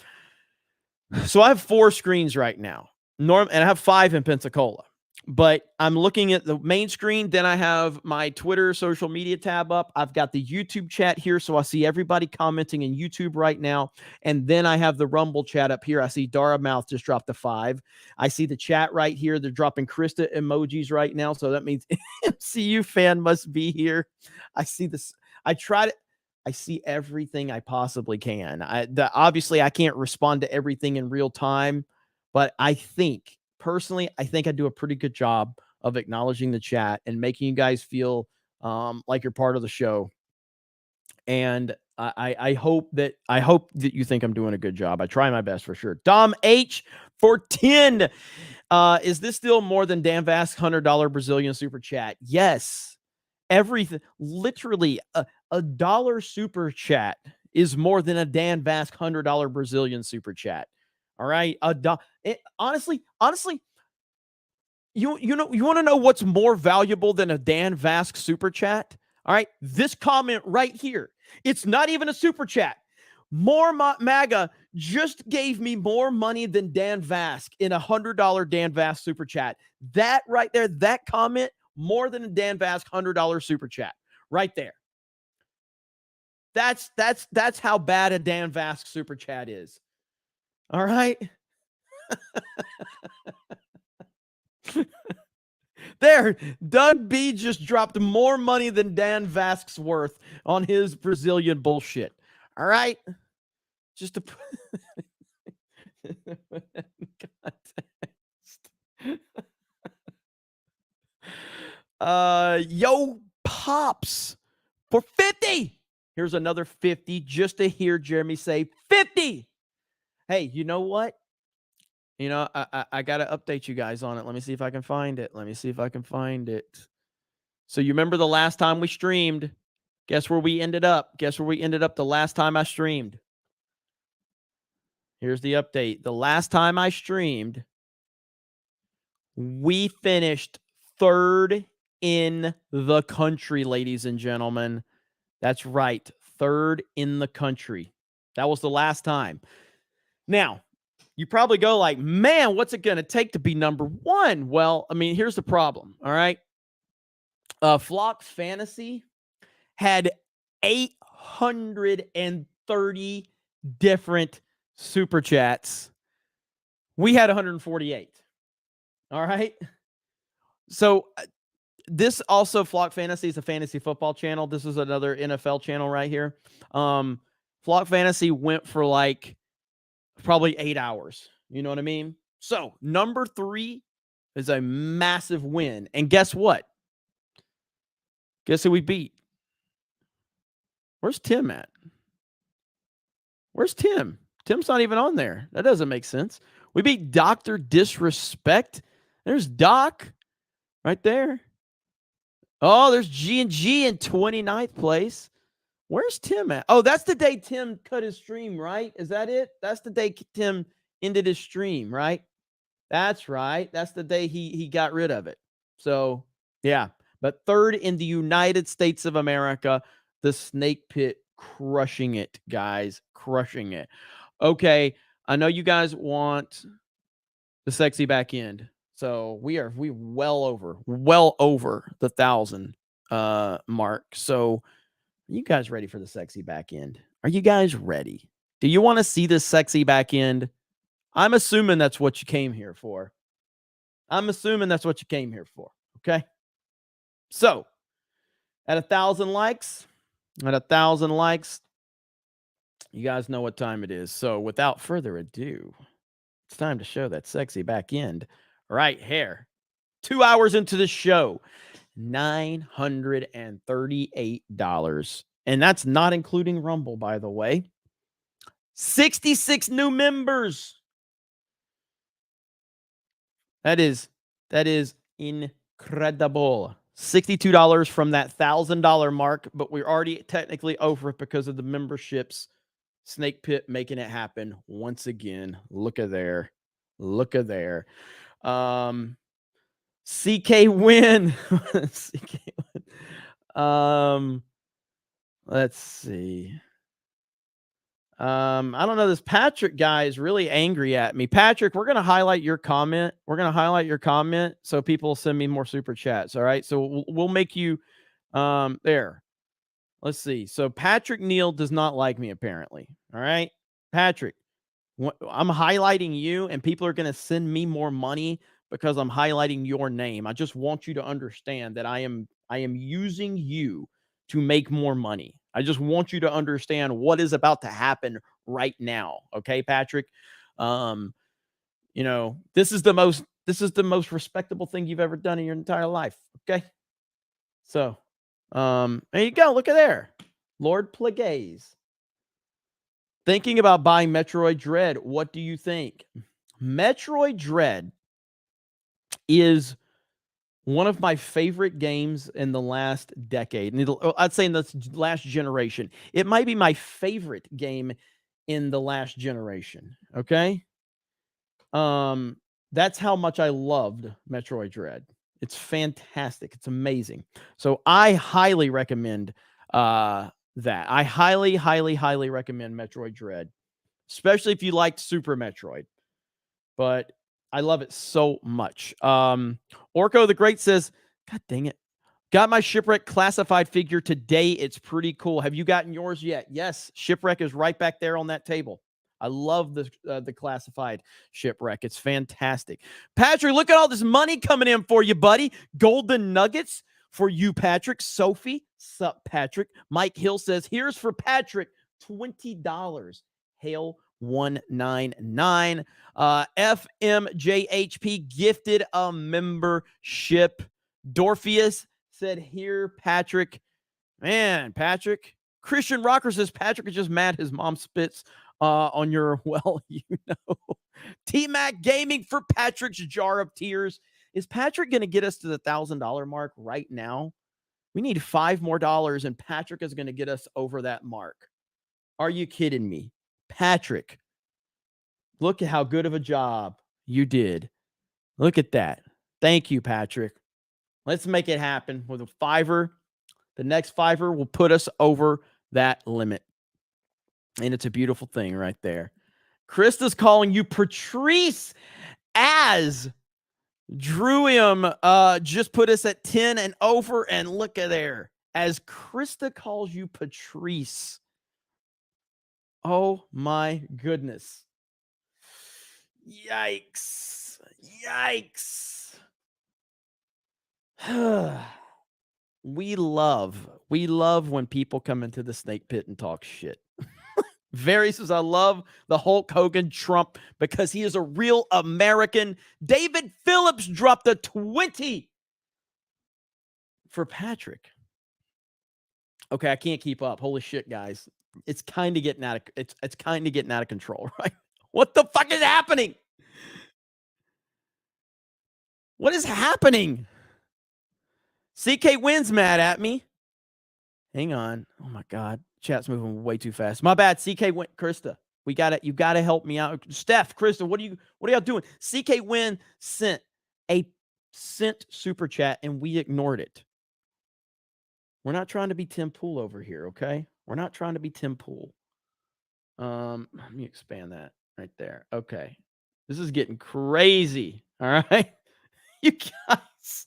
so I have 4 screens right now, and I have 5 in Pensacola, but I'm looking at the main screen. Then I have my Twitter social media tab up. I've got the YouTube chat here, so I see everybody commenting in YouTube right now. And then I have the Rumble chat up here. I see Dara Mouth just dropped a 5. I see the chat right here. They're dropping Krista emojis right now, so that means MCU fan must be here. I see this. I see everything I possibly can. Obviously, I can't respond to everything in real time, but personally, I think I do a pretty good job of acknowledging the chat and making you guys feel like you're part of the show. And I hope that you think I'm doing a good job. I try my best for sure. Dom H for 10. Is this still more than Dan Vask's $100 Brazilian super chat? Yes. Everything, literally a dollar super chat is more than a Dan Vask $100 Brazilian super chat. All right. Honestly, you want to know what's more valuable than a Dan Vask super chat? All right. This comment right here. It's not even a super chat. More MAGA just gave me more money than Dan Vask in $100 Dan Vask super chat. That right there, that comment, more than a Dan Vask $100 super chat right there. That's how bad a Dan Vask super chat is. All right. There, Doug B just dropped more money than Dan Vask's worth on his Brazilian bullshit. All right. Just to Yo Pops for 50. Here's another 50 just to hear Jeremy say 50. Hey, you know what? You know, I got to update you guys on it. Let me see if I can find it. So you remember the last time we streamed? Guess where we ended up? The last time I streamed. Here's the update. The last time I streamed, we finished 3rd in the country, ladies and gentlemen. That's right. 3rd in the country. That was the last time. Now, you probably go like, man, what's it going to take to be number 1? Well, I mean, here's the problem. All right. Flock Fantasy had 830 different super chats. We had 148. All right. So this also, Flock Fantasy is a fantasy football channel. This is another NFL channel right here. Flock Fantasy went for like probably 8 hours. You know what I mean? So number 3 is a massive win. And guess what? Guess who we beat? Where's Tim at? Where's Tim? Tim's not even on there. That doesn't make sense. We beat Dr. Disrespect. There's Doc right there. Oh, there's G&G in 29th place. Where's Tim at? Oh, that's the day Tim cut his stream, right? Is that it? That's the day Tim ended his stream, right? That's right. That's the day he got rid of it. So, yeah. But 3rd in the United States of America, the Snake Pit crushing it, guys. Crushing it. Okay, I know you guys want the sexy back end. So we well over the 1,000 mark. So are you guys ready for the sexy back end? Are you guys ready? Do you want to see this sexy back end? I'm assuming that's what you came here for. Okay. So at 1,000 likes, you guys know what time it is. So without further ado, it's time to show that sexy back end right here. 2 hours into the show, $938. And that's not including Rumble, by the way. 66 new members. That is incredible. $62 from that $1,000 mark, but we're already technically over it because of the memberships. Snake Pit making it happen once again. Look at there. CK win. Let's see. I don't know. This Patrick guy is really angry at me. Patrick, we're going to highlight your comment. So people send me more super chats. All right. So we'll make you there. Let's see. So Patrick Neal does not like me, apparently. All right. Patrick, I'm highlighting you and people are going to send me more money because I'm highlighting your name. I just want you to understand that I am using you to make more money. I just want you to understand what is about to happen right now. Okay, Patrick. You know, this is the most respectable thing you've ever done in your entire life. Okay. So, there you go. Look at there. Lord Plagueis. Thinking about buying Metroid Dread. What do you think? Metroid Dread is one of my favorite games in the last decade. And I'd say in the last generation. It might be my favorite game in the last generation. Okay? That's how much I loved Metroid Dread. It's fantastic. It's amazing. So I highly recommend that. I highly, highly, highly recommend Metroid Dread, especially if you liked Super Metroid. But I love it so much. Orko the Great says, God dang it. Got my Shipwreck classified figure today. It's pretty cool. Have you gotten yours yet? Yes. Shipwreck is right back there on that table. I love the classified Shipwreck. It's fantastic. Patrick, look at all this money coming in for you, buddy. Golden Nuggets for you, Patrick. Sophie, sup, Patrick. Mike Hill says, here's for Patrick, $20. Hail 199. FMJHP gifted a membership. Dorpheus said, here, Patrick. Man, Patrick. Christian Rocker says, Patrick is just mad his mom spits on your, well, you know. T-Mac Gaming for Patrick's Jar of Tears. Is Patrick going to get us to the $1,000 mark right now? We need $5 more, and Patrick is going to get us over that mark. Are you kidding me? Patrick, look at how good of a job you did. Look at that. Thank you, Patrick. Let's make it happen with a $5. The next $5 will put us over that limit. And it's a beautiful thing right there. Krista's calling you Patrice as Drewium just put us at 10 and over. And look at there. As Krista calls you Patrice. Oh my goodness. Yikes. Yikes. We love when people come into the snake pit and talk shit. Very says, I love the Hulk Hogan Trump because he is a real American. David Phillips dropped a 20 for Patrick. Okay, I can't keep up. Holy shit, guys. It's kind of getting out of it's kind of getting out of control, right? What the fuck is happening? What is happening? CK Wynn's mad at me. Hang on. Oh my God. Chat's moving way too fast. My bad. CK Wynn, Krista. You gotta help me out. Steph, Krista, what are y'all doing? CK Wynn sent super chat and we ignored it. We're not trying to be Tim Pool over here, okay? We're not trying to be Tim Pool. Let me expand that right there. Okay. This is getting crazy. All right. You guys.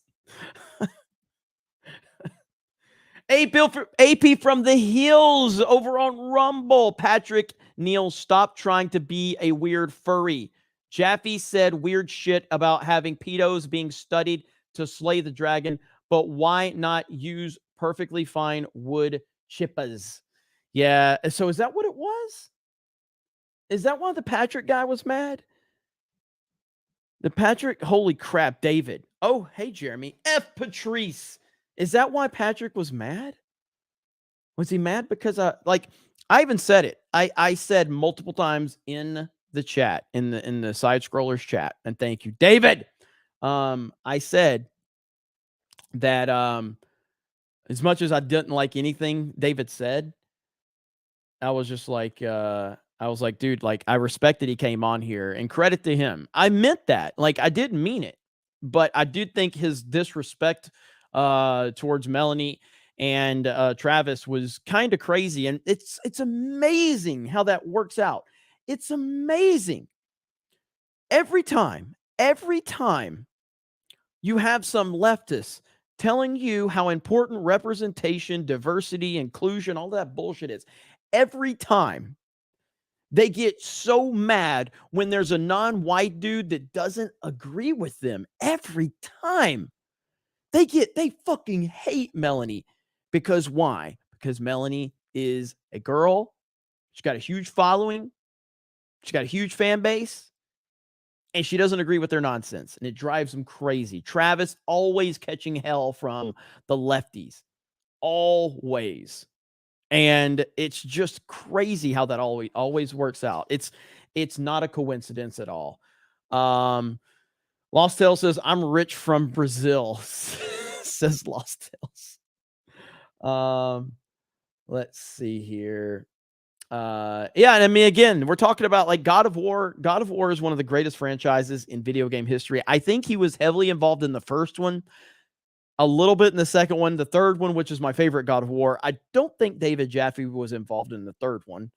AP from the Hills over on Rumble. Patrick Neal, stop trying to be a weird furry. Jaffe said weird shit about having pedos being studied to slay the dragon, but why not use perfectly fine wood chippas? Yeah, so is that what it was? Is that why the Patrick guy was mad? The Patrick, holy crap, David. Oh, hey, Jeremy. F. Patrice. Is that why Patrick was mad? Was he mad because I even said it. I said multiple times in the chat, in the side scrollers chat, and thank you, David. I said that as much as I didn't like anything David said, I was just like, dude, like I respect that he came on here, and credit to him. I meant that. Like I didn't mean it, but I did think his disrespect towards Melanie and Travis was kind of crazy, and it's amazing how that works out. It's amazing. Every time you have some leftists telling you how important representation, diversity, inclusion, all that bullshit is, every time they get so mad when there's a non-white dude that doesn't agree with them. Every time they fucking hate Melanie. Because why? Because Melanie is a girl. She's got a huge following. She's got a huge fan base. And she doesn't agree with their nonsense. And it drives them crazy. Travis always catching hell from the lefties. Always. And it's just crazy how that always works out. It's not a coincidence at all. Lost Tales says, I'm rich from Brazil. Says Lost Tales. Let's see here. Yeah, and I mean, again, we're talking about like God of War. God of War is one of the greatest franchises in video game history. I think he was heavily involved in the first one, a little bit in the second one, the third one, which is my favorite God of War. I don't think David Jaffe was involved in the third one.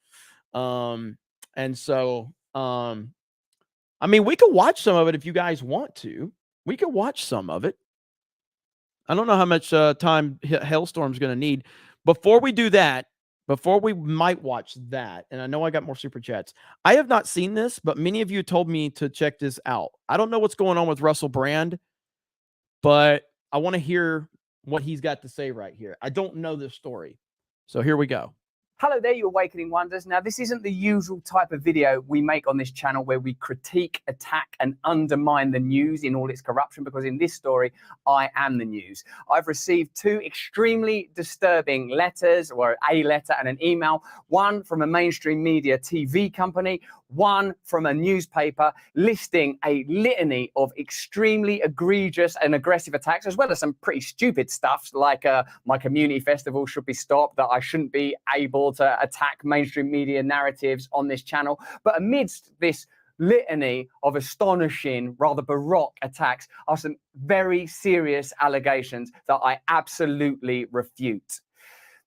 And so, I mean, we could watch some of it if you guys want to. We could watch some of it. I don't know how much time Hailstorm's going to need. Before we do that, before we might watch that, and I know I got more super chats. I have not seen this, but many of you told me to check this out. I don't know what's going on with Russell Brand, but I want to hear what he's got to say right here. I don't know this story. So here we go. Hello there, you Awakening Wonders. Now, this isn't the usual type of video we make on this channel where we critique, attack, and undermine the news in all its corruption, because in this story, I am the news. I've received two extremely disturbing letters, or a letter and an email, one from a mainstream media TV company, one from a newspaper, listing a litany of extremely egregious and aggressive attacks, as well as some pretty stupid stuff like my community festival should be stopped, that I shouldn't be able to attack mainstream media narratives on this channel. But amidst this litany of astonishing, rather baroque attacks are some very serious allegations that I absolutely refute.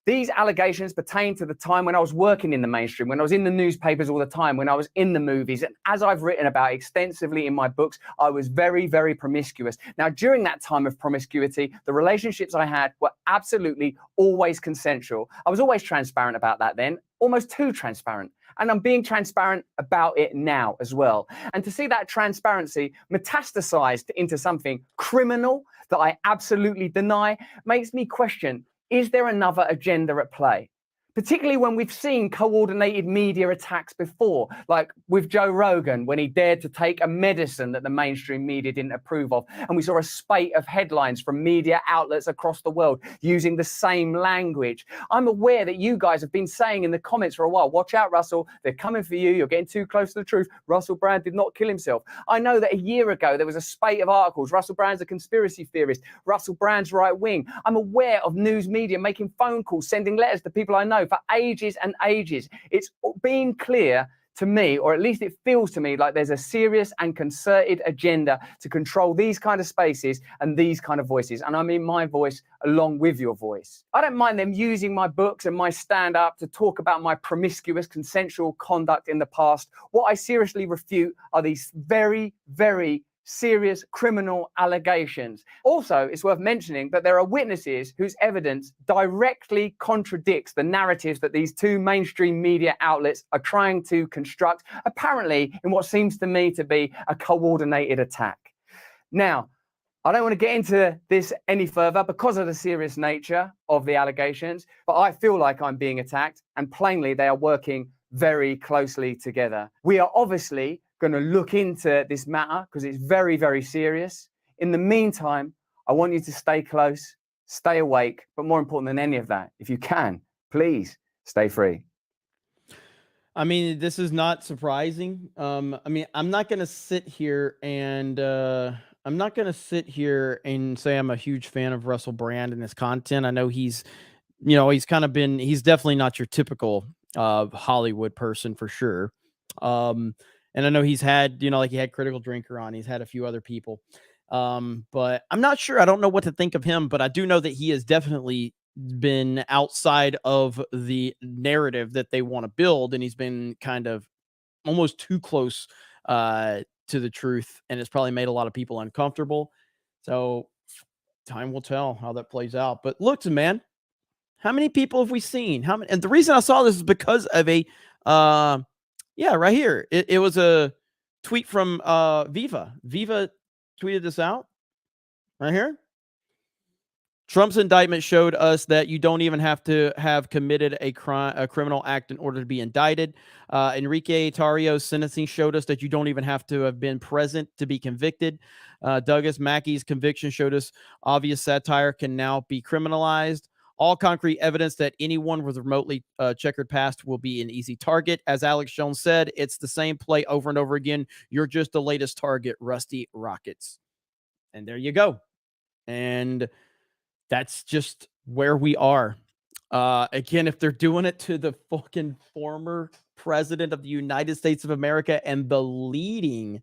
These allegations pertain to the time when I was working in the mainstream, when I was in the newspapers all the time, when I was in the movies. And as I've written about extensively in my books, I was very, very promiscuous. Now, during that time of promiscuity, the relationships I had were absolutely always consensual. I was always transparent about that then, almost too transparent. And I'm being transparent about it now as well. And to see that transparency metastasized into something criminal that I absolutely deny makes me question, is there another agenda at play? Particularly when we've seen coordinated media attacks before, like with Joe Rogan, when he dared to take a medicine that the mainstream media didn't approve of. And we saw a spate of headlines from media outlets across the world using the same language. I'm aware that you guys have been saying in the comments for a while, watch out, Russell, they're coming for you. You're getting too close to the truth. Russell Brand did not kill himself. I know that a year ago, there was a spate of articles. Russell Brand's a conspiracy theorist. Russell Brand's right wing. I'm aware of news media making phone calls, sending letters to people I know for ages and ages. It's been clear to me, or at least it feels to me, like there's a serious and concerted agenda to control these kind of spaces and these kind of voices. And I mean my voice along with your voice. I don't mind them using my books and my stand-up to talk about my promiscuous consensual conduct in the past. What I seriously refute are these very, very serious criminal allegations. Also, it's worth mentioning that there are witnesses whose evidence directly contradicts the narratives that these two mainstream media outlets are trying to construct, apparently in what seems to me to be a coordinated attack. Now, I don't want to get into this any further because of the serious nature of the allegations, but I feel like I'm being attacked, and plainly they are working very closely together. We are obviously going to look into this matter because it's very, very serious. In the meantime, I want you to stay close, stay awake, but more important than any of that, if you can, please stay free. I mean, this is not surprising. I mean, I'm not going to sit here and say I'm a huge fan of Russell Brand and his content. I know he's definitely not your typical Hollywood person for sure. And I know he's had, like he had Critical Drinker on, he's had a few other people. But I'm not sure. I don't know what to think of him, but I do know that he has definitely been outside of the narrative that they want to build. And he's been kind of almost too close to the truth. And it's probably made a lot of people uncomfortable. So time will tell how that plays out. But look, man, how many people have we seen? How many? And the reason I saw this is because of a, yeah, right here. It was a tweet from Viva. Viva tweeted this out right here. Trump's indictment showed us that you don't even have to have committed a criminal act in order to be indicted. Enrique Tarrio's sentencing showed us that you don't even have to have been present to be convicted. Douglas Mackey's conviction showed us obvious satire can now be criminalized. All concrete evidence that anyone with a remotely checkered past will be an easy target. As Alex Jones said, it's the same play over and over again. You're just the latest target, Rusty Rockets. And there you go. And that's just where we are. Again, if they're doing it to the fucking former president of the United States of America and the leading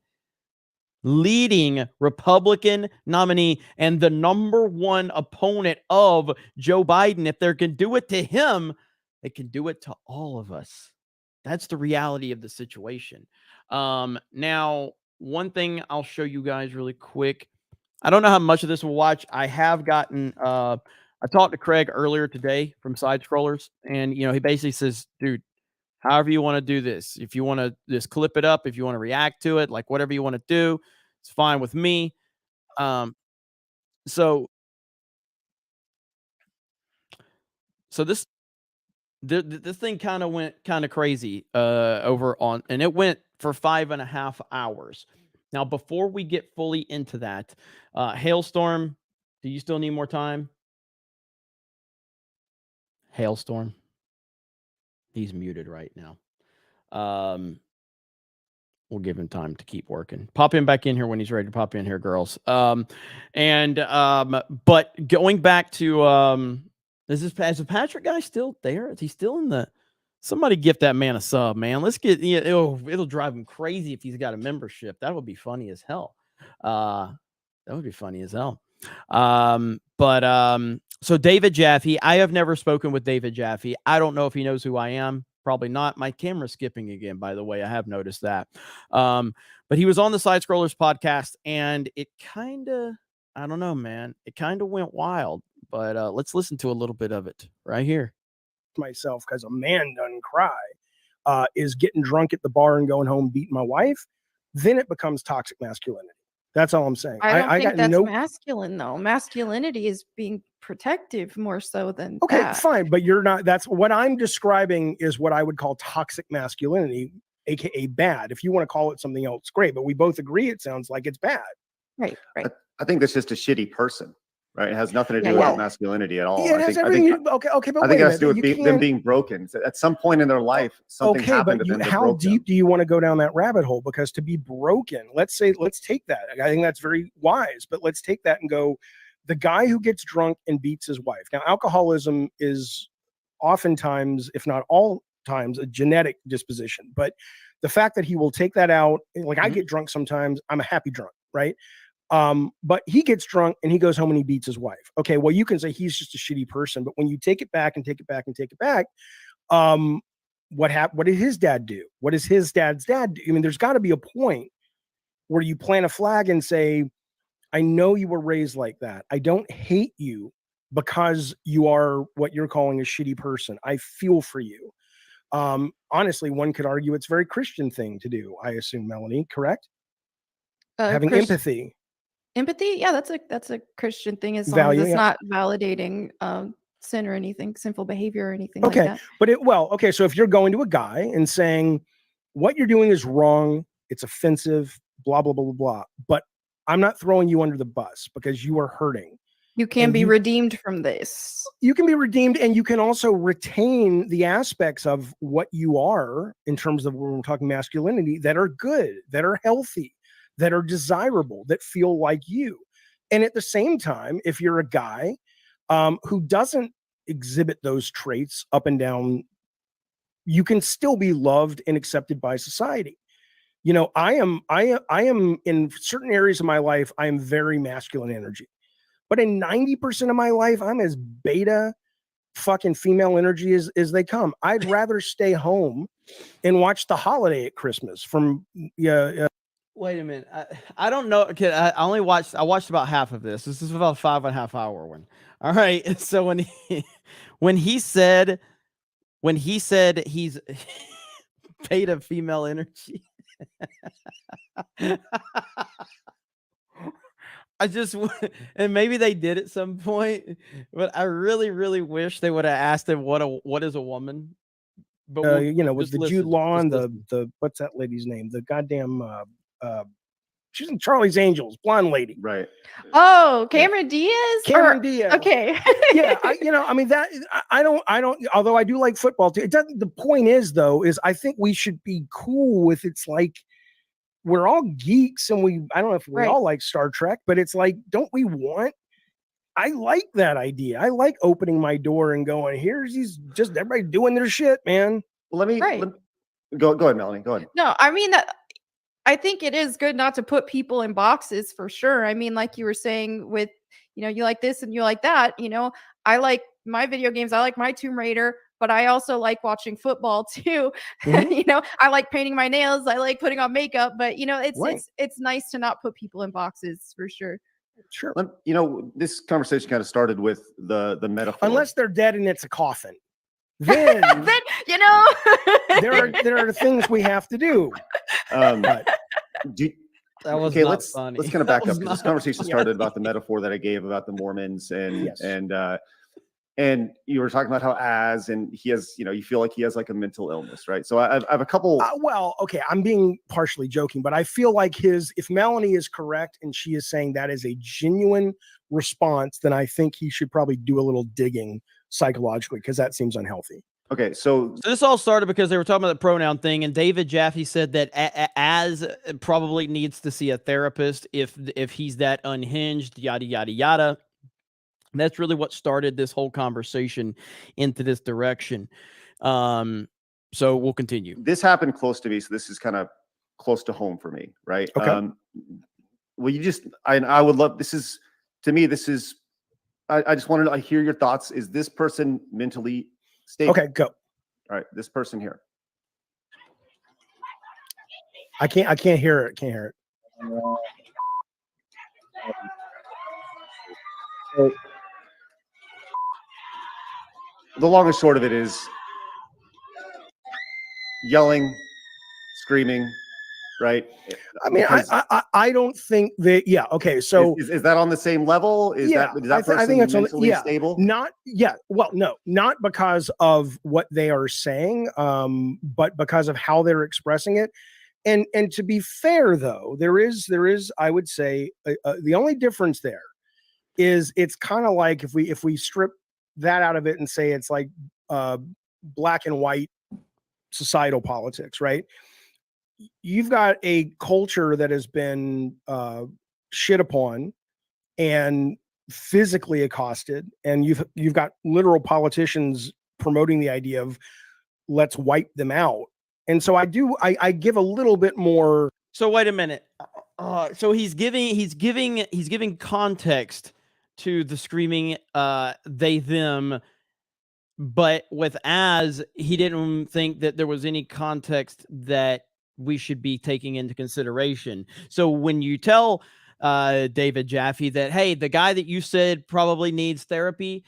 Republican nominee and the number one opponent of Joe Biden, if they can do it to him, they can do it to all of us. That's the reality of the situation. Now, one thing I'll show you guys really quick. I don't know how much of this we'll watch. I have gotten I talked to Craig earlier today from Side Scrollers, and he basically says, dude, however you want to do this, if you want to just clip it up, if you want to react to it, like whatever you want to do, it's fine with me. So this thing kind of went kind of crazy over on, and it went for 5.5 hours. Now, before we get fully into that, Hailstorm, do you still need more time? Hailstorm, he's muted right now. We'll give him time to keep working. Pop him back in here when he's ready to pop in here, girls. But going back to is the Patrick guy still there? Is he still in the? Somebody gift that man a sub, man. Let's get it'll drive him crazy if he's got a membership. That would be funny as hell. That would be funny as hell. So David Jaffe, I have never spoken with David Jaffe. I don't know if he knows who I am. Probably not. My camera's skipping again, by the way. I have noticed that. But he was on the Side Scrollers podcast, and it kind of, I don't know, man. It kind of went wild. But let's listen to a little bit of it right here. Myself, because a man doesn't cry, is getting drunk at the bar and going home beating my wife. Then it becomes toxic masculinity. That's all I'm saying. I don't think that's masculine, though. Masculinity is being protective more so than that. Fine, but you're not. That's what I'm describing is what I would call toxic masculinity, aka bad. If you want to call it something else, great. But we both agree it sounds like it's bad. Right. I think that's just a shitty person. Right, it has nothing to do with masculinity at all. Yeah, it has everything. Okay, but I think it has to do with them being broken. So at some point in their life, something happened to them. How deep do you want to go down that rabbit hole? Because to be broken, let's take that. I think that's very wise, but let's take that and go. The guy who gets drunk and beats his wife. Now, alcoholism is oftentimes, if not all times, a genetic disposition. But the fact that he will take that out, like I get drunk sometimes, I'm a happy drunk, right? But he gets drunk and he goes home and he beats his wife. Okay, well, you can say he's just a shitty person, but when you take it back and take it back and take it back, what did his dad do? What does his dad's dad do? I mean, there's got to be a point where you plant a flag and say, I know you were raised like that. I don't hate you because you are what you're calling a shitty person. I feel for you. Honestly, one could argue it's a very Christian thing to do. I assume, Melanie, correct? Having empathy. Empathy, yeah, that's a Christian thing as long as it's not validating sin or anything, sinful behavior or anything like that. Okay, so if you're going to a guy and saying what you're doing is wrong, it's offensive, blah blah blah blah blah, but I'm not throwing you under the bus because you are hurting. You can be redeemed from this. You can be redeemed, and you can also retain the aspects of what you are in terms of when we're talking masculinity that are good, that are healthy, that are desirable, that feel like you. And at the same time, if you're a guy who doesn't exhibit those traits up and down, you can still be loved and accepted by society. You know, I am in certain areas of my life, I am very masculine energy. But in 90% of my life, I'm as beta fucking female energy as they come. I'd rather stay home and watch The Holiday at Christmas from Wait a minute. I don't know. Okay, I watched about half of this. This is about a 5.5 hour one. All right. So when he said he's beta female energy, and maybe they did at some point, but I really, really wish they would have asked him what is a woman. But with the Jude Law and the what's that lady's name? The goddamn she's in Charlie's Angels, blonde lady. Right. Oh, Cameron Diaz? Diaz. Okay. Yeah. I don't, although I do like football too. The point is though, I think we should be cool with it's like, we're all geeks and I don't know if we all like Star Trek, but it's like, don't we want I like that idea. I like opening my door and going, here's these just everybody doing their shit, man. Well, let me go ahead, Melanie. Go ahead. No, I mean that I think it is good not to put people in boxes for sure. I mean, like you were saying with, you like this and you like that, I like my video games. I like my Tomb Raider, but I also like watching football too. Mm-hmm. I like painting my nails. I like putting on makeup, but it's nice to not put people in boxes for sure. Sure. This conversation kind of started with the metaphor. Unless they're dead and it's a coffin. Then, there are things we have to do. That was okay, not let's funny. kind of back That up. was This conversation started about the metaphor that I gave about the Mormons and you were talking about how and he has, you feel like he has like a mental illness, right? So I have a couple. Well, okay, I'm being partially joking, but I feel like if Melanie is correct and she is saying that is a genuine response, then I think he should probably do a little digging psychologically because that seems unhealthy. Okay, so this all started because they were talking about the pronoun thing, and David Jaffe said that as probably needs to see a therapist if he's that unhinged, yada yada yada. And that's really what started this whole conversation into this direction. So we'll continue. This happened close to me, so this is kind of close to home for me, right? Okay. Well, I would love. This is to me. This is. I just wanted to hear your thoughts. Is this person mentally stable? Okay, go. All right, this person here. I can't hear it. Can't hear it. The long and short of it is yelling, screaming, right? I mean, I don't think that. Yeah. Okay. So is that on the same level? Is that person I think it's mentally stable? Well, no, not because of what they are saying, but because of how they're expressing it. And to be fair, though, there is, I would say, the only difference there is it's kind of like if we strip that out of it and say it's like black and white societal politics, right? You've got a culture that has been shit upon and physically accosted, and you've got literal politicians promoting the idea of let's wipe them out. And so I give a little bit more. So wait a minute. So he's giving context to the screaming they them, but with he didn't think that there was any context that we should be taking into consideration. So when you tell David Jaffe that, hey, the guy that you said probably needs therapy,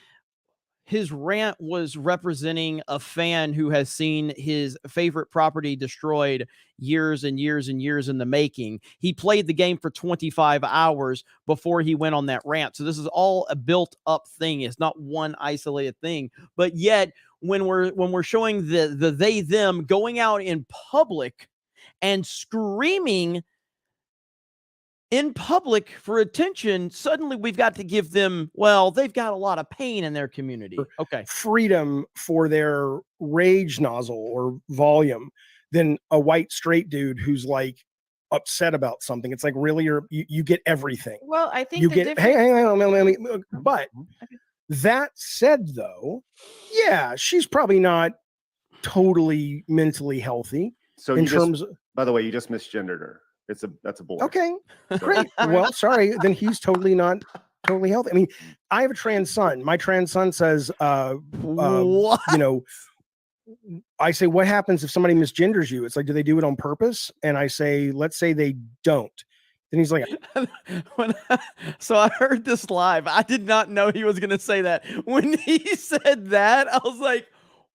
his rant was representing a fan who has seen his favorite property destroyed years and years and years in the making. He played the game for 25 hours before he went on that rant. So this is all a built up thing. It's not one isolated thing. But yet when we're showing the they them going out in public and screaming in public for attention, suddenly we've got to give them, well, they've got a lot of pain in their community. Okay. Freedom for their rage nozzle or volume than a white straight dude who's like upset about something. It's like, really, you get everything. Well, I think you get, hang on, but that said, though, yeah, she's probably not totally mentally healthy. So by the way, you just misgendered her. That's a boy. Okay, great. Well, sorry, then he's totally not totally healthy. I mean, I have a trans son. My trans son says, what? I say, what happens if somebody misgenders you? It's like, do they do it on purpose? And I say, let's say they don't. Then he's like, so I heard this live. I did not know he was going to say that. When he said that, I was like,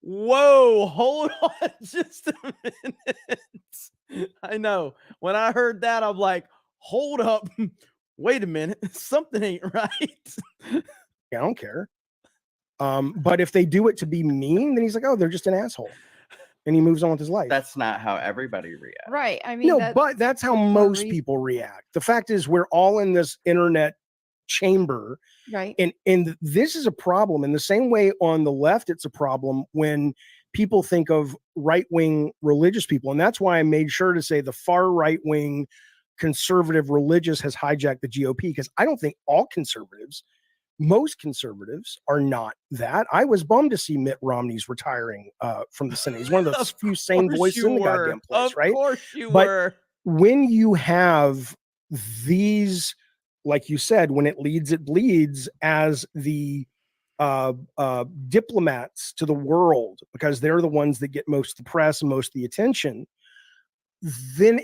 whoa, hold on just a minute. I know. When I heard that, I'm like, hold up. Wait a minute. Something ain't right. I don't care. But if they do it to be mean, then he's like, oh, they're just an asshole. And he moves on with his life. That's not how everybody reacts. Right. I mean, no, but that's how most people react. The fact is, we're all in this internet chamber. Right. And this is a problem. In the same way on the left, it's a problem when people think of right-wing religious people. And that's why I made sure to say the far right-wing conservative religious has hijacked the GOP, because I don't think all conservatives most conservatives are not that. I was bummed to see Mitt Romney's retiring from the Senate. He's one of those few sane voices in the goddamn place, right? Of course you But were. when you have these, like you said, when it leads, it bleeds, as the diplomats to the world, because they're the ones that get most of the press and most of the attention, then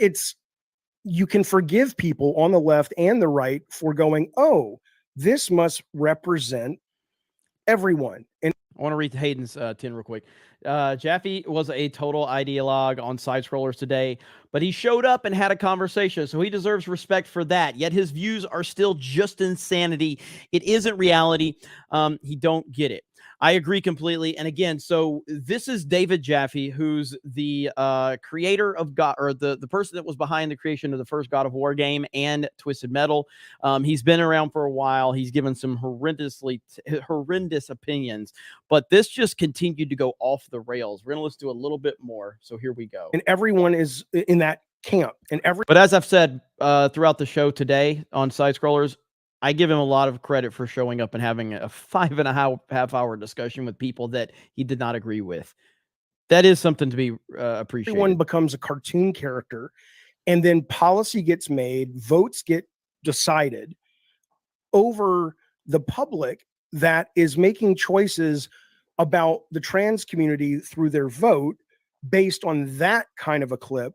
you can forgive people on the left and the right for going, oh, this must represent everyone. And I want to read Hayden's 10 real quick. Jaffe was a total ideologue on side scrollers today, but he showed up and had a conversation, so he deserves respect for that. Yet his views are still just insanity. It isn't reality. He don't get it. I agree completely. And again, so this is David Jaffe, who's the creator of God, or the person that was behind the creation of the first God of War game and Twisted Metal. He's been around for a while. He's given some horrendous opinions, but this just continued to go off the rails. We're going to listen to a little bit more. So here we go. And everyone is in that camp. But as I've said throughout the show today on Side Scrollers, I give him a lot of credit for showing up and having a 5.5 hour discussion with people that he did not agree with. That is something to be appreciated. Everyone becomes a cartoon character, and then policy gets made, votes get decided over the public that is making choices about the trans community through their vote based on that kind of a clip.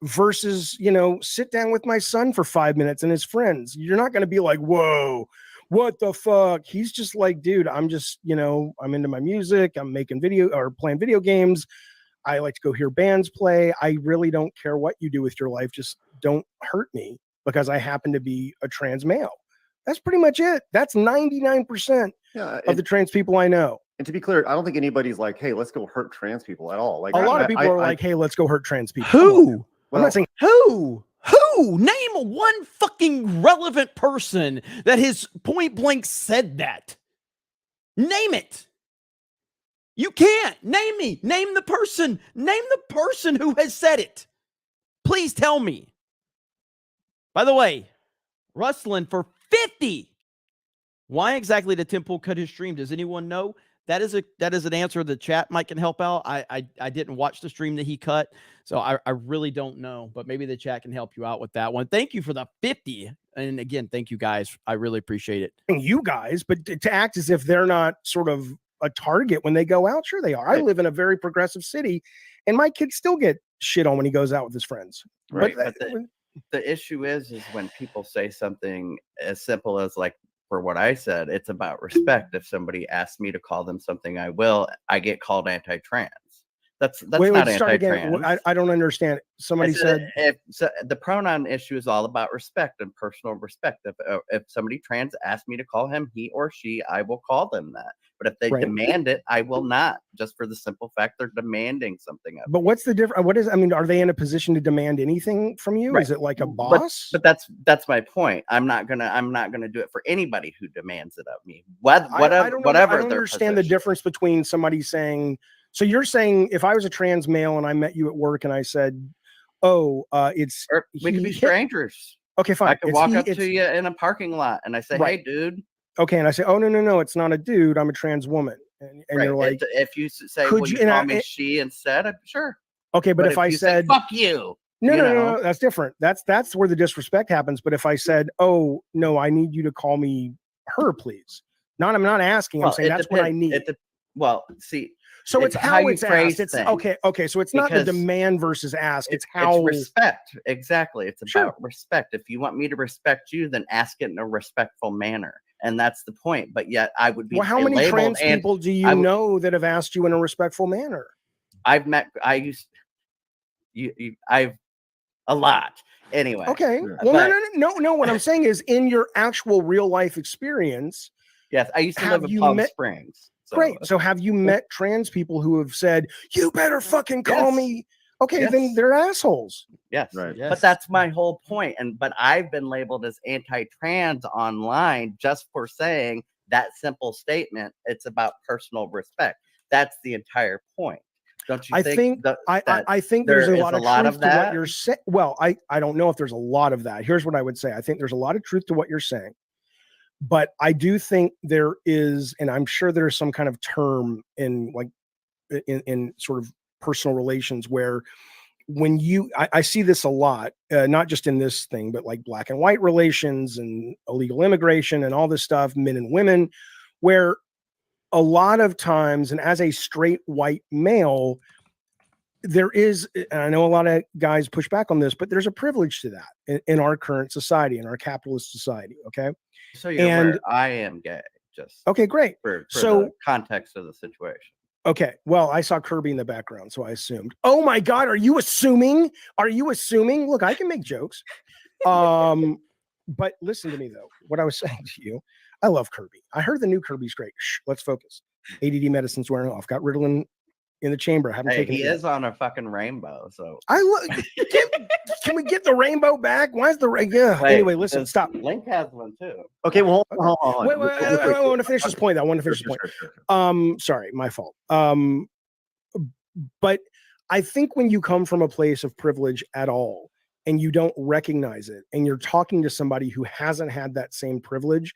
Versus, sit down with my son for 5 minutes and his friends. You're not going to be like, whoa, what the fuck? He's just like, dude, I'm just, I'm into my music. I'm making video or playing video games. I like to go hear bands play. I really don't care what you do with your life. Just don't hurt me because I happen to be a trans male. That's pretty much it. That's 99% of the trans people I know. And to be clear, I don't think anybody's like, hey, let's go hurt trans people at all. Like a lot of people are like, hey, let's go hurt trans people. Who? I'm not saying who. Name one fucking relevant person that has point blank said that. Name it. You can't. Name me. Name the person. Name the person who has said it. Please tell me. By the way, Rustling for 50. Why exactly did Tim Pool cut his stream? Does anyone know? That is an answer the chat might can help out. I didn't watch the stream that he cut, so I really don't know, but maybe the chat can help you out with that one. Thank you for the 50. And again, thank you guys. I really appreciate it. You guys, but to act as if they're not sort of a target when they go out, sure they are. I live in a very progressive city, and my kids still get shit on when he goes out with his friends. Right. But the issue is when people say something as simple as like, for what I said, it's about respect. If somebody asks me to call them something, I will. I get called anti-trans. That's wait, not start anti-trans. again. I don't understand. Somebody said the pronoun issue is all about respect and personal respect. If somebody trans asks me to call him he or she, I will call them that. But if they demand it, I will not. Just for the simple fact they're demanding something of me. But what's the difference? Are they in a position to demand anything from you? Is it like a boss? But that's my point. I'm not gonna do it for anybody who demands it of me. Whatever. I don't understand the difference between somebody saying. So you're saying if I was a trans male and I met you at work and I said, "Oh, it's we could be strangers." Okay, fine. I could walk up to you in a parking lot and I say, "Hey, dude." Okay, and I say, "Oh no, it's not a dude. I'm a trans woman." And you're like, if you say, "Would you call me she instead?" Sure. Okay, but if I said, "Fuck you," no, that's different. That's where the disrespect happens. But if I said, "Oh no, I need you to call me her, please," I'm not asking. I'm saying that's what I need. So it's how it's asked. It's okay. So it's not the demand versus ask. It's how it's respect. Exactly. It's about respect. If you want me to respect you, then ask it in a respectful manner. And that's the point. But yet I would be. Well, how many trans people do you know that have asked you in a respectful manner? I've a lot. Anyway. Okay. Well, no. What I'm saying is in your actual real life experience. Yes. I used to live in Palm Springs. Great. So have you met trans people who have said, you better fucking call me? Okay, then they're assholes. Yes. Right. Yes. But that's my whole point. But I've been labeled as anti-trans online just for saying that simple statement. It's about personal respect. That's the entire point. Don't you think? I think there's a lot of truth to what you're saying. Well, I don't know if there's a lot of that. Here's what I would say. I think there's a lot of truth to what you're saying. But I do think there is, and I'm sure there's some kind of term in like in sort of personal relations where when I see this a lot, not just in this thing, but like black and white relations and illegal immigration and all this stuff, men and women, where a lot of times, and as a straight white male, there is, and I know a lot of guys push back on this, but there's a privilege to that in our current society, in our capitalist society. Okay. So you're aware, I am gay. Just okay, great. For So the context of the situation. okay. Well, I saw Kirby in the background, so I assumed. Oh my God, are you assuming? Are you assuming? Look, I can make jokes. But listen to me though. What I was saying to you, I love Kirby. I heard the new Kirby's great. Shh, let's focus. ADD medicine's wearing off. Got Ritalin in the chamber. I haven't taken He it yet. is on a fucking rainbow. So can we get the rainbow back? Why is the yeah? Wait, Anyway, listen, stop. Link has one too. Okay, well, hold on. Wait, I want to finish this point. I want to finish this point. Sorry, my fault. But I think when you come from a place of privilege at all and you don't recognize it and you're talking to somebody who hasn't had that same privilege,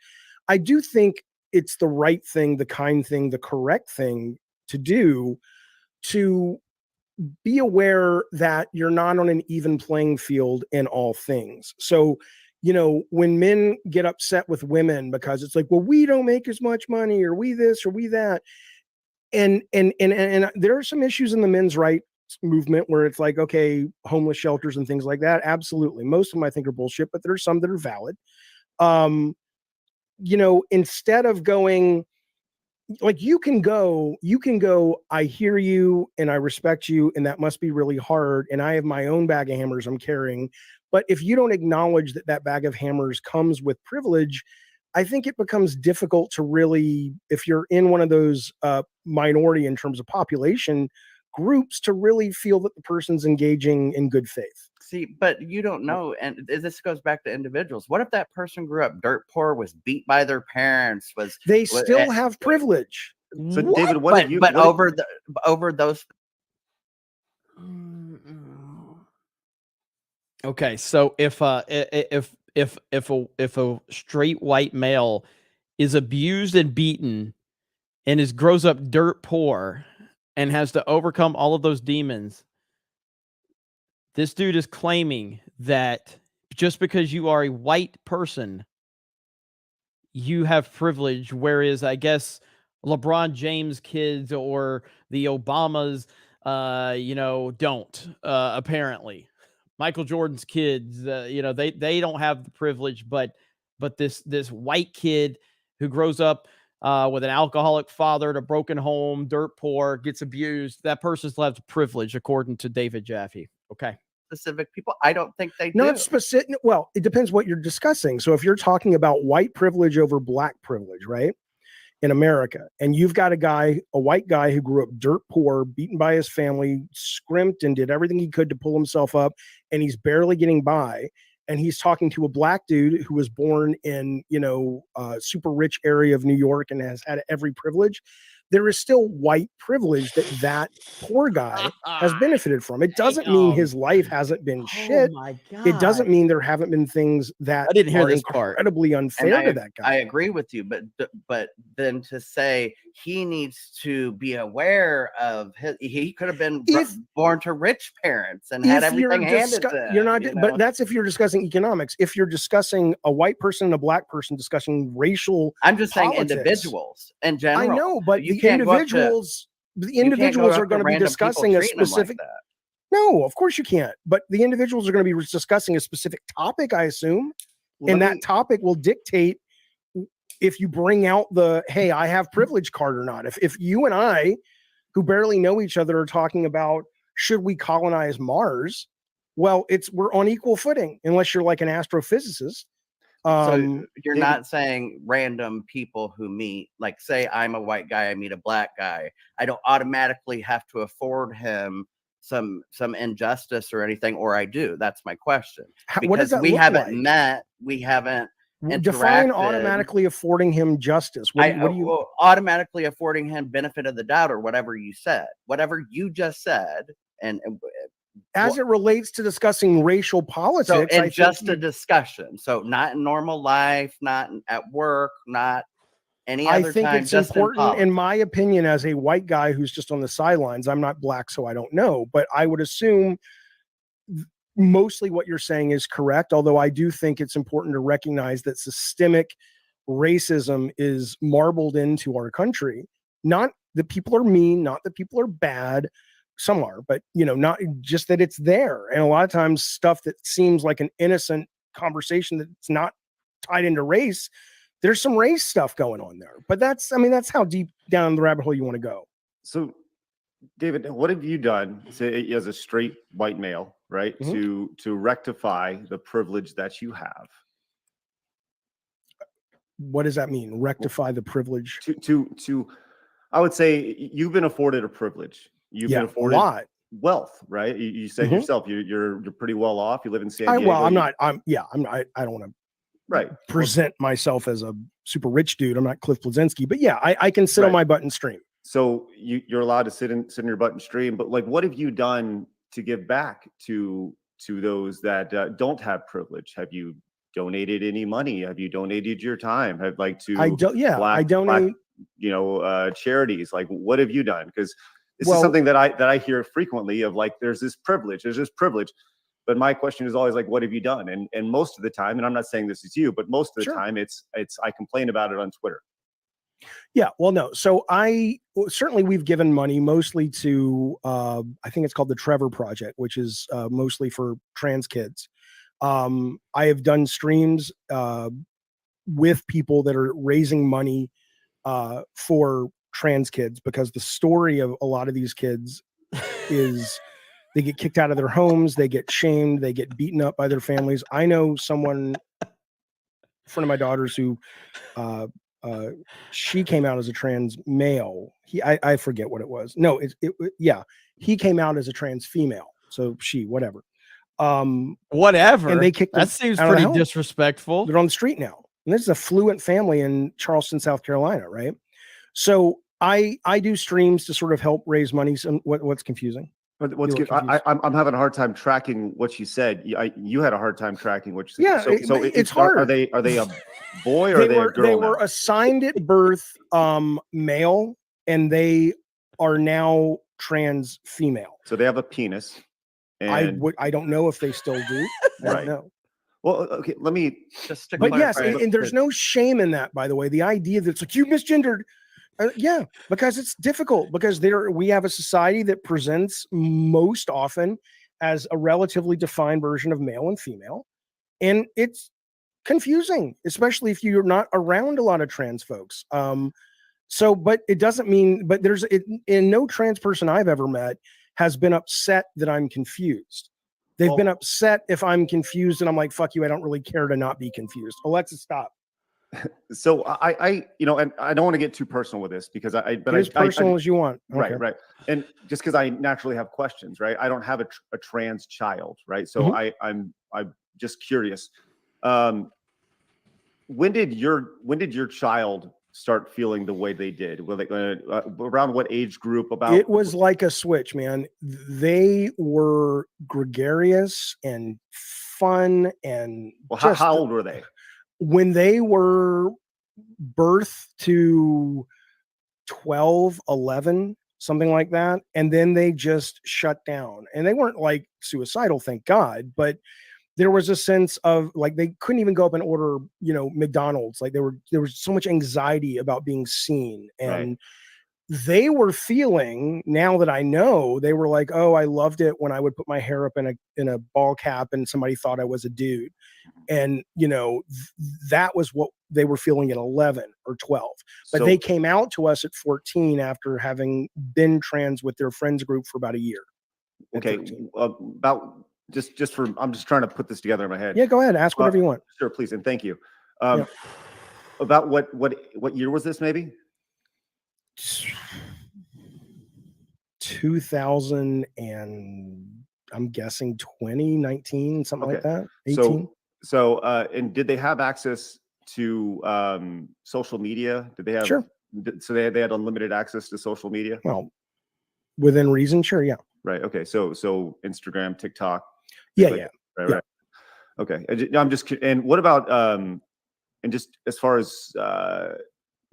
I do think it's the right thing, the kind thing, the correct thing to do, to be aware that you're not on an even playing field in all things. So, you know, when men get upset with women because it's like, well, we don't make as much money, or we this or we that. And there are some issues in the men's rights movement where it's like, okay, homeless shelters and things like that. Absolutely. Most of them I think are bullshit, but there are some that are valid. You know, instead of going, like, you can go, I hear you and I respect you, and that must be really hard, and I have my own bag of hammers I'm carrying. But if you don't acknowledge that that bag of hammers comes with privilege, I think it becomes difficult to really, if you're in one of those minority in terms of population groups, to really feel that the person's engaging in good faith. See, but you don't know, and this goes back to individuals. What if that person grew up dirt poor, was beat by their parents, they still have privilege? So, David, what have you? But over those. Okay, so if a straight white male is abused and beaten and grows up dirt poor and has to overcome all of those demons, this dude is claiming that just because you are a white person, you have privilege, whereas I guess LeBron James kids or the Obamas, don't, apparently. Michael Jordan's kids, they don't have the privilege, but this white kid who grows up with an alcoholic father, in a broken home, dirt poor, gets abused, that person still has privilege, according to David Jaffe. Okay. Specific people, I don't think they do. Not specific. Well, it depends what you're discussing. So if you're talking about white privilege over black privilege, right, in America, and you've got a white guy who grew up dirt poor, beaten by his family, scrimped and did everything he could to pull himself up, and he's barely getting by, and he's talking to a black dude who was born in, super rich area of New York and has had every privilege, there is still white privilege that poor guy has benefited from. It doesn't mean his life hasn't been shit. My God. It doesn't mean there haven't been things that I didn't hear are this part. incredibly unfair to that guy. I agree with you, but then to say he needs to be aware of he could have been born to rich parents and had everything handed to him. You're not, but that's if you're discussing economics. If you're discussing a white person and a black person discussing racial, I'm just saying politics, individuals in general. I know, but you the individuals are going to be discussing a specific. No, of course you can't. But the individuals are going to be discussing a specific topic, I assume, and that topic will dictate if you bring out the, hey, I have privilege card or not. If you and I, who barely know each other, are talking about should we colonize Mars, well, we're on equal footing unless you're like an astrophysicist. So you're not saying random people who meet, like, say I'm a white guy, I meet a black guy, I don't automatically have to afford him some injustice or anything, or I do? That's my question. What does that we look haven't like? met, we haven't define interacted. automatically affording him justice. What do you automatically affording him benefit of the doubt, or whatever you said, whatever you just said, and as it relates to discussing racial politics, So, I and think just a discussion. So, not in normal life, not at work, not any I other think time. it's Just important, in my opinion, as a white guy who's just on the sidelines. I'm not black, so I don't know, but I would assume mostly what you're saying is correct. Although I do think it's important to recognize that systemic racism is marbled into our country. Not that people are mean, not that people are bad. Some are, but not just that it's there. And a lot of times stuff that seems like an innocent conversation that's not tied into race, there's some race stuff going on there. But that's how deep down the rabbit hole you want to go. So, David, what have you done, say, as a straight white male, right, to rectify the privilege that you have? What does that mean? Rectify the privilege? To I would say you've been afforded a privilege. You've been afforded a lot. Wealth, right? You said yourself you're pretty well off. You live in San Diego. Well, I'm not. I don't want to present myself as a super rich dude. I'm not Cliff Bleszinski, but yeah, I can sit on my butt and stream. So you're allowed to sit in your butt and stream. But like, what have you done to give back to those that don't have privilege? Have you donated any money? Have you donated your time? Have I donate. Charities. Like, what have you done? Because this is something that I hear frequently of, like, there's this privilege. But my question is always, like, what have you done? And most of the time, and I'm not saying this is you, but most of the time it's I complain about it on Twitter. Yeah, well, no. So certainly we've given money mostly to I think it's called the Trevor Project, which is mostly for trans kids. I have done streams with people that are raising money for trans kids, because the story of a lot of these kids is they get kicked out of their homes, they get shamed, they get beaten up by their families. I know someone, a friend of my daughter's, who she came out as a trans male. I forget what it was. No, he came out as a trans female. So whatever. Whatever. And they kicked that seems pretty disrespectful. They're on the street now. And this is a fluent family in Charleston, South Carolina, right? So I do streams to sort of help raise money. So what's confusing? What's good? I'm having a hard time tracking what you said. You had a hard time tracking what you said. Yeah, so it's hard. Are they a boy or are they a girl? They were assigned at birth male, and they are now trans female. So they have a penis. And I don't know if they still do. I don't know. Well, okay, let me just. But yes, and there's no shame in that, by the way. The idea that it's like, you misgendered. Yeah, because it's difficult, because we have a society that presents most often as a relatively defined version of male and female. And it's confusing, especially if you're not around a lot of trans folks. But it doesn't mean, but and no trans person I've ever met has been upset that I'm confused. They've been upset if I'm confused and I'm like, fuck you, I don't really care to not be confused. Alexa, stop. So I and I don't want to get too personal with this, because as personal as you want. Okay. Right. And just because I naturally have questions, right? I don't have a trans child, right? So I'm just curious. When did your child start feeling the way they did? Were they around what age group? It was like a switch, man. They were gregarious and fun and. Well, how old were they? When they were birth to 12, 11, something like that. And then they just shut down, and they weren't like suicidal, thank God, but there was a sense of, like, they couldn't even go up and order, McDonald's. Like, there was so much anxiety about being seen. And they were feeling, now that I know, they were like, oh, I loved it when I would put my hair up in a ball cap and somebody thought I was a dude. And, that was what they were feeling at 11 or 12. But they came out to us at 14 after having been trans with their friends group for about a year. Okay. About just for, I'm just trying to put this together in my head. Yeah, go ahead. Ask whatever you want. Sure, please. And thank you. About what year was this, maybe? 2000 and I'm guessing 2019, something like that. 18. So and did they have access to social media? Did they have? Sure. So they had unlimited access to social media? Well, within reason, sure, yeah. Right. Okay. So Instagram, TikTok. Yeah, like- yeah. Right. Yeah. Right. Okay. I'm just. And what about and just as far as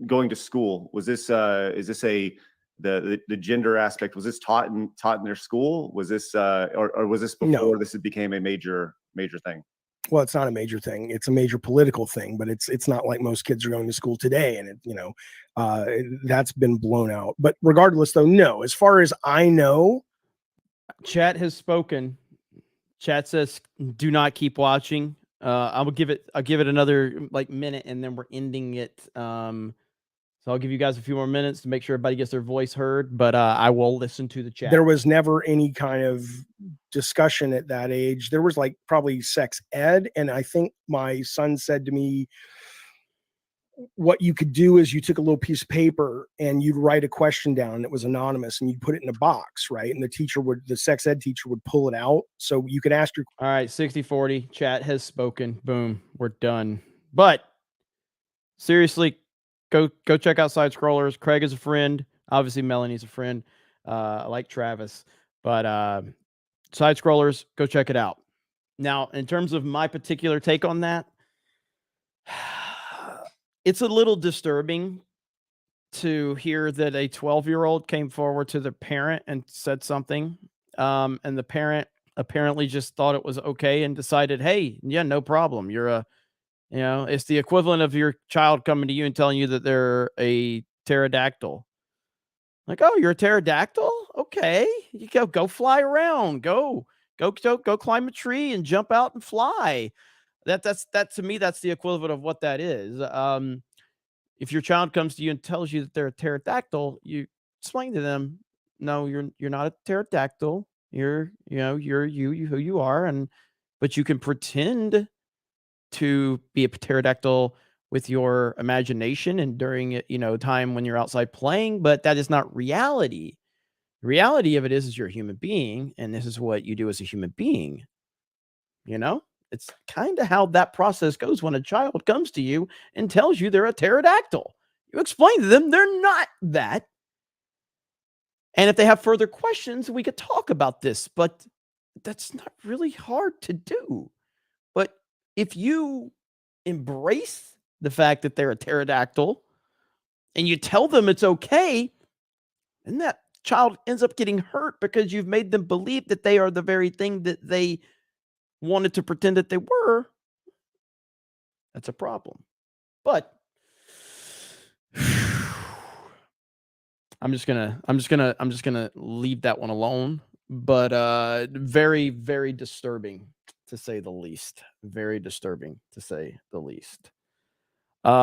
going to school, was this is this the gender aspect, was this taught in their school? Was this or was this before No. this became a major thing? Well, it's not a major thing. It's a major political thing, but it's not like most kids are going to school today, and that's been blown out. But regardless, though, no. As far as I know, Chat has spoken. Chat says, "Do not keep watching." I'll give it another minute, and then we're ending it. So I'll give you guys a few more minutes to make sure everybody gets their voice heard. But I will listen to the chat. there was never any kind of discussion at that age. There was probably sex ed, and I think my son said to me, what you could do is you took a little piece of paper and you'd write a question down that was anonymous, and you'd put it in a box, right? And the sex ed teacher would pull it out, so you could ask your. All right, 60-40. Chat has spoken. Boom, we're done. But seriously, go check out Side Scrollers. Craig is a friend. Obviously, Melanie's a friend. I like Travis, but Side Scrollers, go check it out. Now, in terms of my particular take on that, it's a little disturbing to hear that a 12-year-old came forward to the parent and said something, and the parent apparently just thought it was okay and decided, hey, yeah, no problem. You're it's the equivalent of your child coming to you and telling you that they're a pterodactyl. Like, oh, you're a pterodactyl? Okay, you go fly around, go climb a tree and jump out and fly. That to me, that's the equivalent of what that is. If your child comes to you and tells you that they're a pterodactyl, you explain to them, no, you're not a pterodactyl. You're who you are, but you can pretend to be a pterodactyl with your imagination and during time when you're outside playing, but that is not reality. The reality of it is you're a human being, and this is what you do as a human being. It's kind of how that process goes when a child comes to you and tells you they're a pterodactyl. You explain to them they're not that. And if they have further questions, we could talk about this, but that's not really hard to do. But if you embrace the fact that they're a pterodactyl and you tell them it's okay, and that child ends up getting hurt because you've made them believe that they are the very thing that they wanted to pretend that they were, that's a problem. But I'm just gonna leave that one alone. But very, very disturbing to say the least. Very disturbing to say the least. What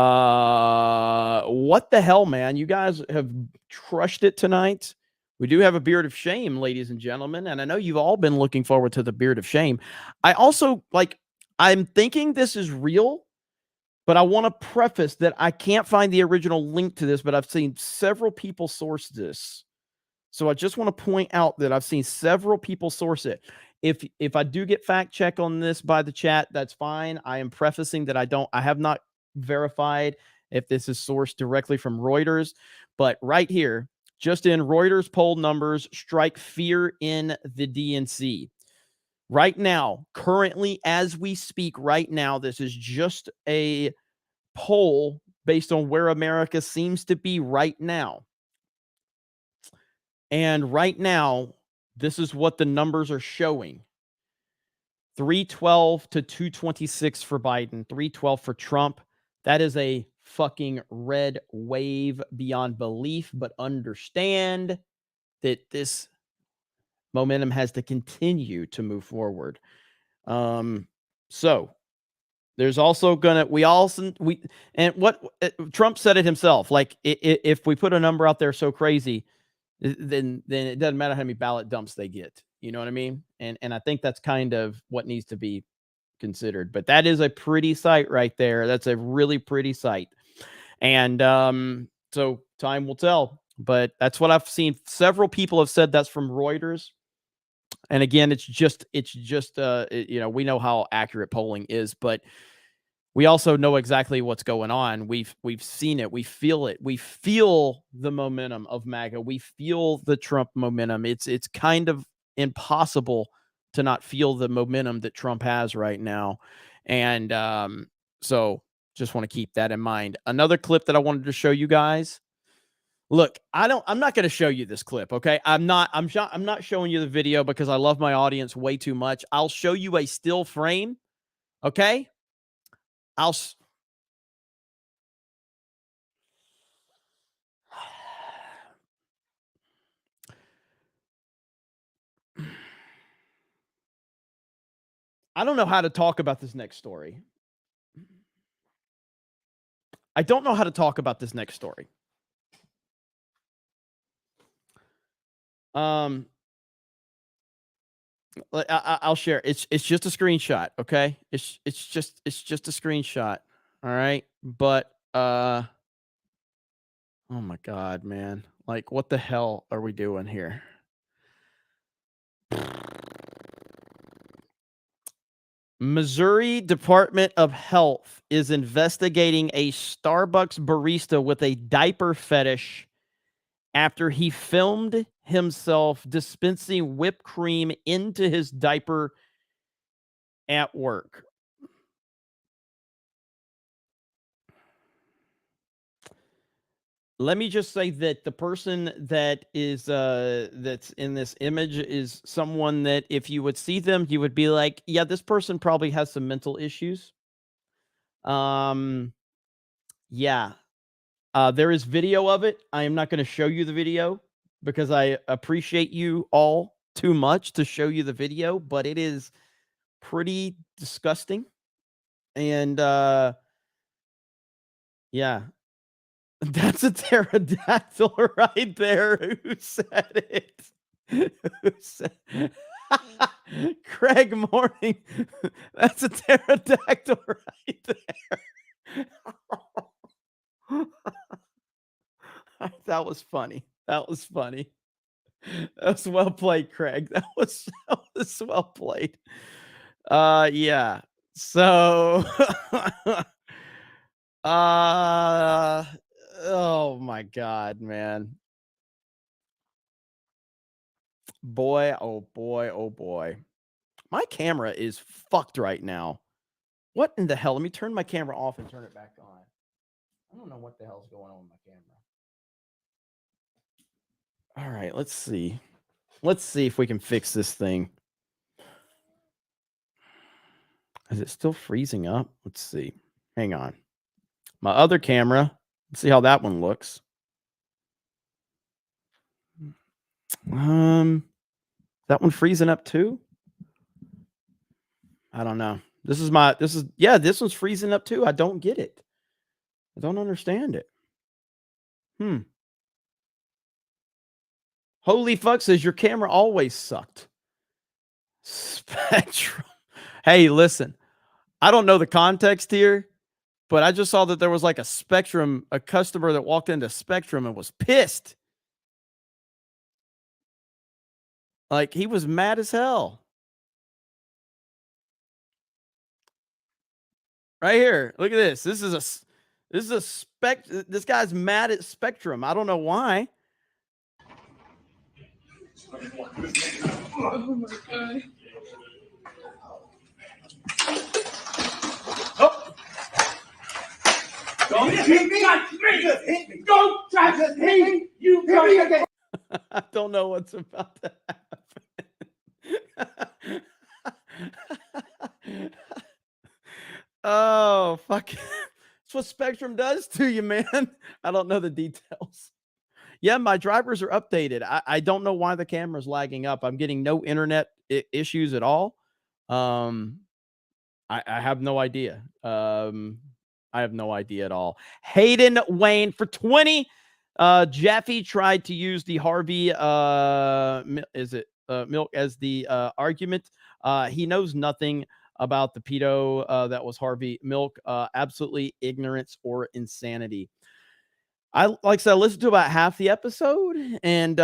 the hell, man? You guys have crushed it tonight. We do have a beard of shame, ladies and gentlemen, and I know you've all been looking forward to the beard of shame. I also I'm thinking this is real, but I want to preface that I can't find the original link to this, but I've seen several people source this. So I just want to point out that I've seen several people source it. If I do get fact check on this by the chat, that's fine. I am prefacing that I have not verified if this is sourced directly from Reuters, but right here, just in Reuters poll numbers strike fear in the DNC. Right now, currently, as we speak right now, this is just a poll based on where America seems to be right now. And right now, this is what the numbers are showing. 312 to 226 for Biden, 312 for Trump. That is a fucking red wave beyond belief, but understand that this momentum has to continue to move forward. So there's also Trump said it himself. Like, if we put a number out there so crazy, then it doesn't matter how many ballot dumps they get. You know what I mean? And I think that's kind of what needs to be considered. But that is a pretty sight right there. That's a really pretty sight. And so time will tell. But that's what I've seen. Several people have said that's from Reuters. And again, it's just we know how accurate polling is, but we also know exactly what's going on. We've seen it. We feel it. We feel the momentum of MAGA. We feel the Trump momentum. It's kind of impossible to not feel the momentum that Trump has right now. And so just want to keep that in mind. Another clip that I wanted to show you guys. Look, I'm not going to show you this clip, okay? I'm not showing you the video because I love my audience way too much. I'll show you a still frame, okay? I don't know how to talk about this next story. I don't know how to talk about this next story. I'll share. It's just a screenshot, okay? It's just a screenshot. All right? But oh my God, man. Like, what the hell are we doing here? Missouri Department of Health is investigating a Starbucks barista with a diaper fetish after he filmed himself dispensing whipped cream into his diaper at work. Let me just say that the person that is that's in this image is someone that if you would see them, you would be like, yeah, this person probably has some mental issues. Yeah. There is video of it. I am not going to show you the video because I appreciate you all too much to show you the video, but it is pretty disgusting. And yeah. That's a pterodactyl right there. Who said it? Who said Craig Morning. That's a pterodactyl right there. That was funny. That was funny. That was well played, Craig. That was well played. Yeah. So oh my God, man. Boy, oh boy, oh boy. My camera is fucked right now. What in the hell? Let me turn my camera off and turn it back on. I don't know what the hell's going on with my camera. All right, let's see. Let's see if we can fix this thing. Is it still freezing up? Let's see. Hang on. My other camera. Let's see how that one looks. That one freezing up too? I don't know. This one's freezing up too. I don't get it. I don't understand it. Holy fuck says your camera always sucked. Spectrum. Hey, listen. I don't know the context here, but I just saw that there was like a customer that walked into Spectrum and was pissed. Like he was mad as hell. Right here. Look at this. This is this guy's mad at Spectrum. I don't know why. Oh my God. Don't hit me! Just hit me! Don't try to hit me! You hit me again! I don't know what's about to happen. Oh, fuck. That's what Spectrum does to you, man. I don't know the details. Yeah, my drivers are updated. I don't know why the camera's lagging up. I'm getting no internet issues at all. I have no idea. I have no idea at all. Hayden Wayne for 20. Jeffy tried to use the Harvey milk as the argument. He knows nothing about the pedo that was Harvey Milk. Absolutely ignorance or insanity. Like I said, I listened to about half the episode, and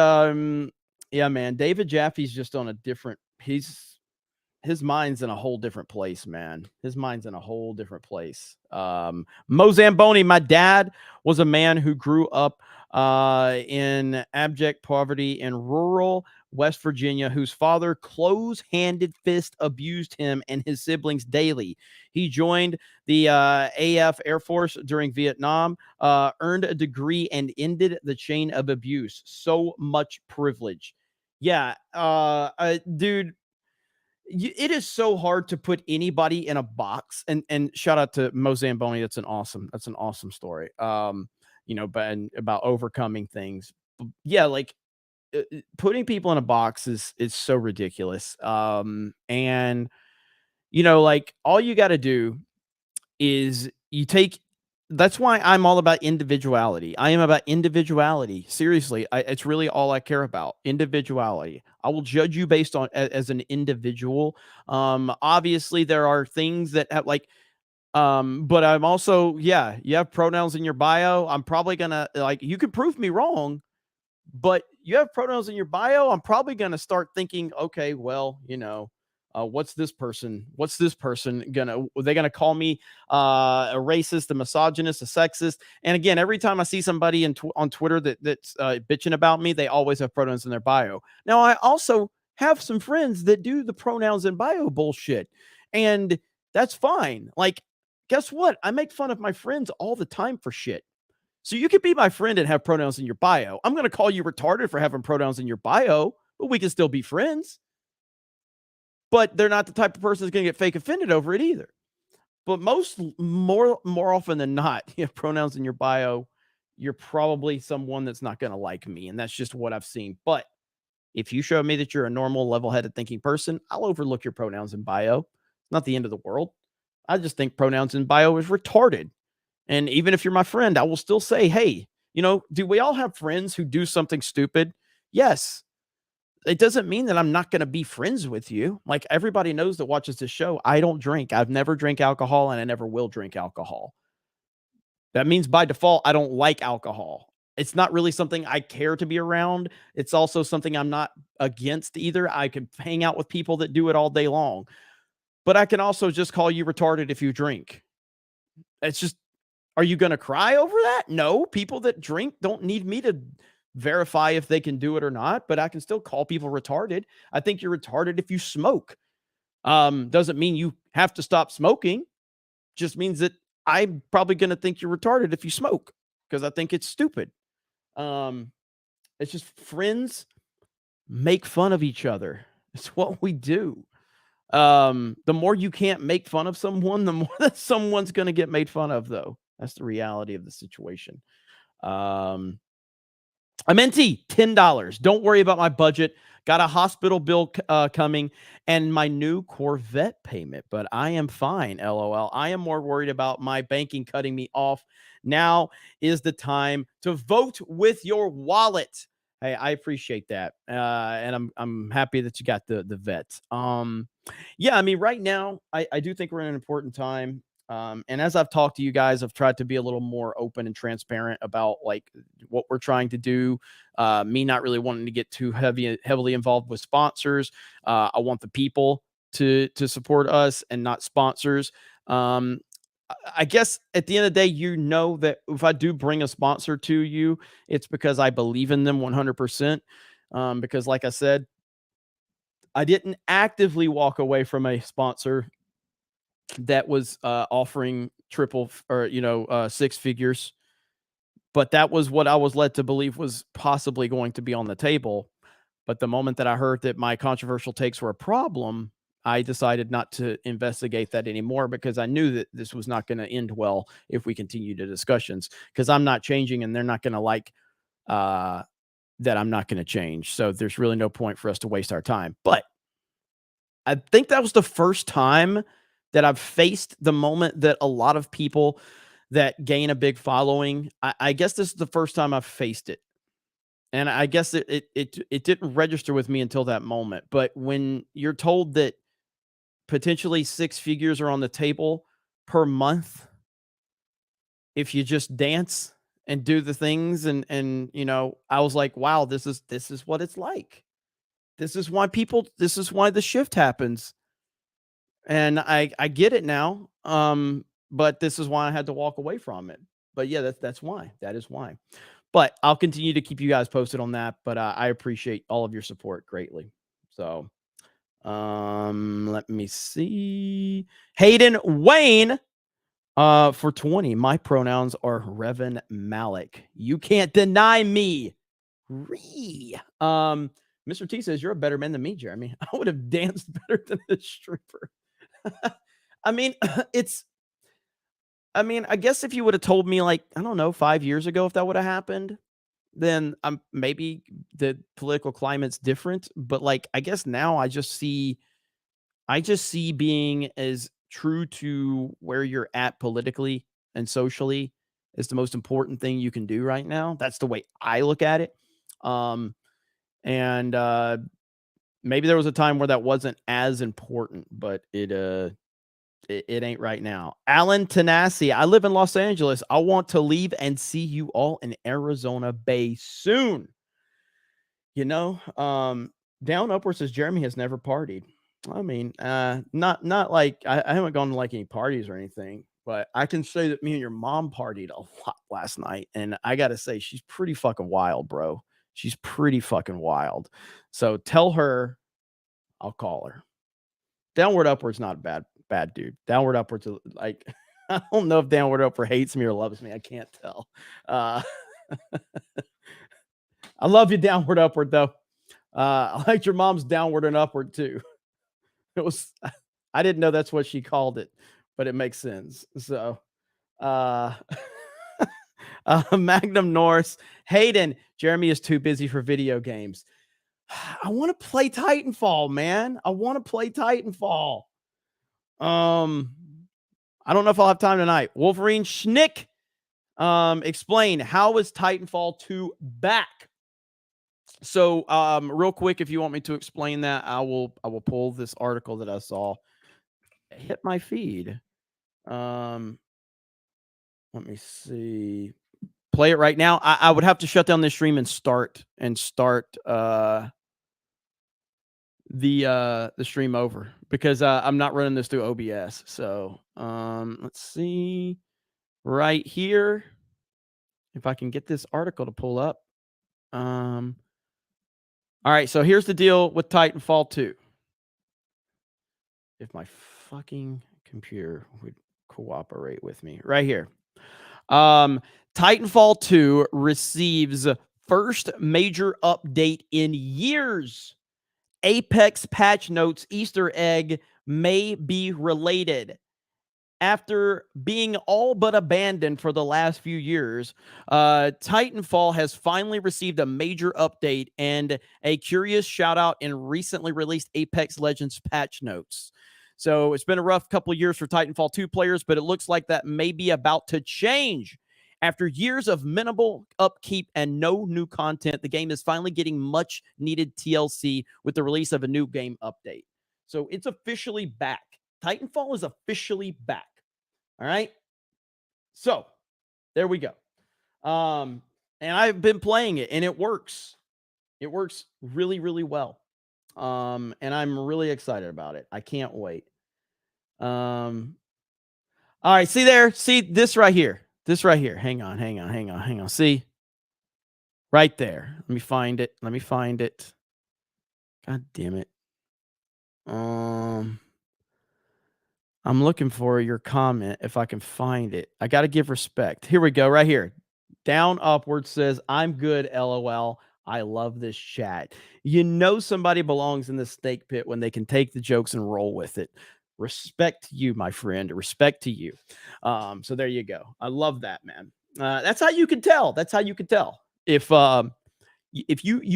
yeah, man, David Jaffe's just on a different. His mind's in a whole different place, man. His mind's in a whole different place. Mo Zamboni, my dad was a man who grew up in abject poverty in rural West Virginia, whose father close-handed fist abused him and his siblings daily. He joined the AF Air Force during Vietnam, earned a degree, and ended the chain of abuse. So much privilege. Yeah, dude, it is so hard to put anybody in a box. And shout out to Mo Zamboni. That's an awesome story. But about overcoming things. Yeah, like putting people in a box is so ridiculous. And like all you got to do is that's why I'm all about individuality. I am about individuality. Seriously, it's really all I care about. Individuality. I will judge you based on as an individual. Obviously there are things that have but I'm also, yeah, you have pronouns in your bio. I'm probably gonna you can prove me wrong, but you have pronouns in your bio. I'm probably gonna start thinking, okay, well, what's this person gonna, are they gonna call me a racist, a misogynist, a sexist? And again, every time I see somebody on Twitter that's bitching about me, they always have pronouns in their bio. Now, I also have some friends that do the pronouns in bio bullshit, and that's fine. Like, guess what? I make fun of my friends all the time for shit. So you could be my friend and have pronouns in your bio. I'm going to call you retarded for having pronouns in your bio, but we can still be friends. But they're not the type of person that's going to get fake offended over it either. But more often than not, you have pronouns in your bio, you're probably someone that's not going to like me. And that's just what I've seen. But if you show me that you're a normal, level-headed thinking person, I'll overlook your pronouns in bio. It's not the end of the world. I just think pronouns in bio is retarded. And even if you're my friend, I will still say, hey, do we all have friends who do something stupid? Yes. It doesn't mean that I'm not going to be friends with you. Like, everybody knows that watches this show, I don't drink. I've never drank alcohol, and I never will drink alcohol. That means by default, I don't like alcohol. It's not really something I care to be around. It's also something I'm not against either. I can hang out with people that do it all day long. But I can also just call you retarded if you drink. It's just, are you going to cry over that? No, people that drink don't need me to verify if they can do it or not, but I can still call people retarded. I think you're retarded if you smoke. Doesn't mean you have to stop smoking. Just means that I'm probably going to think you're retarded if you smoke, because I think it's stupid. It's just, friends make fun of each other. It's what we do. The more you can't make fun of someone, the more that someone's going to get made fun of, though. That's the reality of the situation. I'm NT, $10. Don't worry about my budget. Got a hospital bill coming and my new Corvette payment, but I am fine, LOL. I am more worried about my banking cutting me off. Now is the time to vote with your wallet. Hey, I appreciate that. And I'm happy that you got the vet. Yeah, I mean, right now, I do think we're in an important time. And as I've talked to you guys, I've tried to be a little more open and transparent about what we're trying to do. Me not really wanting to get too heavily involved with sponsors. I want the people to support us and not sponsors. I guess at the end of the day, that if I do bring a sponsor to you, it's because I believe in them 100%. Because like I said, I didn't actively walk away from a sponsor that was offering triple or six figures, but that was what I was led to believe was possibly going to be on the table. But the moment that I heard that my controversial takes were a problem, I decided not to investigate that anymore, because I knew that this was not going to end well if we continued the discussions, because I'm not changing and they're not going to like that I'm not going to change. So there's really no point for us to waste our time. But I think that was the first time that I've faced the moment that a lot of people that gain a big following, I guess this is the first time I've faced it. And I guess it didn't register with me until that moment. But when you're told that potentially six figures are on the table per month, if you just dance and do the things, and I was like, wow, this is what it's like. This is why the shift happens. And I get it now. But this is why I had to walk away from it. But yeah, that's why. That is why. But I'll continue to keep you guys posted on that. But I appreciate all of your support greatly. So let me see. Hayden Wayne for 20. My pronouns are Revan Malik. You can't deny me. Mr. T says you're a better man than me, Jeremy. I would have danced better than this stripper. I mean, I guess if you would have told me, like, I don't know, 5 years ago, if that would have happened, then maybe the political climate's different. But like, I guess now I just see being as true to where you're at politically and socially is the most important thing you can do right now. That's the way I look at it. And maybe there was a time where that wasn't as important, but it ain't right now. Alan Tanasi, I live in Los Angeles. I want to leave and see you all in Arizona Bay soon. You know, Down Upward says Jeremy has never partied. I mean, not like I haven't gone to like any parties or anything, but I can say that me and your mom partied a lot last night, and I gotta say she's pretty fucking wild, bro. She's pretty fucking wild. So tell her I'll call her. Downward Upward's not a bad dude. Downward Upward's like I don't know if Downward Upward hates me or loves me. I can't tell. I love you, Downward Upward, though. I liked your mom's Downward and Upward too. I didn't know that's what she called it, but it makes sense. So Magnum Norse, Hayden, Jeremy is too busy for video games. I want to play Titanfall, man. I want to play Titanfall. I don't know if I'll have time tonight. Wolverine Schnick, explain, how is Titanfall 2 back? So, real quick, if you want me to explain that, I will pull this article that I saw. Hit my feed. Let me see. Play it right now. I would have to shut down this stream and start the stream over because I'm not running this through OBS. So, let's see right here if I can get this article to pull up. All right, so here's the deal with Titanfall 2. If my fucking computer would cooperate with me right here. Titanfall 2 receives first major update in years. Apex patch notes Easter egg may be related. After being all but abandoned for the last few years, Titanfall has finally received a major update and a curious shout out in recently released Apex Legends patch notes. So it's been a rough couple of years for Titanfall 2 players, but it looks like that may be about to change. After years of minimal upkeep and no new content, the game is finally getting much needed TLC with the release of a new game update. So it's officially back. Titanfall is officially back. All right. So there we go. And I've been playing it and it works. It works really, really well. And I'm really excited about it. I can't wait. All right. See there. See this right here. This right here. Hang on. See right there. Let me find it. God damn it. I'm looking for your comment if I can find it. I got to give respect. Here we go, right here. Down Upward says, I'm good, LOL. I love this chat. You know somebody belongs in the snake pit when they can take the jokes and roll with it. Respect to you, my friend. Respect to you. So there you go. I love that, man. That's how you can tell. If you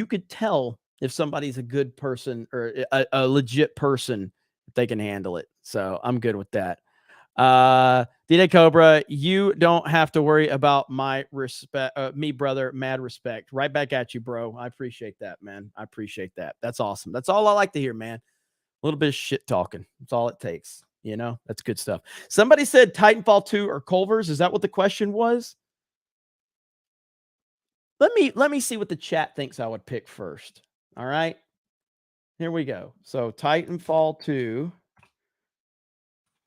could tell if somebody's a good person or a legit person, if they can handle it. So I'm good with that. D-Day Cobra, you don't have to worry about my respect, me, brother. Mad respect. Right back at you, bro. I appreciate that, man. I appreciate that. That's awesome. That's all I like to hear, man. A little bit of shit talking. That's all it takes. You know, that's good stuff. Somebody said Titanfall 2 or Culver's. Is that what the question was? Let me see what the chat thinks I would pick first. All right. Here we go. So Titanfall 2.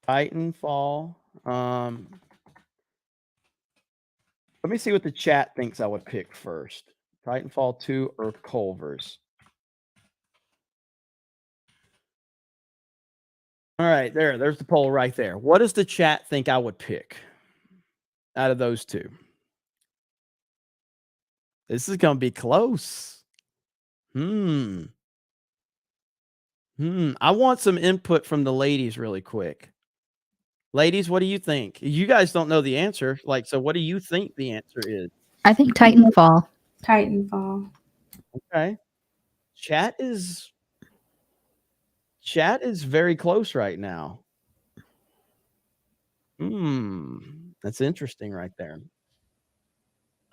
Titanfall. Let me see what the chat thinks I would pick first. Titanfall 2 or Culver's. All right, there's the poll right there. What does the chat think I would pick out of those two? This is going to be close. I want some input from the ladies really quick. Ladies, what do you think? You guys don't know the answer. Like, so what do you think the answer is? I think Titanfall. Titanfall. Okay. Chat is very close right now. That's interesting right there.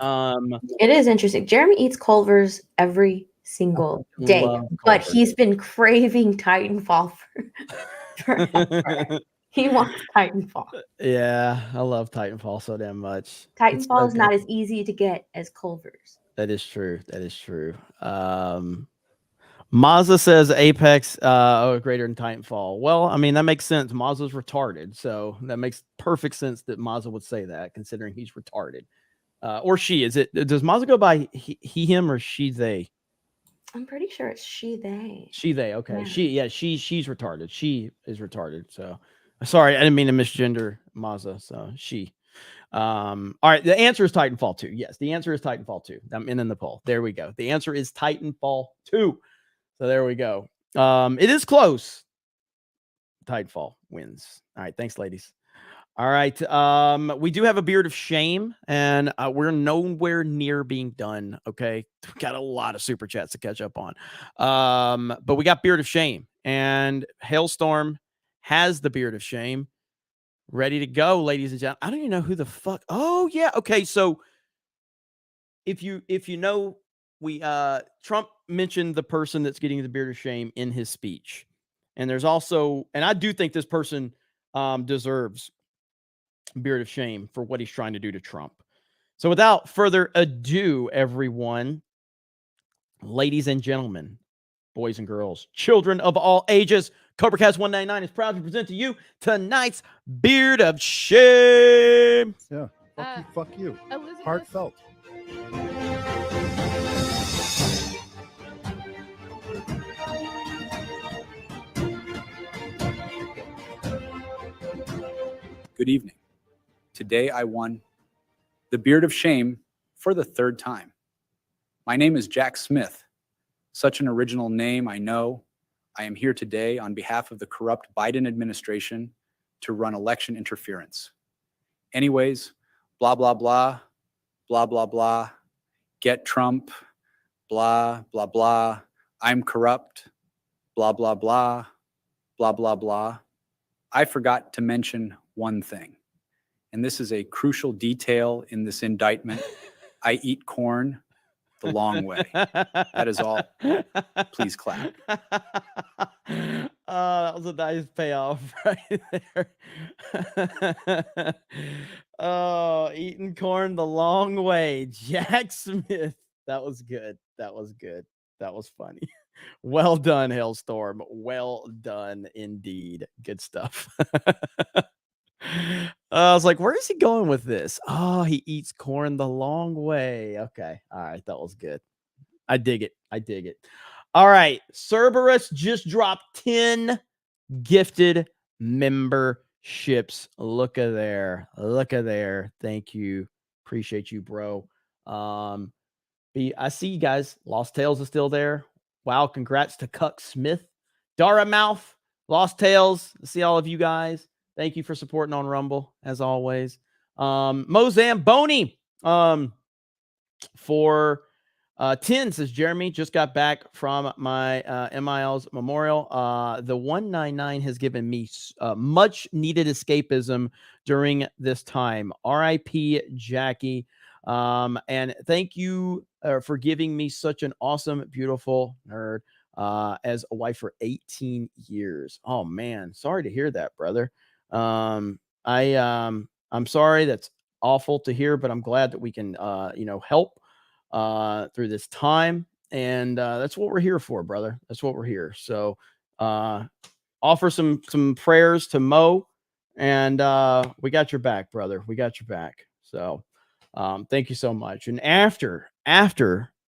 It is interesting. Jeremy eats Culver's every single day, but he's been craving Titanfall forever. He wants Titanfall. Yeah, I love Titanfall so damn much. Titanfall is not as easy to get as Culver's. That is true. That is true. Mazda says Apex greater than Titanfall. Well, I mean, that makes sense. Mazda's retarded, so that makes perfect sense that Mazda would say that, considering he's retarded. Or she. Does Mazda go by he, him, or she, they? I'm pretty sure it's she, they. She, they. Okay. Yeah. She's retarded. She is retarded. So sorry, I didn't mean to misgender Mazda. So she. All right. The answer is Titanfall 2. Yes, the answer is Titanfall 2. I'm in the poll. There we go. The answer is Titanfall 2. So there we go. It is close. Titanfall wins. All right. Thanks, ladies. All right. We do have a beard of shame, and we're nowhere near being done. Okay. We got a lot of super chats to catch up on. But we got beard of shame, and Hailstorm has the beard of shame ready to go, ladies and gentlemen. I don't even know who the fuck. Oh, yeah. Okay. So if you know, Trump mentioned the person that's getting the beard of shame in his speech. And there's also, and I do think this person deserves beard of shame for what he's trying to do to Trump. So without further ado, everyone, ladies and gentlemen, boys and girls, children of all ages, CobraCast 199 is proud to present to you tonight's beard of shame. Yeah. Fuck you. Heartfelt. Good evening. Today I won the beard of shame for the third time. My name is Jack Smith. Such an original name, I know. I am here today on behalf of the corrupt Biden administration to run election interference. Anyways, blah, blah, blah, blah, blah, blah, get Trump, blah, blah, blah, I'm corrupt, blah, blah, blah, blah, blah, blah. I forgot to mention one thing, and this is a crucial detail in this indictment. I eat corn the long way. That is all. Please clap. That was a nice payoff right there. Oh, eating corn the long way. Jack Smith. That was good. That was good. That was funny. Well done, Hailstorm. Well done indeed. Good stuff. I was like, where is he going with this? Oh, he eats corn the long way. Okay. All right. That was good. I dig it. I dig it. All right. Cerberus just dropped 10 gifted memberships. Look at there. Look at there. Thank you. Appreciate you, bro. I see you guys. Lost Tales is still there. Wow. Congrats to Cuck Smith. Dara Mouth. Lost Tales. See all of you guys. Thank you for supporting on Rumble, as always. Mozam Boney for 10 says, Jeremy, just got back from my MIL's memorial. The 199 has given me much needed escapism during this time. RIP Jackie. And thank you for giving me such an awesome, beautiful nerd as a wife for 18 years. Oh, man. Sorry to hear that, brother. I'm sorry. That's awful to hear, but I'm glad that we can, help through this time. And that's what we're here for, brother. That's what we're here. So offer some prayers to Mo, and we got your back, brother. We got your back. So Thank you so much. And after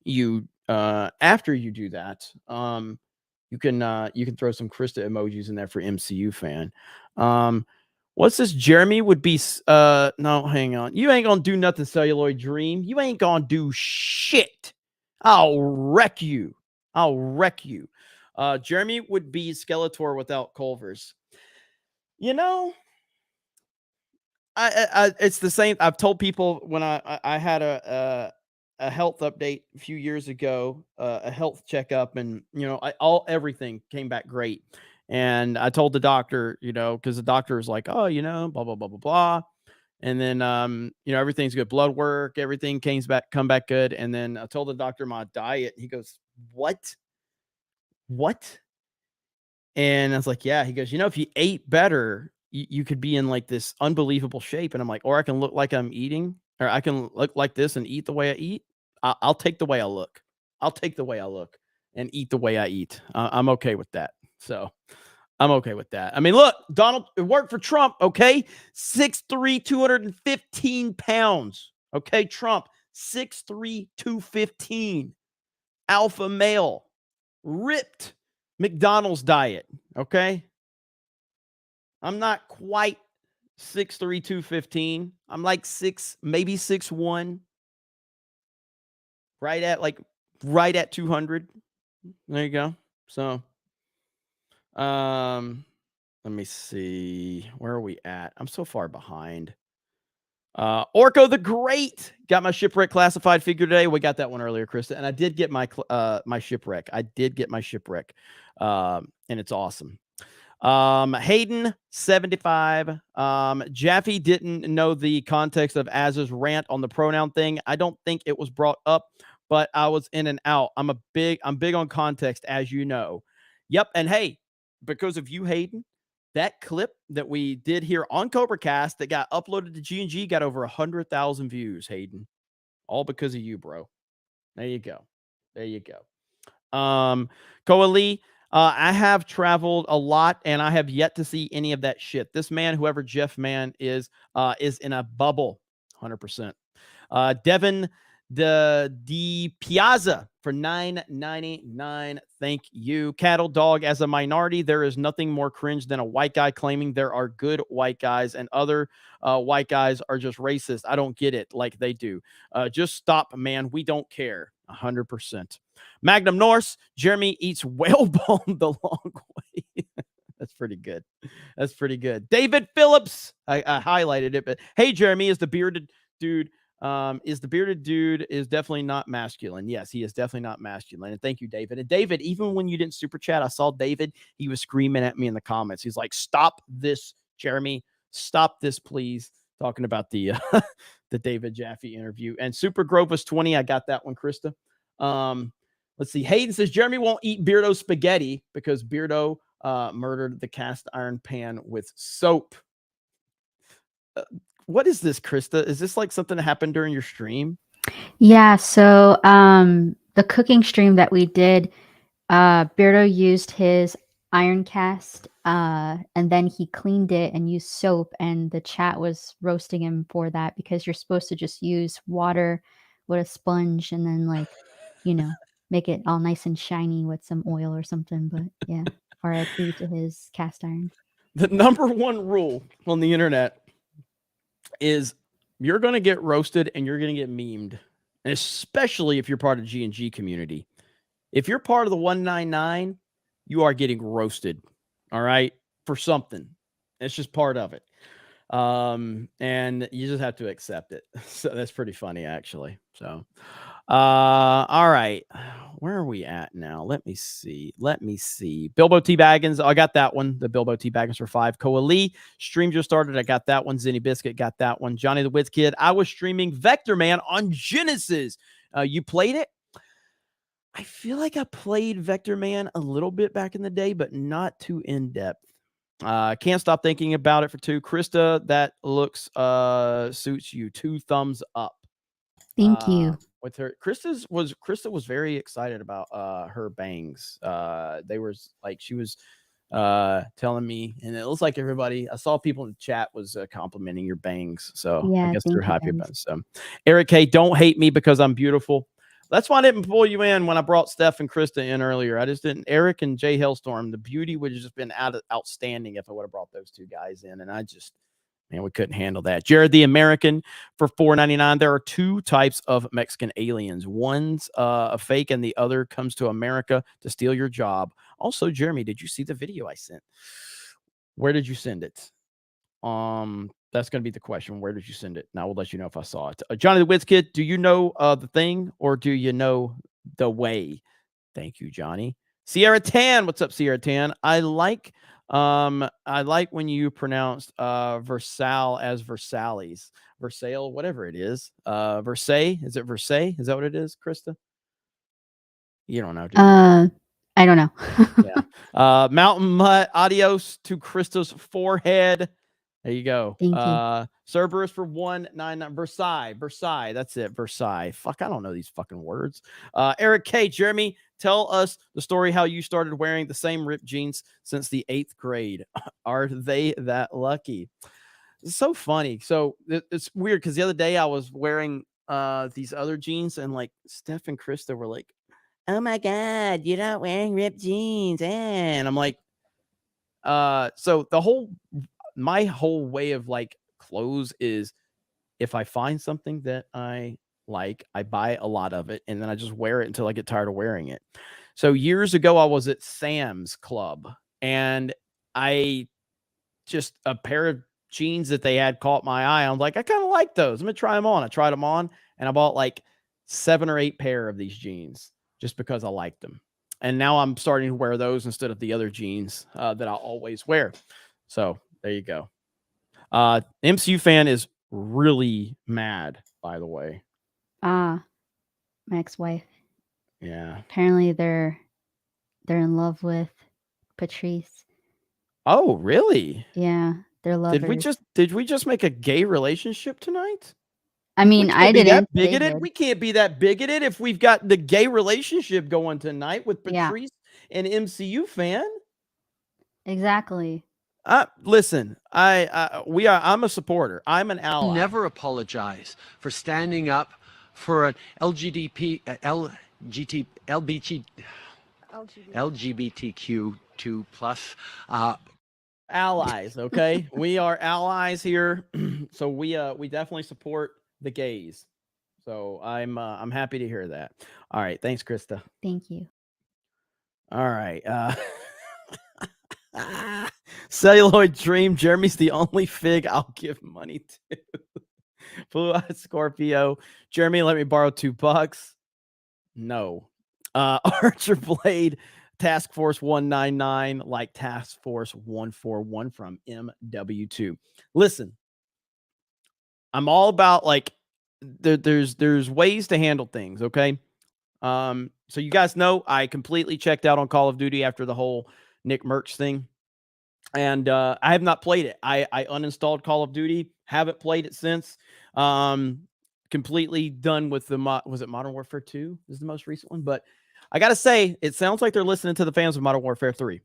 you do that, you can throw some Krista emojis in there for MCU fan. What's this? Jeremy would be no, hang on. You ain't gonna do nothing, Celluloid Dream. You ain't gonna do shit. I'll wreck you. Jeremy would be Skeletor without Culver's. You know, I it's the same. I've told people when I had a health update a few years ago, a health checkup, and everything came back great. And I told the doctor, because the doctor was like, oh, blah blah blah blah blah, and then everything's good, blood work, everything come back good. And then I told the doctor my diet, and he goes, what? And I was like, yeah. He goes, if you ate better, you could be in like this unbelievable shape. And I'm like, or I can look like I'm eating, or I can look like this and eat the way I eat. I'll take the way I look. I'll take the way I look and eat the way I eat. I'm okay with that. So I'm okay with that. I mean, look, Donald, it worked for Trump. Okay. 6'3", 215 pounds. Okay. Trump, 6'3", 215. Alpha male. Ripped. McDonald's diet. Okay. I'm not quite 6'3", 215. I'm like 6, maybe 6'1". Right at 200. There you go. So, let me see. Where are we at? I'm so far behind. Orko the Great got my shipwreck classified figure today. We got that one earlier, Krista, and I did get my my shipwreck. And it's awesome. Hayden 75. Jaffe didn't know the context of Az's rant on the pronoun thing. I don't think it was brought up, but I was in and out. I'm big on context, as you know. Yep. And hey, because of you, Hayden, that clip that we did here on CobraCast that got uploaded to G&G got over 100,000 views, Hayden. All because of you, bro. There you go. Koa Lee, I have traveled a lot and I have yet to see any of that shit. This man, whoever Jeff Man is in a bubble. 100%. Devin the Piazza for $9.99. Thank you. Cattle Dog, as a minority, there is nothing more cringe than a white guy claiming there are good white guys and other white guys are just racist. I don't get it like they do. Just stop, man. We don't care. 100%. Magnum Norse, Jeremy eats whalebone the long way. That's pretty good. David Phillips, I highlighted it, but hey, Jeremy, is the bearded dude is definitely not masculine. Yes, he is definitely not masculine. And thank you, David. And David, even when you didn't super chat, I saw David. He was screaming at me in the comments. He's like, "Stop this, Jeremy! Stop this, please!" Talking about the the David Jaffe interview. And Super Grove was 20. I got that one, Krista. Let's see. Hayden says Jeremy won't eat Beardo spaghetti because Beardo murdered the cast iron pan with soap. What is this, Krista? Is this like something that happened during your stream? Yeah, so the cooking stream that we did, Beardo used his iron cast and then he cleaned it and used soap, and the chat was roasting him for that because you're supposed to just use water with a sponge and then make it all nice and shiny with some oil or something. But yeah, RIP to his cast iron. The number one rule on the internet is you're going to get roasted and you're going to get memed, and especially if you're part of G&G community. If you're part of the 199, you are getting roasted, all right, for something. It's just part of it. And you just have to accept it. So that's pretty funny, actually. So, all right. Where are we at now? Let me see. Bilbo T. Baggins. I got that one. The Bilbo T. Baggins for 5. Koa Lee. Stream just started. I got that one. Zinny Biscuit. Got that one. Johnny the Wits Kid. I was streaming Vector Man on Genesis. You played it? I feel like I played Vector Man a little bit back in the day, but not too in depth. Can't stop thinking about it for 2. Krista, that looks suits you. 2 thumbs up. Thank you. With her, Krista was very excited about her bangs. They were like, she was telling me, and it looks like everybody, I saw people in the chat was complimenting your bangs. So I Yeah, guess thank they're you, happy guys. about it. So Eric K, don't hate me because I'm beautiful. That's why I didn't pull you in when I brought Steph and Krista in earlier. I just didn't. Eric and Jay Hailstorm, the beauty would have just been outstanding if I would have brought those two guys in. And I just, man, we couldn't handle that. Jared the American for $4.99. There are two types of Mexican aliens. One's a fake, and the other comes to America to steal your job. Also, Jeremy, did you see the video I sent? Where did you send it? That's going to be the question. Where did you send it? And I will let you know if I saw it. Johnny the Wiz Kid, do you know the thing or do you know the way? Thank you, Johnny. Sierra Tan, what's up, Sierra Tan? I like when you pronounce Versal as Versailles, Versailles, whatever it is. Versailles, is it Versailles? Is that what it is, Krista? You don't know, do you? I don't know. Yeah. Mountain Mutt, adios to Krista's forehead. There you go. Thank you. Cerberus for $1.99. Versailles. That's it. Versailles. Fuck, I don't know these fucking words. Eric K. Jeremy, tell us the story how you started wearing the same ripped jeans since the 8th grade. Are they that lucky? It's so funny. So it's weird because the other day I was wearing these other jeans and like Steph and Krista were like, oh my God, you're not wearing ripped jeans. And I'm like, so my whole way of like clothes is if I find something that I like, I buy a lot of it and then I just wear it until I get tired of wearing it. So years ago, I was at Sam's Club and I just a pair of jeans that they had caught my eye. I'm like, I kind of like those. I'm gonna try them on. I tried them on and I bought like 7 or 8 pair of these jeans just because I liked them. And now I'm starting to wear those instead of the other jeans that I always wear. So there you go. MCU fan is really mad, by the way. My ex-wife. Yeah. Apparently they're in love with Patrice. Oh, really? Yeah, they're lovers. Did we just make a gay relationship tonight? I mean, I didn't. Be that bigoted. We can't be that bigoted if we've got the gay relationship going tonight with Patrice and MCU fan. Exactly. Listen, I'm a supporter. I'm an ally. Never apologize for standing up for an LGBTQ2 plus allies. Okay, we are allies here, so we definitely support the gays. So I'm happy to hear that. All right, thanks, Krista. Thank you. All right. Celluloid Dream. Jeremy's the only fig I'll give money to. Blue Eyed Scorpio. Jeremy, let me borrow $2. No. Archer Blade. Task Force 199. Like Task Force 141 from MW2. Listen, I'm all about like there's ways to handle things. Okay. So you guys know I completely checked out on Call of Duty after the whole Nick Merckx thing. And I have not played it. I uninstalled Call of Duty. Haven't played it since. Completely done with was it Modern Warfare 2 is the most recent one. But I got to say, it sounds like they're listening to the fans of Modern Warfare 3.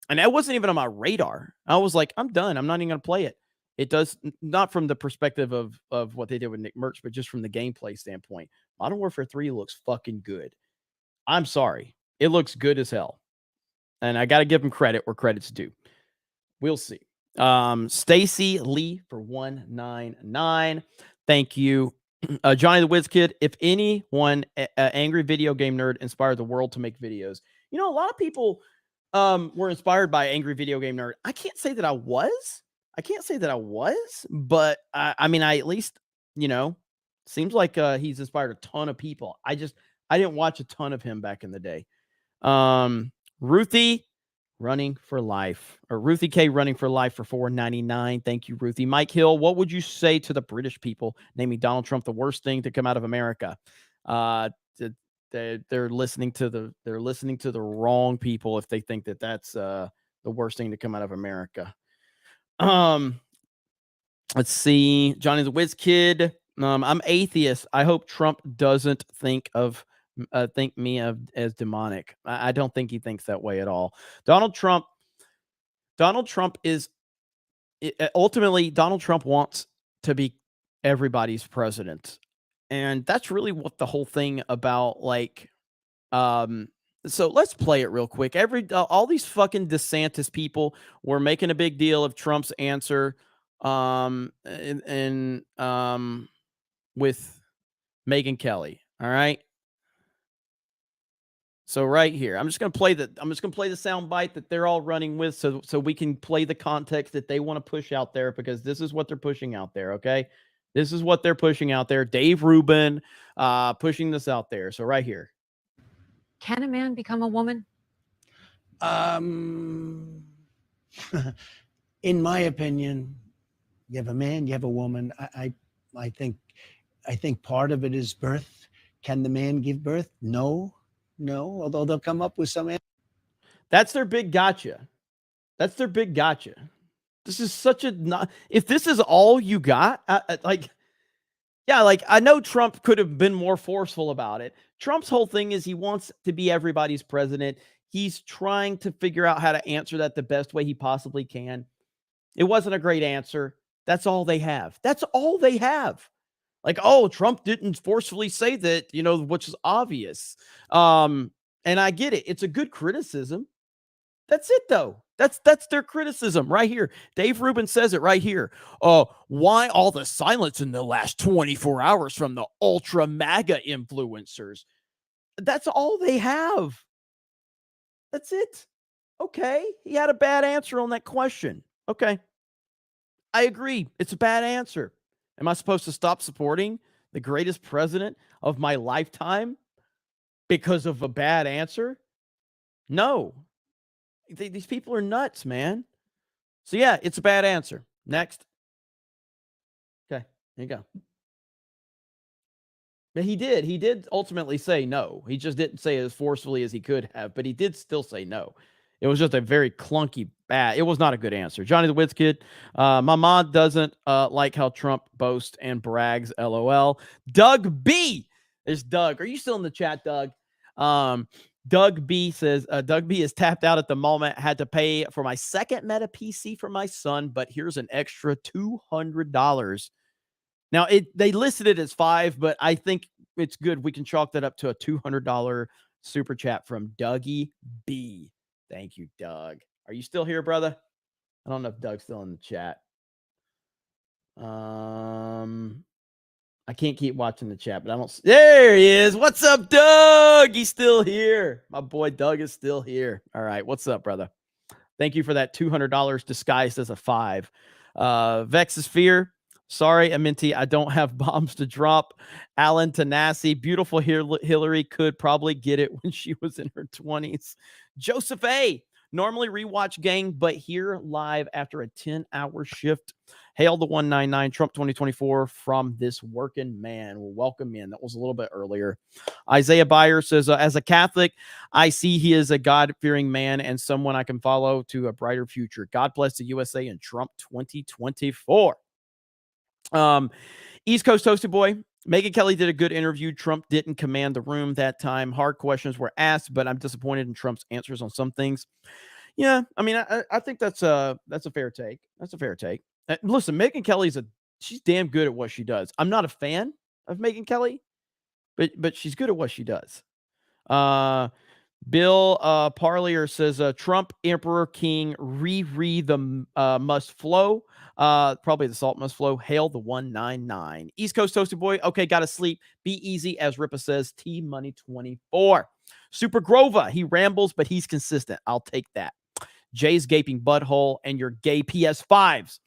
And that wasn't even on my radar. I was like, I'm done. I'm not even going to play it. It does not from the perspective of what they did with Nick Merckx, but just from the gameplay standpoint. Modern Warfare 3 looks fucking good. I'm sorry. It looks good as hell. And I got to give them credit where credit's due. We'll see. Stacy Lee for $1.99. Thank you. Johnny the Wiz Kid. If anyone, angry video game nerd, inspired the world to make videos. You know, a lot of people were inspired by Angry Video Game Nerd. I can't say that I was. But I mean, I at least, seems like he's inspired a ton of people. I didn't watch a ton of him back in the day. Ruthie running for life, or Ruthie K running for life for $4.99. Thank you, Ruthie. Mike Hill, what would you say to the British people naming Donald Trump the worst thing to come out of America? They're listening to the wrong people if they think that that's the worst thing to come out of America. Let's see. Johnny the Wiz Kid. I'm atheist. I hope Trump doesn't think me as demonic. I don't think he thinks that way at all. Donald Trump Donald Trump is ultimately Donald Trump wants to be everybody's president. And that's really what the whole thing about like so let's play it real quick. All these fucking DeSantis people were making a big deal of Trump's answer with Megyn Kelly, all right? So right here, I'm just going to play the sound bite that they're all running with so we can play the context that they want to push out there, because this is what they're pushing out there, okay? This is what they're pushing out there. Dave Rubin pushing this out there. So right here. Can a man become a woman? In my opinion, you have a man, you have a woman. I think part of it is birth. Can the man give birth? No. Although they'll come up with some. That's their big gotcha. That's their big gotcha. This is such a if this is all you got, I know Trump could have been more forceful about it. Trump's whole thing is he wants to be everybody's president. He's trying to figure out how to answer that the best way he possibly can. It wasn't a great answer. That's all they have. That's all they have. Like, oh, Trump didn't forcefully say that, which is obvious. And I get it. It's a good criticism. That's it, though. That's their criticism right here. Dave Rubin says it right here. Why all the silence in the last 24 hours from the ultra MAGA influencers? That's all they have. That's it. Okay. He had a bad answer on that question. Okay. I agree. It's a bad answer. Am I supposed to stop supporting the greatest president of my lifetime because of a bad answer? No. These people are nuts, man. So yeah, it's a bad answer. Next. Okay, there you go. But he did ultimately say no. He just didn't say it as forcefully as he could have, but he did still say no. It was just a very clunky, bad. It was not a good answer. Johnny the Wits Kid. My mom doesn't like how Trump boasts and brags. LOL. Doug B. There's Doug. Are you still in the chat, Doug? Doug B says, Doug B is tapped out at the moment. Had to pay for my second Meta PC for my son, but here's an extra $200. Now, they listed it as $5, but I think it's good. We can chalk that up to a $200 super chat from Dougie B. Thank you, Doug. Are you still here, brother? I don't know if Doug's still in the chat. I can't keep watching the chat, but I don't. There he is. What's up, Doug? He's still here. My boy Doug is still here. All right. What's up, brother? Thank you for that $200 disguised as a $5. Vex's Fear. Sorry, Aminti, I don't have bombs to drop. Alan Tanasi, beautiful Hillary could probably get it when she was in her 20s. Joseph A. Normally rewatch gang, but here live after a 10-hour shift. Hail the 199 Trump 2024 from this working man. Well, welcome in. That was a little bit earlier. Isaiah Byer says, as a Catholic, I see he is a God-fearing man and someone I can follow to a brighter future. God bless the USA and Trump 2024. East Coast Toasty Boy. Megyn Kelly did a good interview. Trump didn't command the room that time. Hard questions were asked, but I'm disappointed in Trump's answers on some things. Yeah, I mean, I think that's a fair take. That's a fair take. Listen, Megyn Kelly's she's damn good at what she does. I'm not a fan of Megyn Kelly, but she's good at what she does. Bill Parlier says Trump Emperor King the must flow. Probably the salt must flow. Hail the 199. East Coast Toasty Boy. Okay, gotta sleep. Be easy, as Ripa says. T Money 24. Super Grova. He rambles, but he's consistent. I'll take that. Jay's gaping butthole and your gay PS5s.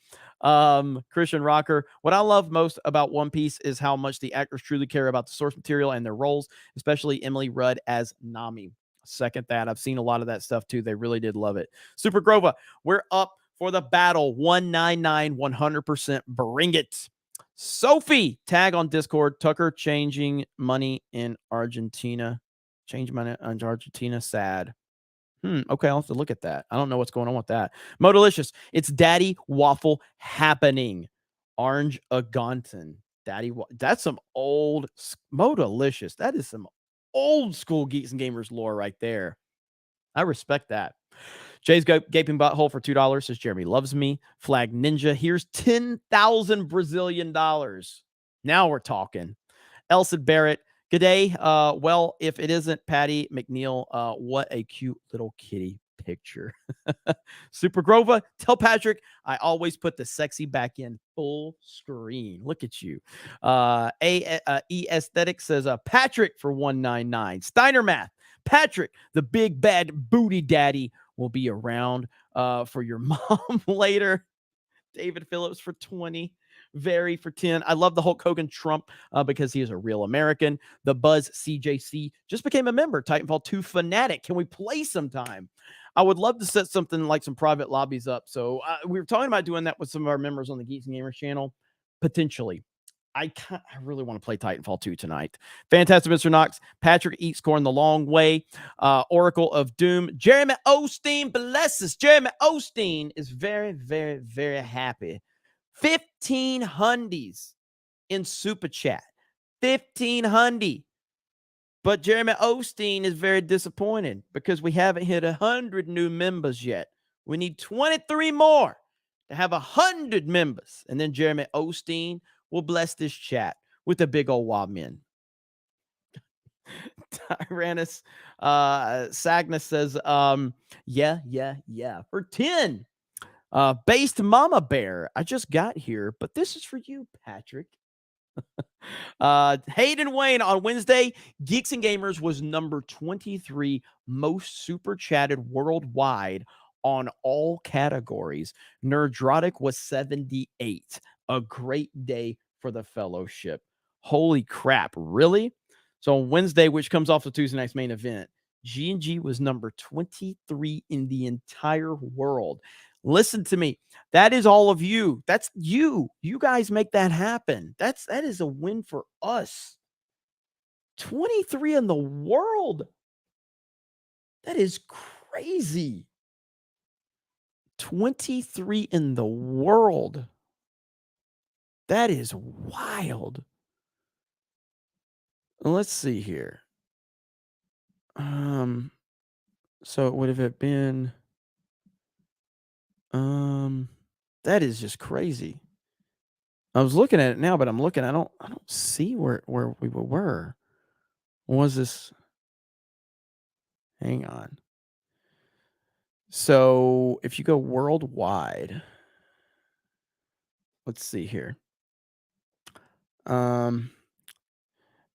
Christian Rocker. What I love most about One Piece is how much the actors truly care about the source material and their roles, especially Emily Rudd as Nami. Second that. I've seen a lot of that stuff too. They really did love it. Super Grova, we're up for the battle. 199, 100%. Bring it. Sophie, tag on Discord. Tucker changing money in Argentina. Change money in Argentina. Sad. Okay, I'll have to look at that. I don't know what's going on with that. Modalicious, it's Daddy Waffle happening. Orange Agonton. That's some old Modalicious. That is some old school Geeks and Gamers lore right there. I respect that. Jay's gaping butthole for $2 says Jeremy loves me. Flag Ninja. Here's 10,000 Brazilian dollars. Now we're talking. Elsa Barrett. Good day. Well, if it isn't Patty McNeil, what a cute little kitty picture. Super Grova. Tell Patrick I always put the sexy back in full screen. Look at you. E Aesthetic says Patrick for 199. Steiner Math. Patrick, the big bad booty daddy, will be around for your mom later. David Phillips for 20. Very for 10. I love the Hulk Hogan Trump because he is a real American. The Buzz CJC just became a member. Titanfall 2 fanatic. Can we play sometime? I would love to set something like some private lobbies up. So we were talking about doing that with some of our members on the Geeks and Gamers channel. Potentially. I really want to play Titanfall 2 tonight. Fantastic, Mr. Knox. Patrick eats corn the long way. Oracle of Doom. Jeremy Osteen, bless us. Jeremy Osteen is very, very, very happy. 15 hundies in Super Chat. 15 hundy. But Jeremy Osteen is very disappointed because we haven't hit 100 new members yet. We need 23 more to have 100 members. And then Jeremy Osteen will bless this chat with a big old wobmin. Tyrannus Sagna says, yeah. For 10. Based Mama Bear. I just got here, but this is for you, Patrick. Hayden Wayne on Wednesday, Geeks and Gamers was number 23 most super chatted worldwide on all categories. Nerdrotic was 78. A great day for the fellowship. Holy crap, really? So on Wednesday, which comes off the Tuesday night's main event, G&G was number 23 in the entire world. Listen to me. That is all of you. That's you. You guys make that happen. That is a win for us. 23 in the world. That is crazy. 23 in the world. That is wild. Let's see here. So it would have been that is just crazy. I was looking at it now, but I don't see where we were. What was this? Hang on. So if you go worldwide, let's see here.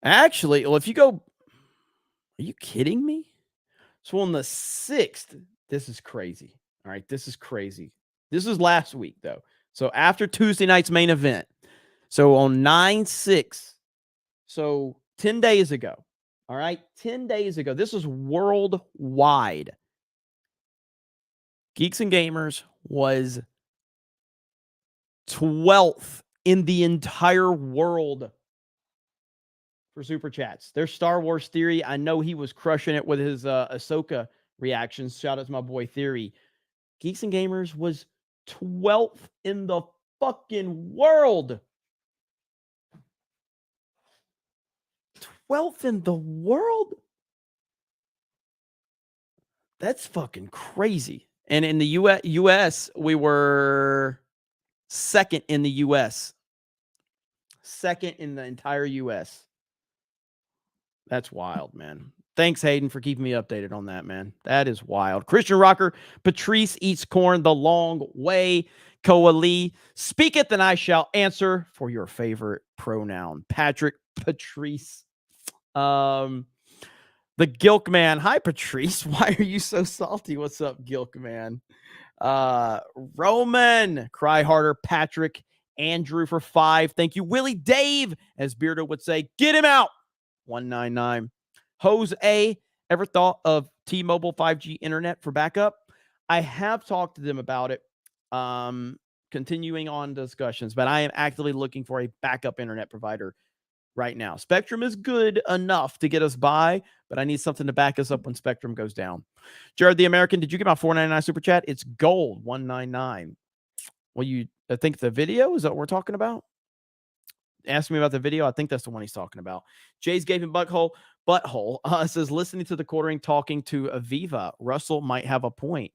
Actually, well, if you go, are you kidding me? So on the 6th, this is crazy. All right, this is crazy. This is last week, though. So after Tuesday night's main event. So on 9/6, so 10 days ago. All right, 10 days ago. This was worldwide. Geeks and Gamers was 12th in the entire world for Super Chats. There's Star Wars Theory. I know he was crushing it with his Ahsoka reactions. Shout out to my boy Theory. Geeks and Gamers was 12th in the fucking world. 12th in the world? That's fucking crazy. And in the US, we were 2nd in the US. 2nd in the entire US. That's wild, man. Thanks, Hayden, for keeping me updated on that, man. That is wild. Christian Rocker, Patrice eats corn the long way. Koa Lee, speaketh and I shall answer for your favorite pronoun. Patrick, Patrice. The Gilk Man. Hi, Patrice. Why are you so salty? What's up, Gilk Man? Roman, Cry Harder, Patrick, Andrew for 5. Thank you. Willie Dave, as Beardo would say, get him out. 199. Jose, ever thought of T-Mobile 5G internet for backup? I have talked to them about it. Continuing on discussions, but I am actively looking for a backup internet provider right now. Spectrum is good enough to get us by, but I need something to back us up when Spectrum goes down. Jared the American, did you get my $4.99 super chat? It's gold, 199. Well, I think the video is that what we're talking about? Ask me about the video. I think that's the one he's talking about. Jay's gaping butthole says listening to the quartering talking to Aviva. Russell might have a point.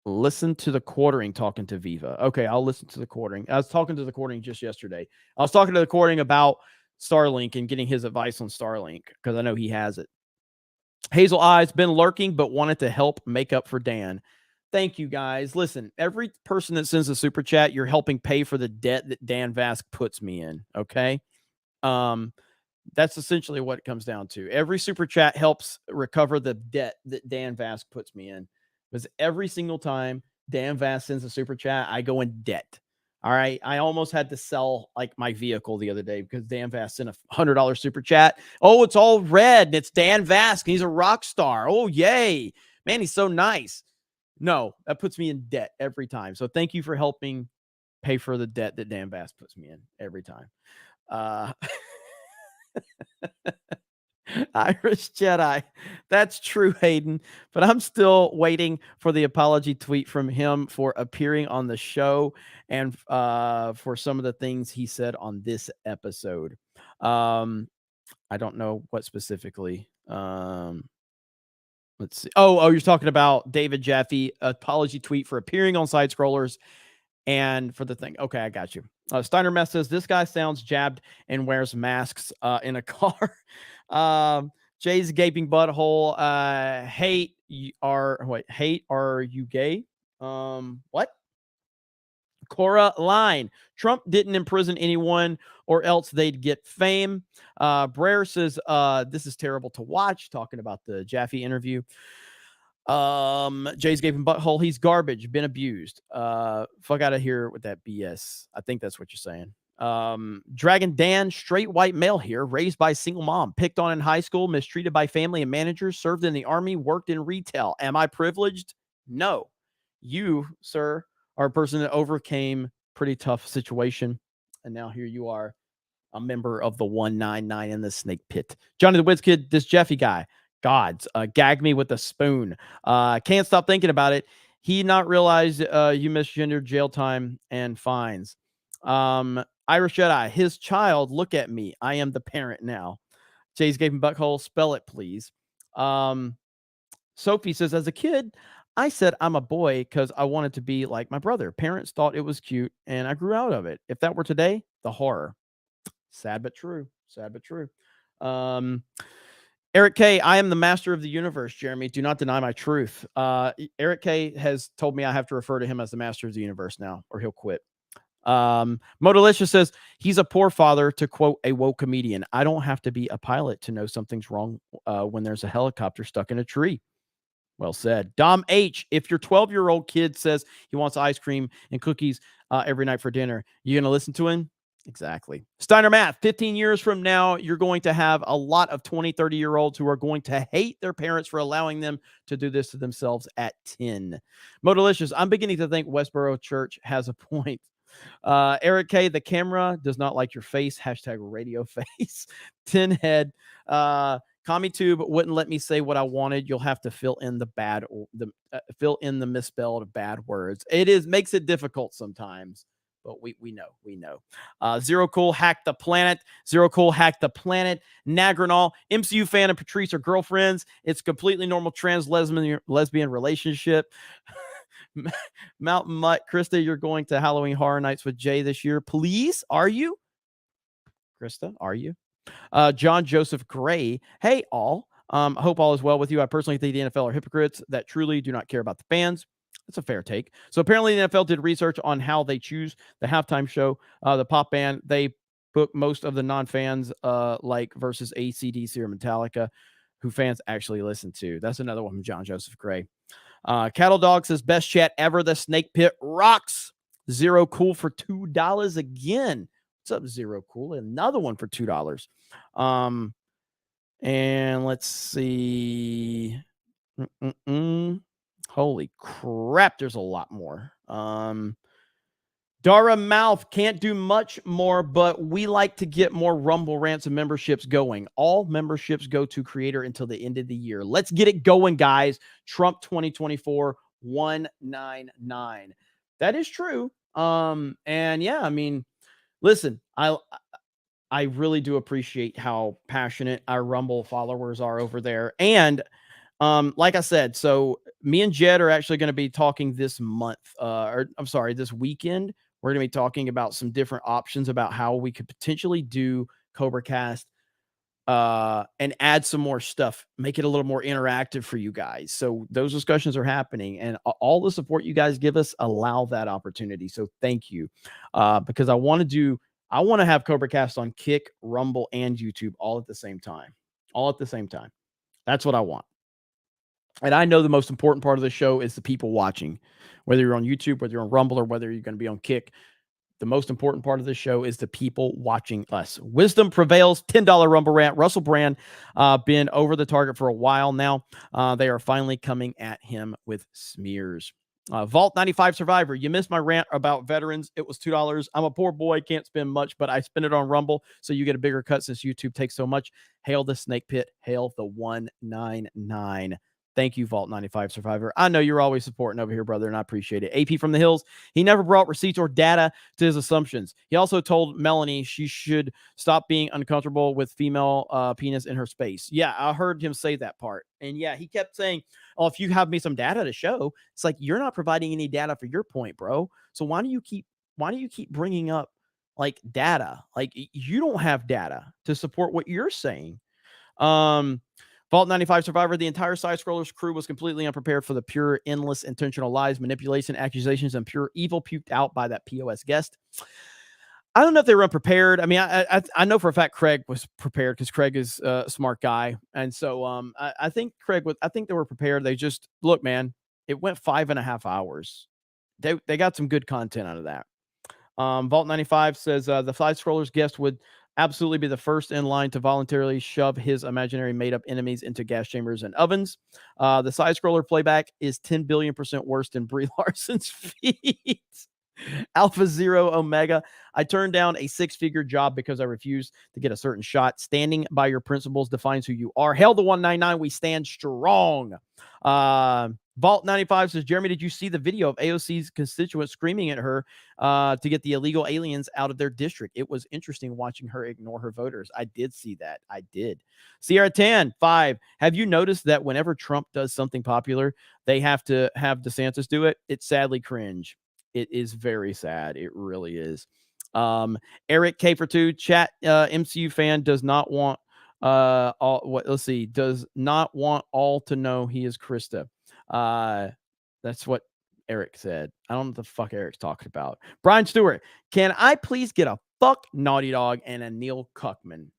Listen to the quartering talking to Viva. Okay, I'll listen to the quartering. I was talking to the quartering just yesterday. I was talking to the quartering about Starlink and getting his advice on Starlink because I know he has it. Hazel Eyes, been lurking, but wanted to help make up for Dan. Thank you, guys. Listen, every person that sends a super chat, you're helping pay for the debt that Dan Vask puts me in, okay? That's essentially what it comes down to. Every super chat helps recover the debt that Dan Vask puts me in. Because every single time Dan Vask sends a super chat, I go in debt. All right. I almost had to sell like my vehicle the other day because Dan Vask sent a $100 super chat. Oh, it's all red and it's Dan Vask. He's a rock star. Oh, yay. Man, he's so nice. No, that puts me in debt every time. So thank you for helping pay for the debt that Dan Vask puts me in every time. Irish Jedi. That's true, Hayden. But I'm still waiting for the apology tweet from him for appearing on the show and for some of the things he said on this episode. I don't know what specifically. Let's see. Oh, you're talking about David Jaffe apology tweet for appearing on Side Scrollers and for the thing. Okay, I got you. Steiner Mess says this guy sounds jabbed and wears masks in a car. Jay's gaping butthole. Hate are you gay? What? Cora Line. Trump didn't imprison anyone or else they'd get fame. Brer says this is terrible to watch, talking about the Jaffe interview. Jay's gaping butthole. He's garbage, been abused. Fuck out of here with that BS. I think that's what you're saying. Dragon Dan, straight white male here, raised by a single mom, picked on in high school, mistreated by family and managers, served in the army, worked in retail. Am I privileged? No. You, sir, are a person that overcame pretty tough situation. And now here you are, a member of the 199 in the snake pit. Johnny the Wiz Kid, this Jeffy guy. Gods, gag me with a spoon. Can't stop thinking about it. He not realize you misgendered jail time and fines. Irish Jedi, his child, look at me. I am the parent now. Jay's gaping butthole, spell it, please. Sophie says, as a kid, I said I'm a boy because I wanted to be like my brother. Parents thought it was cute, and I grew out of it. If that were today, the horror. Sad but true. Sad but true. Eric K, I am the master of the universe, Jeremy. Do not deny my truth. Eric K has told me I have to refer to him as the master of the universe now, or he'll quit. Modalicious says he's a poor father, to quote a woke comedian. I don't have to be a pilot to know something's wrong when there's a helicopter stuck in a tree. Well said. Dom H, if your 12-year-old kid says he wants ice cream and cookies every night for dinner, you going to listen to him? Exactly. Steiner Math, 15 years from now, you're going to have a lot of 20, 30-year-olds who are going to hate their parents for allowing them to do this to themselves at 10. Modalicious, I'm beginning to think Westboro Church has a point. Eric K, the camera does not like your face. Hashtag radio face. 10 head. CommieTube wouldn't let me say what I wanted. You'll have to fill in fill in the misspelled bad words. Makes it difficult sometimes. But we know. Zero Cool hacked the planet. Zero Cool hacked the planet. Nagranol, MCU fan and Patrice are girlfriends. It's completely normal trans lesbian relationship. Mountain Mutt, Krista, you're going to Halloween Horror Nights with Jay this year. Please, are you? Krista, are you? John Joseph Gray, hey all. I hope all is well with you. I personally think the NFL are hypocrites that truly do not care about the fans. That's a fair take. So apparently the NFL did research on how they choose the halftime show, the pop band. They book most of the non-fans like versus AC/DC or Metallica, who fans actually listen to. That's another one from John Joseph Gray. Cattle Dog says, best chat ever. The Snake Pit rocks. Zero Cool for $2 again. What's up, Zero Cool? Another one for $2. And let's see. Holy crap, there's a lot more. Dara Mouth can't do much more, but we like to get more Rumble Rants and memberships going. All memberships go to Creator until the end of the year. Let's get it going, guys. Trump 2024 199. That is true. And yeah, I mean, listen, I really do appreciate how passionate our Rumble followers are over there. And Like I said, so me and Jed are actually going to be talking this month, this weekend. We're going to be talking about some different options about how we could potentially do CobraCast and add some more stuff, make it a little more interactive for you guys. So those discussions are happening, and all the support you guys give us allow that opportunity. So thank you, because I want to have CobraCast on Kick, Rumble, and YouTube all at the same time. That's what I want. And I know the most important part of the show is the people watching, whether you're on YouTube, whether you're on Rumble, or whether you're going to be on Kick. The most important part of the show is the people watching us. Wisdom prevails. $10 Rumble rant. Russell Brand been over the target for a while now. They are finally coming at him with smears. Vault 95 Survivor. You missed my rant about veterans. It was $2. I'm a poor boy. Can't spend much, but I spend it on Rumble, so you get a bigger cut since YouTube takes so much. Hail the Snake Pit. Hail the 199. Thank you, Vault 95 Survivor. I know you're always supporting over here, brother, and I appreciate it. AP from the Hills. He never brought receipts or data to his assumptions. He also told Melanie she should stop being uncomfortable with female penis in her space. Yeah, I heard him say that part. And yeah, he kept saying, oh, if you have me some data to show, it's like, you're not providing any data for your point, bro. So why do you keep bringing up like data? Like, you don't have data to support what you're saying. Vault 95 Survivor, the entire Side Scrollers crew was completely unprepared for the pure, endless, intentional lies, manipulation, accusations, and pure evil puked out by that POS guest. I don't know if they were unprepared. I mean, I know for a fact Craig was prepared because Craig is a smart guy. And so I think I think they were prepared. They just, look, man, it went 5.5 hours. They got some good content out of that. Vault 95 says the Side Scrollers guest would absolutely be the first in line to voluntarily shove his imaginary made-up enemies into gas chambers and ovens. The side-scroller playback is 10 billion% worse than Brie Larson's feet. Alpha Zero Omega. I turned down a 6-figure job because I refused to get a certain shot. Standing by your principles defines who you are. Hail the 199. We stand strong. Vault 95 says, Jeremy, did you see the video of AOC's constituents screaming at her to get the illegal aliens out of their district? It was interesting watching her ignore her voters. I did see that. I did. Sierra Tan 5. Have you noticed that whenever Trump does something popular, they have to have DeSantis do it? It's sadly cringe. It is very sad. It really is. Eric K for 2 chat. MCU fan does not want does not want all to know he is Krista. That's what Eric said. I don't know what the fuck Eric's talking about. Brian Stewart, can I please get a fuck Naughty Dog and a Neil Cuckman?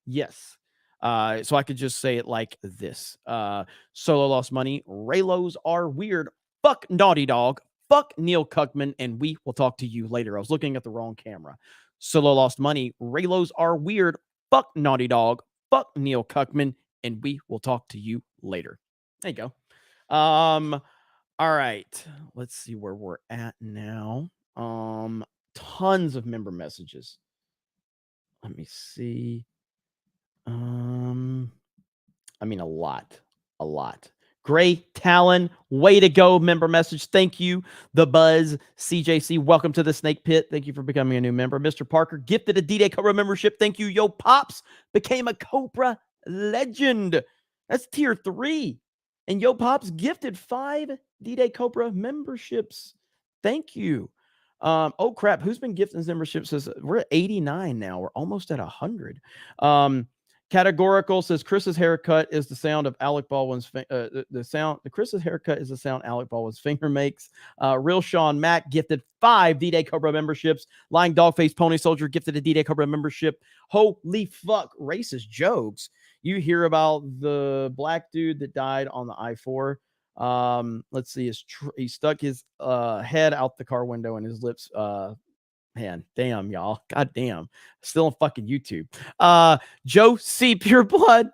Yes. So I could just say it like this. Solo lost money. Raylos are weird. Fuck Naughty Dog. Fuck Neil Cuckman, and we will talk to you later. I was looking at the wrong camera. Solo lost money. Raylos are weird. Fuck Naughty Dog. Fuck Neil Cuckman, and we will talk to you later. There you go. All right. Let's see where we're at now. Tons of member messages. Let me see. I mean, a lot. Gray Talon, way to go, member message. Thank you. The Buzz, CJC, welcome to the Snake Pit. Thank you for becoming a new member. Mr. Parker gifted a D-Day Cobra membership. Thank you. Yo Pops became a Cobra legend. That's tier 3. And Yo Pops gifted 5 D-Day Cobra memberships. Thank you. Oh crap, who's been gifting memberships? Says we're at 89 now. We're almost at 100. Categorical says Chris's haircut is the sound of Alec Baldwin's Chris's haircut is the sound Alec Baldwin's finger makes. Real Sean Mack gifted 5 D-Day Cobra memberships. Lying Dogface Pony Soldier gifted a D-Day Cobra membership. Holy fuck, racist jokes. You hear about the black dude that died on the I-4. Let's see, he stuck his head out the car window and his lips man, damn, y'all. God damn. Still on fucking YouTube. Joe C. Pureblood.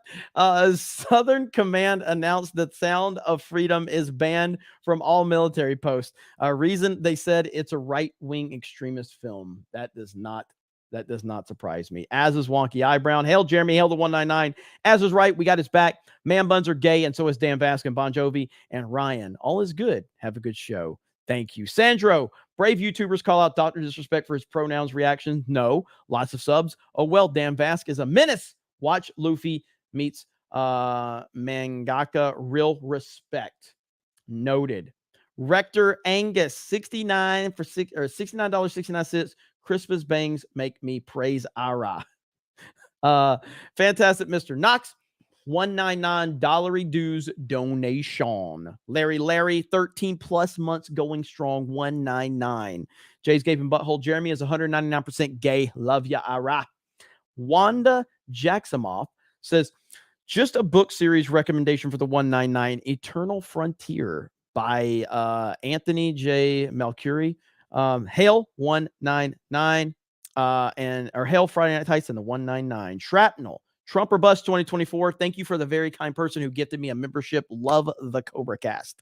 Southern Command announced that Sound of Freedom is banned from all military posts. Reason they said it's a right-wing extremist film. That does not surprise me. As is Wonky Eyebrow. Hail Jeremy, hail the 199. As is right, we got his back. Man buns are gay, and so is Dan Vaskin, Bon Jovi, and Ryan. All is good. Have a good show. Thank you. Sandro, brave YouTubers call out Dr. Disrespect for his pronouns reaction. No. Lots of subs. Oh, well, Dan Vask is a menace. Watch Luffy meets Mangaka, real respect. Noted. Rector Angus, $69.69. Christmas bangs make me praise Ara. Fantastic Mr. Knox, $199 dues donation. Larry, 13 plus months going strong, $199. Jay's Gaping Butthole Jeremy is 199% gay. Love ya, Ara. Wanda Jacksomoff says, just a book series recommendation for the 199, Eternal Frontier by Anthony J. Malcury. Hail 199 or Hail Friday Night Tyson, the 199. Shrapnel, Trump or Bust 2024. Thank you for the very kind person who gifted me a membership. Love the CobraCast.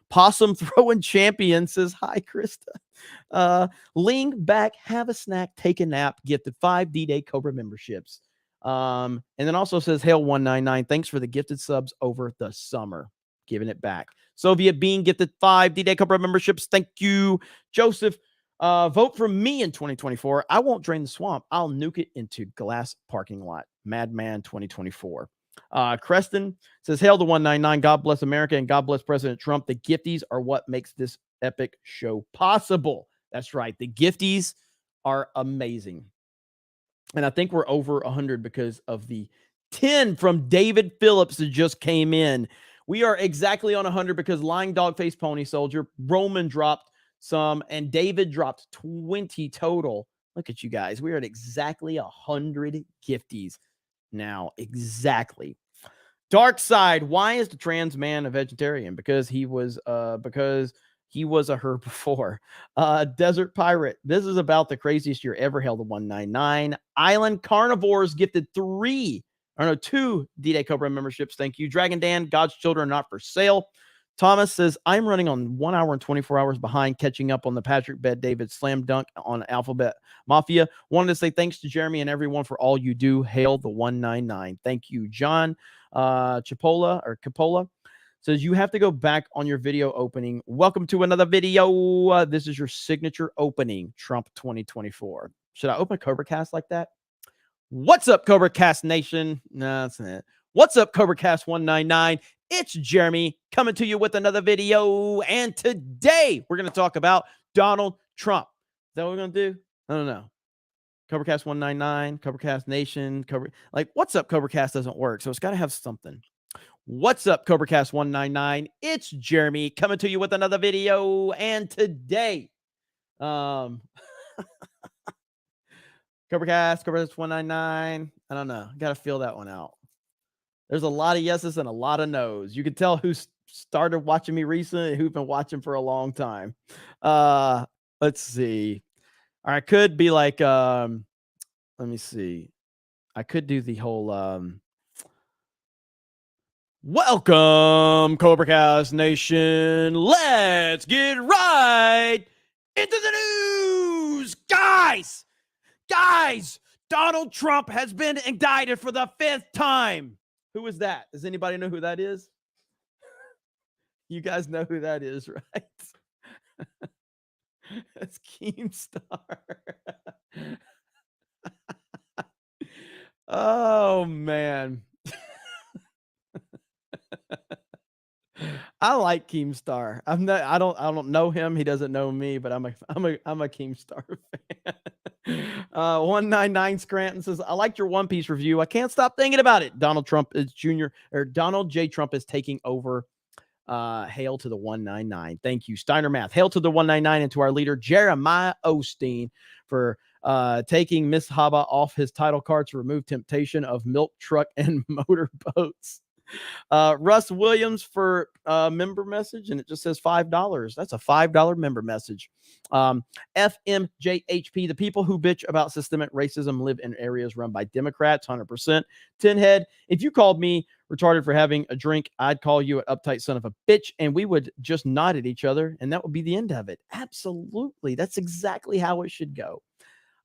Possum Throwing Champion says, hi, Krista. Lean back, have a snack, take a nap, gifted 5 D-Day Cobra memberships. And then also says, Hail 199. Thanks for the gifted subs over the summer. Giving it back. Soviet Bean gifted 5 D-Day Cobra memberships. Thank you. Joseph, vote for me in 2024. I won't drain the swamp. I'll nuke it into glass parking lot. Madman 2024. Creston says, Hail to 199. God bless America and God bless President Trump. The gifties are what makes this epic show possible. That's right. The gifties are amazing. And I think we're over 100 because of the 10 from David Phillips that just came in. We are exactly on 100 because Lying Dog Face Pony Soldier, Roman dropped some, and David dropped 20 total. Look at you guys. We are at exactly 100 gifties now. Exactly. Dark Side. Why is the trans man a vegetarian? Because he was a her before. Desert Pirate. This is about the craziest year ever. Held to 199. Island Carnivores gifted 2 D-Day Cobra memberships. Thank you. Dragon Dan, God's Children Are Not For Sale. Thomas says, I'm running on 1 hour and 24 hours behind, catching up on the Patrick Bet David slam dunk on Alphabet Mafia. Wanted to say thanks to Jeremy and everyone for all you do. Hail the 199. Thank you. John Capola says, you have to go back on your video opening. Welcome to another video. This is your signature opening, Trump 2024. Should I open a CobraCast like that? What's up, CobraCast Nation? No, that's not it. What's up, CobraCast 199? It's Jeremy coming to you with another video. And today we're going to talk about Donald Trump. Is that what we're going to do? I don't know. CobraCast 199, CobraCast Nation, what's up, CobraCast doesn't work. So it's got to have something. What's up, CobraCast 199? It's Jeremy coming to you with another video. And today, CobraCast 199. I don't know. Got to feel that one out. There's a lot of yeses and a lot of nos. You can tell who started watching me recently and who's been watching for a long time. Let's see. Or I could be like, let me see. I could do the whole, welcome, CobraCast Nation. Let's get right into the news. Guys, Donald Trump has been indicted for the 5th time. Who is that? Does anybody know who that is? You guys know who that is, right? That's Keemstar. Oh, man. I like Keemstar. I don't know him. He doesn't know me, but I'm a Keemstar fan. 199 Scranton says, I liked your One Piece review. I can't stop thinking about it. Donald J. Trump is taking over. Hail to the 199. Thank you. Steiner Math. Hail to the 199 and to our leader, Jeremiah Osteen, for taking Miss Haba off his title card to remove temptation of milk truck and motorboats. Russ Williams for member message, and it just says $5. That's a $5 member message. FMJHP, the people who bitch about systemic racism live in areas run by Democrats, 100%. Tinhead, if you called me retarded for having a drink, I'd call you an uptight son of a bitch, and we would just nod at each other, and that would be the end of it. Absolutely. That's exactly how it should go.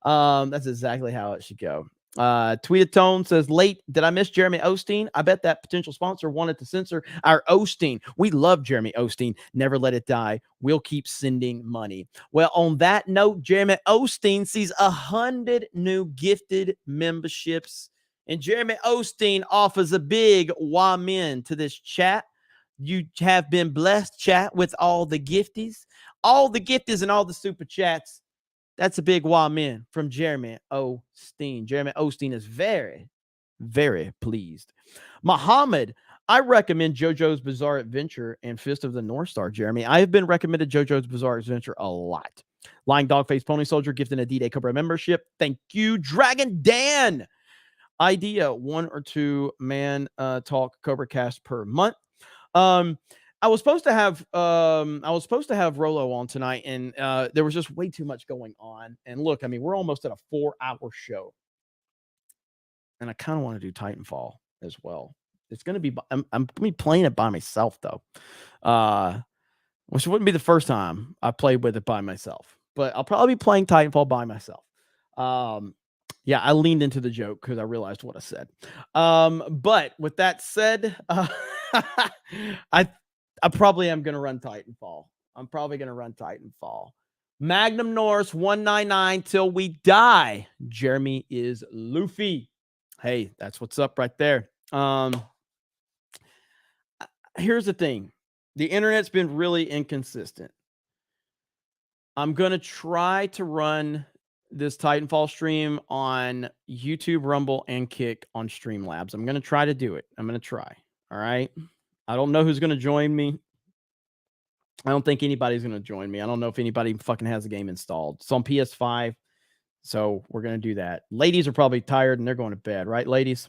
That's exactly how it should go. Tweeted Tone says, late, did I miss Jeremy Osteen? I bet that potential sponsor wanted to censor our Osteen. We love Jeremy Osteen. Never let it die. We'll keep sending money. Well, on that note, Jeremy Osteen sees 100 new gifted memberships And Jeremy Osteen offers a big wamen to this chat. You have been blessed, chat, with all the gifties and all the super chats. That's a big wamen from Jeremy Osteen. Jeremy Osteen is very, very pleased. Muhammad, I recommend JoJo's Bizarre Adventure and Fist of the North Star, Jeremy. I have been recommended JoJo's Bizarre Adventure a lot. Lying Dogface Pony Soldier gifting a D-Day Cobra membership. Thank you, Dragon Dan. Idea 1 or 2 man talk CobraCast per month. I was supposed to have Rolo on tonight, and there was just way too much going on. And look, I mean, we're almost at a 4-hour show, and I kind of want to do Titanfall as well. It's gonna be I'm gonna be playing it by myself though, which wouldn't be the first time I played with it by myself. But I'll probably be playing Titanfall by myself. Yeah, I leaned into the joke because I realized what I said. But with that said, I probably am gonna run Titanfall. I'm probably gonna run Titanfall. Magnum Norse 199 till we die. Jeremy is Luffy. Hey, that's what's up right there. Here's the thing. The internet's been really inconsistent. I'm going to try to run this Titanfall stream on YouTube, Rumble, and Kick on Streamlabs. I'm going to try to do it. I'm going to try. All right. I don't know who's going to join me. I don't think anybody's going to join me. I don't know if anybody fucking has the game installed. It's on PS5. So we're going to do that. Ladies are probably tired and they're going to bed, right, ladies?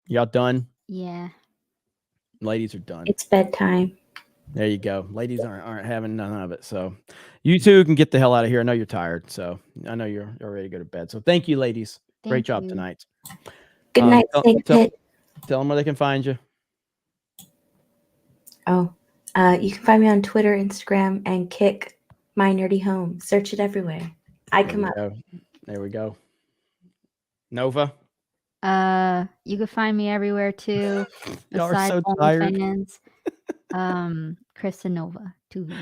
Y'all done? Yeah. Ladies are done. It's bedtime. There you go. Ladies aren't having none of it. So you two can get the hell out of here. I know you're tired. So I know you're ready to go to bed. So thank you, ladies. Great job tonight. Good night, Snake Pit. Tell them where they can find you. Oh, you can find me on Twitter, Instagram, and Kick My Nerdy Home. Search it everywhere. I come up. There we go. Nova. You can find me everywhere too. Y'all are so tired. Fans. Chris and Nova. 2 V's.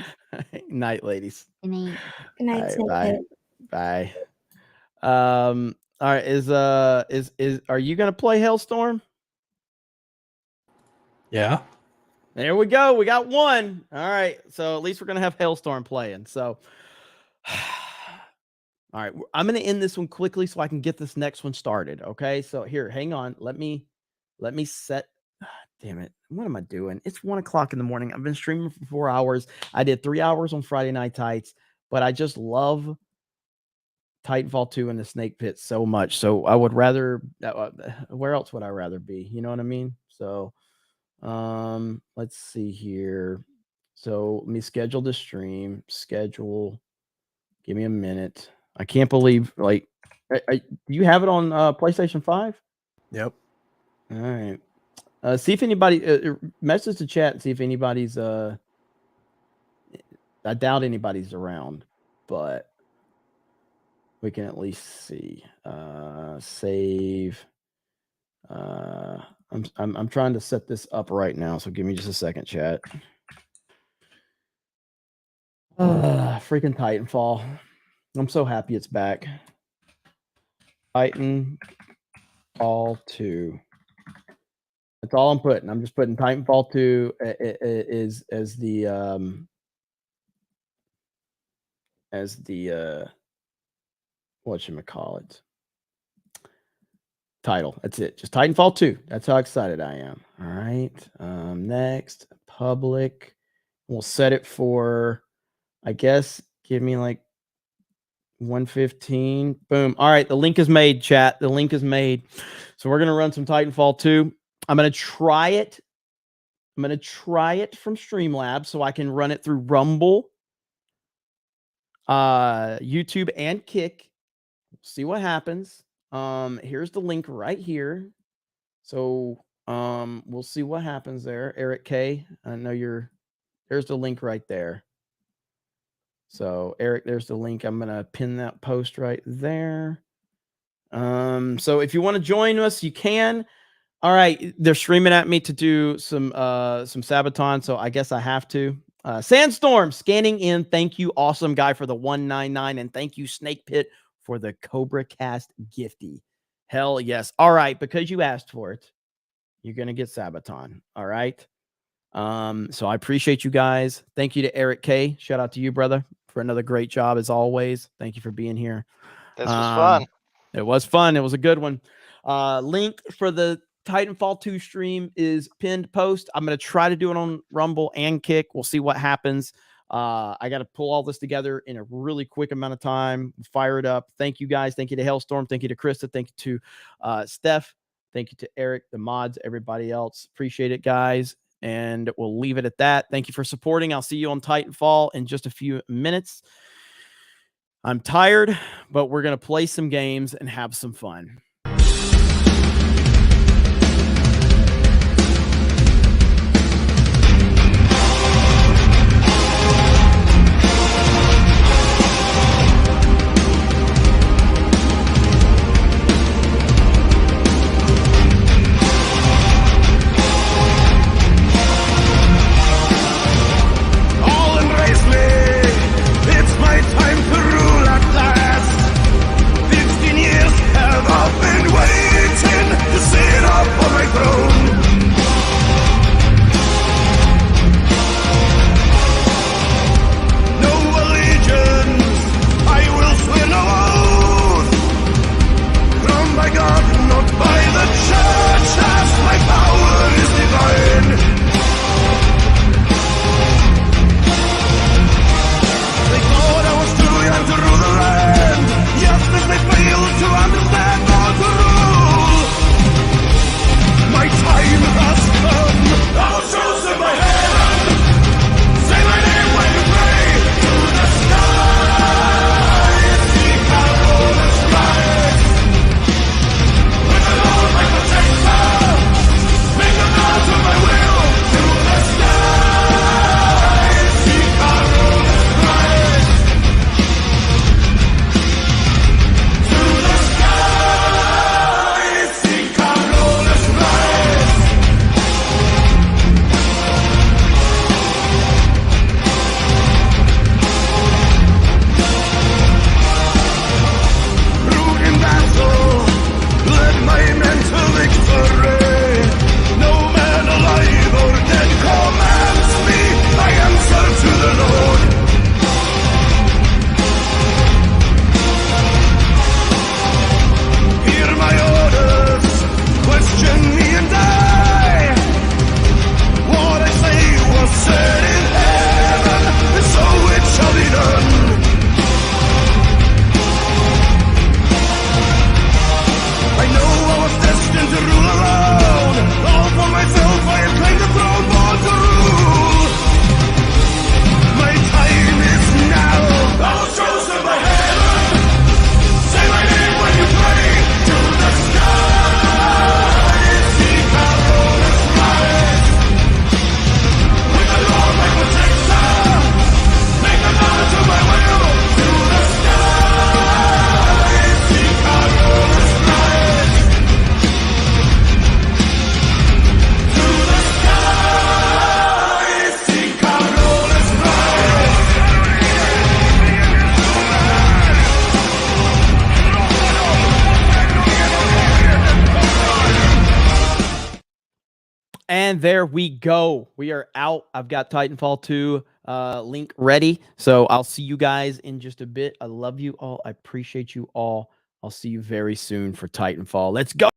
Night, ladies. Good night. Good night, Snake Bye. Pit. Bye. All right. Are you gonna play Hailstorm? Yeah. There we go. We got one. All right. So at least we're gonna have Hailstorm playing. So all right, I'm going to end this one quickly so I can get this next one started. Okay, so here, hang on. Let me set. Damn it! What am I doing? It's 1 o'clock in the morning. I've been streaming for 4 hours. I did 3 hours on Friday Night Tights, but I just love Titanfall 2 and the Snake Pit so much. So I would rather. Where else would I rather be? You know what I mean? So, let's see here. So let me schedule the stream. Schedule. Give me a minute. I can't believe, like, do you have it on PlayStation 5? Yep. All right. See if anybody, message the chat and see if anybody's, I doubt anybody's around, but we can at least see. Save. I'm trying to set this up right now, so give me just a second, chat. Freaking Titanfall. I'm so happy it's back. Titanfall 2. That's all I'm putting. I'm just putting Titanfall 2 as the whatchamacallit title. That's it. Just Titanfall 2. That's how excited I am. All right. Next, public. We'll set it for, I guess, give me like 1:15. Boom. All right. The link is made, chat. The link is made. So we're going to run some Titanfall 2. I'm going to try it. I'm going to try it from Streamlabs so I can run it through Rumble, YouTube, and Kick. See what happens. Here's the link right here. So we'll see what happens there. Eric K. I know there's the link right there. So Eric, there's the link. I'm gonna pin that post right there. So if you want to join us, you can. All right, they're streaming at me to do some Sabaton, so I guess I have to. Sandstorm scanning in. Thank you, awesome guy, for the 199, and thank you, Snake Pit, for the CobraCast gifty. Hell yes. All right, because you asked for it, you're gonna get Sabaton. All right. So I appreciate you guys. Thank you to Eric K. Shout out to you, brother, for another great job as always. Thank you for being here. This was fun. It was fun. It was a good one. Link for the Titanfall 2 stream is pinned post. I'm going to try to do it on Rumble and Kick. We'll see what happens. I got to pull all this together in a really quick amount of time. Fire it up. Thank you guys. Thank you to Hailstorm. Thank you to Krista. Thank you to Steph. Thank you to Eric, the mods, everybody else. Appreciate it, guys. And we'll leave it at that. Thank you for supporting. I'll see you on Titanfall in just a few minutes. I'm tired, but we're going to play some games and have some fun. And there we go. We are out. I've got Titanfall 2 link ready. So I'll see you guys in just a bit. I love you all. I appreciate you all. I'll see you very soon for Titanfall. Let's go.